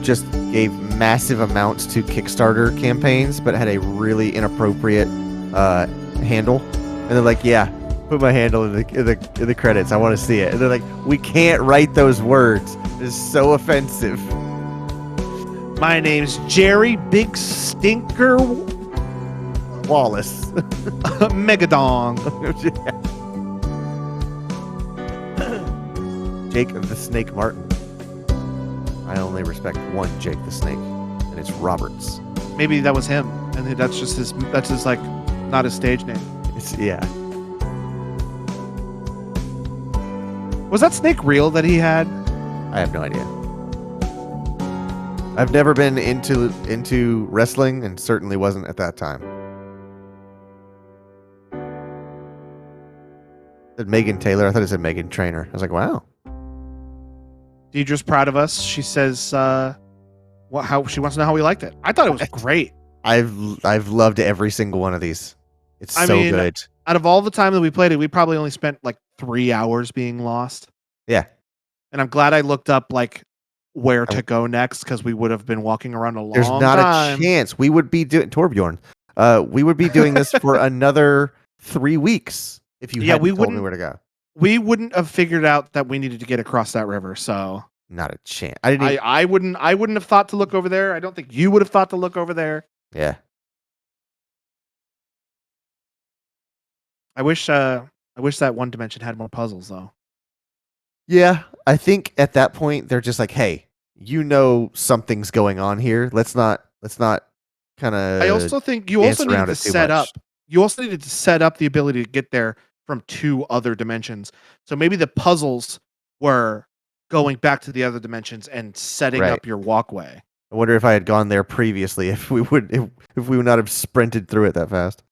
just gave massive amounts to Kickstarter campaigns, but had a really inappropriate handle, and they're like, "Yeah, put my handle in the credits. I want to see it." And they're like, "We can't write those words. It's so offensive." My name's Jerry Big Stinker Wallace. Megadong. Jake the Snake Martin. I only respect one Jake the Snake, and it's Roberts. Maybe that was him, and that's just his. That's his like, not his stage name. Yeah. Was that snake real that he had? I have no idea. I've never been into wrestling, and certainly wasn't at that time. Said Megan Taylor. I thought it said Megan Trainor. I was like, wow. Deidre's proud of us. She says, how she wants to know how we liked it. I thought it was great. I've loved every single one of these. It's I so mean, good. Out of all the time that we played it, we probably only spent like 3 hours being lost. Yeah. And I'm glad I looked up like where to go next, because we would have been walking around a long There's not time. a chance we would be doing Torbjorn. We would be doing this for another 3 weeks if you hadn't told me where to go. We wouldn't have figured out that we needed to get across that river. So Not a chance. I didn't. Even, I wouldn't have thought to look over there. I don't think you would have thought to look over there. yeah. I wish that one dimension had more puzzles though. Yeah, I think at that point they're just like, "Hey, you know something's going on here. Let's not kind of." I also think you also needed to set up. You also needed to set up the ability to get there from 2 other dimensions. So maybe the puzzles were going back to the other dimensions and setting Right. up your walkway. I wonder if I had gone there previously, if we would not have sprinted through it that fast.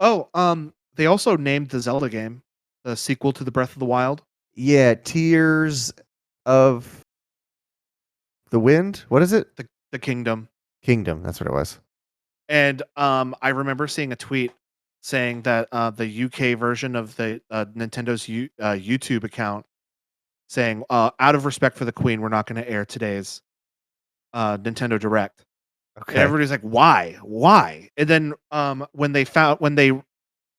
Oh, they also named the Zelda game, the sequel to the Breath of the Wild. Yeah, Tears of the Wind. What is it? The Kingdom. Kingdom. That's what it was. And I remember seeing a tweet saying that the UK version of the Nintendo's YouTube account saying, out of respect for the Queen, we're not going to air today's Nintendo Direct. And Okay. everybody's like, why? Why? And then when they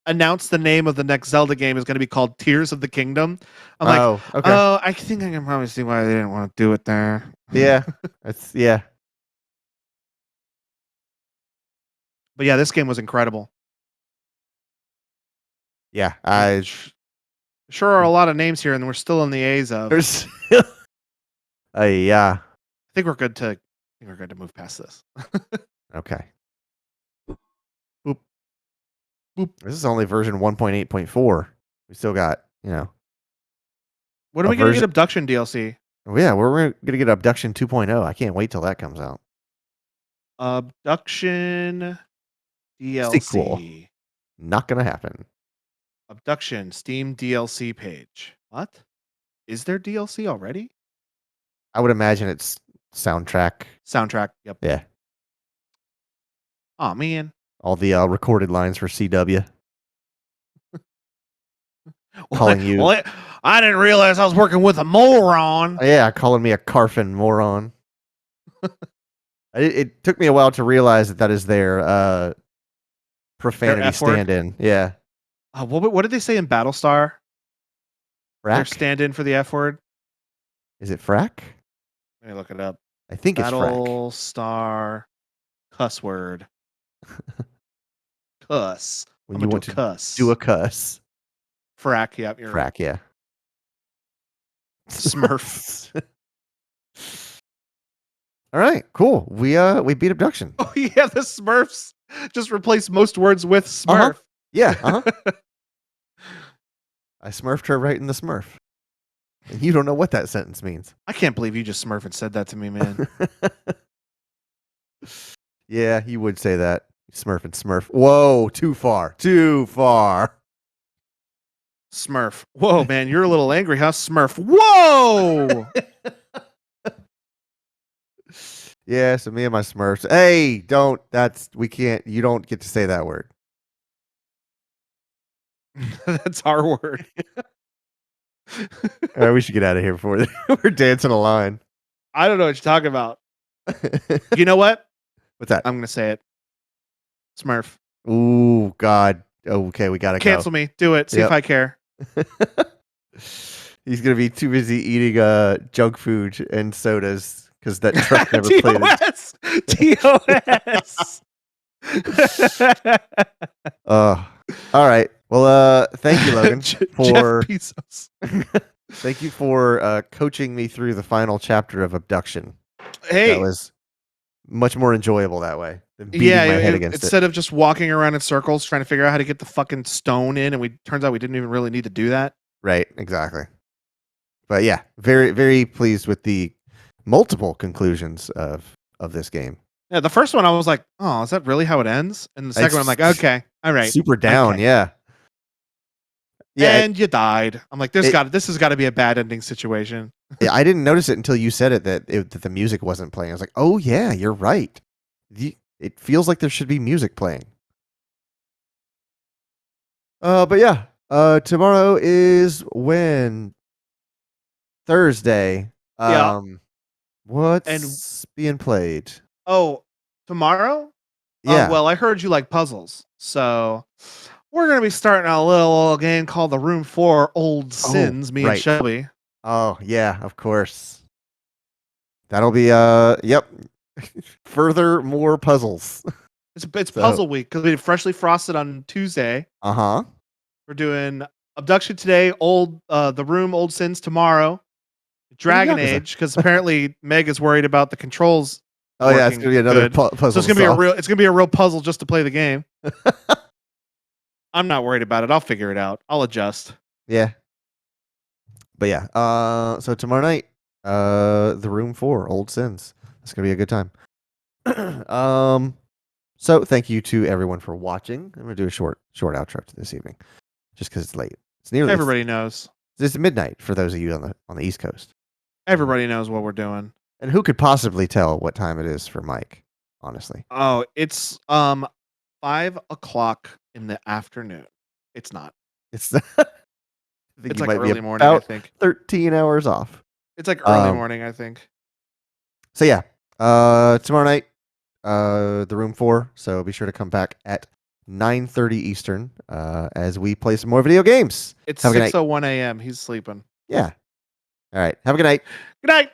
announced the name of the next Zelda game is going to be called Tears of the Kingdom, I'm like, Oh, okay. oh, I think I can probably see why they didn't want to do it there. Yeah. Yeah. But yeah, this game was incredible. Yeah. Sure are a lot of names here, and we're still in the A's of. There's yeah. I think we're good to move past this. Okay. Boop. Boop. This is only version 1.8.4. We still got, When are A we going to version- get Abduction DLC? oh yeah, we're gonna get Abduction 2.0. I can't wait till that comes out. Abduction DLC. Sequel. Not gonna happen. Abduction Steam DLC page. What? Is there DLC already? I would imagine it's soundtrack. Soundtrack. Yep. Yeah. Oh man. All the recorded lines for CW. Calling you. Well, I didn't realize I was working with a moron. Yeah, calling me a Carfin moron. It took me a while to realize that is their profanity F-word? stand-in. Yeah. What did they say in Battlestar? Their Frack? stand-in for the F word. Is it frack? Let me look it up. I think it's frack. Battlestar cuss word. Cuss. When I'm you gonna want do to cuss. do a cuss. frack. Yep. You're right. Frack, yeah. Smurf. All right, cool. We beat Abduction. Oh yeah, the Smurfs. Just replace most words with Smurf. Uh-huh. Yeah, I smurfed her right in the smurf. And you don't know what that sentence means. I can't believe you just Smurf and said that to me, man. Yeah, you would say that. Smurf and smurf. Whoa, too far. Too far. Smurf. Whoa, man, you're a little angry, huh? Smurf. Whoa! Yeah, so me and my smurfs. Hey, we can't, you don't get to say that word. That's our word. All right, we should get out of here before we're dancing a line. I don't know what you're talking about. You know what? What's that? I'm gonna say it. Smurf. Ooh, God. Okay, we gotta Cancel me. Do it. See Yep. if I care. He's gonna be too busy eating junk food and sodas because that truck never played it. TOS. All right. Well, thank you, Logan, for Jeff Bezos. thank you for coaching me through the final chapter of Abduction. Hey, That was much more enjoyable that way than beating my head against instead of just walking around in circles trying to figure out how to get the fucking stone in, and turns out we didn't even really need to do that. Right, exactly. But yeah, very, very pleased with the multiple conclusions of this game. Yeah, the first one I was like, oh, is that really how it ends? And the second one I'm like, okay, all right. Super down, okay. yeah. Yeah, And you died. I'm like, this has got to be a bad ending situation. yeah, I didn't notice it until you said it that the music wasn't playing. I was like, oh yeah, you're right. It feels like there should be music playing. But yeah, tomorrow is when Thursday. Yeah. What's being played? Oh, tomorrow? Yeah. Well, I heard you like puzzles, so we're gonna be starting a little game called the Room for Old Sins. Me and right. Shelby. Oh yeah, of course. That'll be yep. Further more puzzles. It's puzzle week because we did Freshly Frosted on Tuesday. Uh-huh. We're doing Abduction today. The Room Old Sins tomorrow. Dragon Yakuza. Age because apparently Meg is worried about the controls Oh yeah, it's working gonna be another good. puzzle. So it's gonna be a real puzzle just to play the game. I'm not worried about it. I'll figure it out. I'll adjust. Yeah. But yeah, so tomorrow night, the Room 4, Old Sins. It's gonna be a good time. So thank you to everyone for watching. I'm gonna do a short outro to this evening, just because it's late. It's nearly Everybody knows. It's midnight for those of you on the East Coast. Everybody knows what we're doing. And who could possibly tell what time it is for Mike? Honestly, Oh, it's 5:00 in the afternoon. It's not. it's I think It's you like might be early morning, I about think. 13 hours off. It's like early morning, I think. So yeah, tomorrow night, the Room 4. So be sure to come back at 9:30 Eastern as we play some more video games. It's Have a good night. 6:01 a.m. He's sleeping. Yeah. All right. Have a good night. Good night.